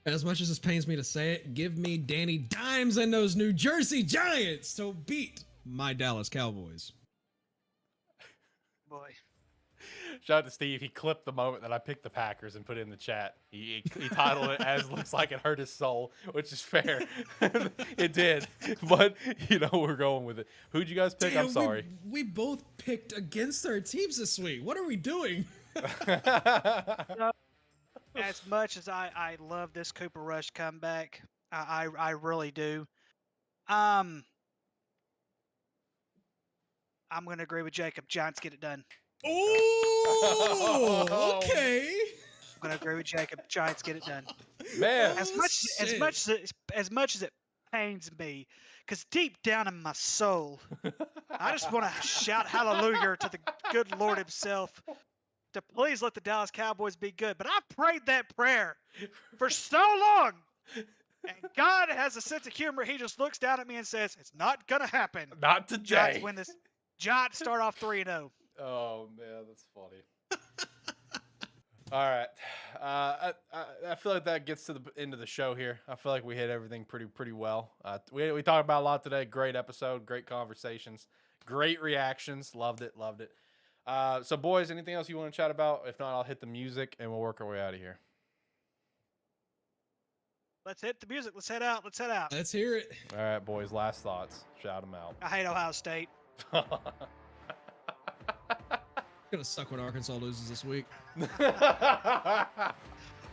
As much as this pains me to say it, give me Danny Dimes and those New Jersey Giants to beat my Dallas Cowboys. Boy. Shout out to Steve. He clipped the moment that I picked the Packers and put it in the chat. He titled it as "Looks Like It Hurt His Soul," which is fair. It did, but we're going with it. Who'd you guys pick? Damn, I'm sorry. We both picked against our teams this week. What are we doing? As much as I love this Cooper Rush comeback, I really do. I'm going to agree with Jacob. Giants get it done. Oh, okay. I'm going to agree with Jacob. Giants get it done. Man, As much as it pains me, because deep down in my soul, I just want to shout hallelujah to the good Lord himself to please let the Dallas Cowboys be good. But I prayed that prayer for so long, and God has a sense of humor. He just looks down at me and says, "It's not gonna happen." not today. Giants win this. Giants start off 3-0. Oh man, that's funny. All right, I feel like that gets to the end of the show here. I feel like we hit everything pretty well. We talked about a lot today. Great episode, great conversations, great reactions. Loved it. So boys, anything else you want to chat about? If not, I'll hit the music and we'll work our way out of here. Let's hit the music. Let's head out. Let's hear it. All right, boys. Last thoughts. Shout them out. I hate Ohio State. It's gonna suck when Arkansas loses this week.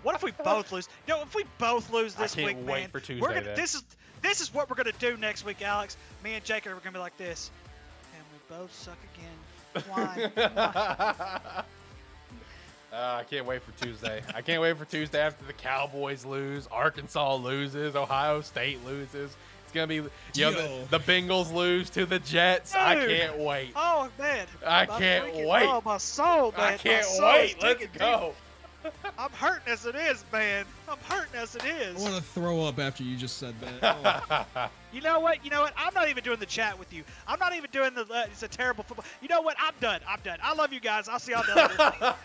What if we both lose? If we both lose this week, I can't wait for Tuesday. This is what we're gonna do next week, Alex. Me and Jacob are gonna be like this, and we both suck again. Why? I can't wait for Tuesday. I can't wait for Tuesday after the Cowboys lose, Arkansas loses, Ohio State loses. It's gonna be the Bengals lose to the Jets. Dude. I can't wait. Oh man, I can't wait. Oh my soul, man. I can't wait. Let's go. I'm hurting as it is, man. I'm hurting as it is. I want to throw up after you just said that. Oh. You know what? I'm not even doing the chat with you. I'm not even doing the. It's a terrible football. You know what? I'm done. I love you guys. I'll see y'all later.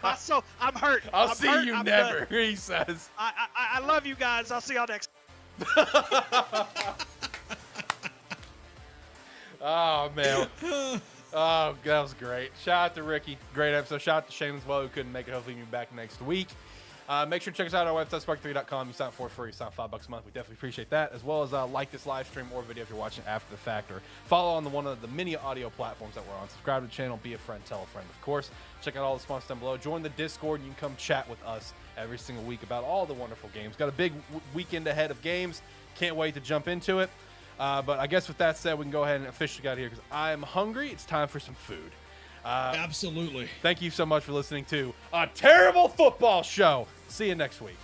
I'm hurt. I'll see you never. Done. He says. I love you guys. I'll see y'all next. Oh man. Oh, that was great. Shout out to Ricky. Great episode. Shout out to Shane as well, who couldn't make it. Hopefully he'll be back next week. Make sure to check us out on our website, SparkE3.com. You sign up for free. You sign up $5 a month. We definitely appreciate that. As well as like this live stream or video if you're watching after the fact, or follow on one of the many audio platforms that we're on. Subscribe to the channel. Be a friend. Tell a friend, of course. Check out all the sponsors down below. Join the Discord, and you can come chat with us every single week about all the wonderful games. Got a big weekend ahead of games. Can't wait to jump into it. But I guess with that said, we can go ahead and officially get out of here because I'm hungry. It's time for some food. Absolutely. Thank you so much for listening to A Terrible Football Show. See you next week.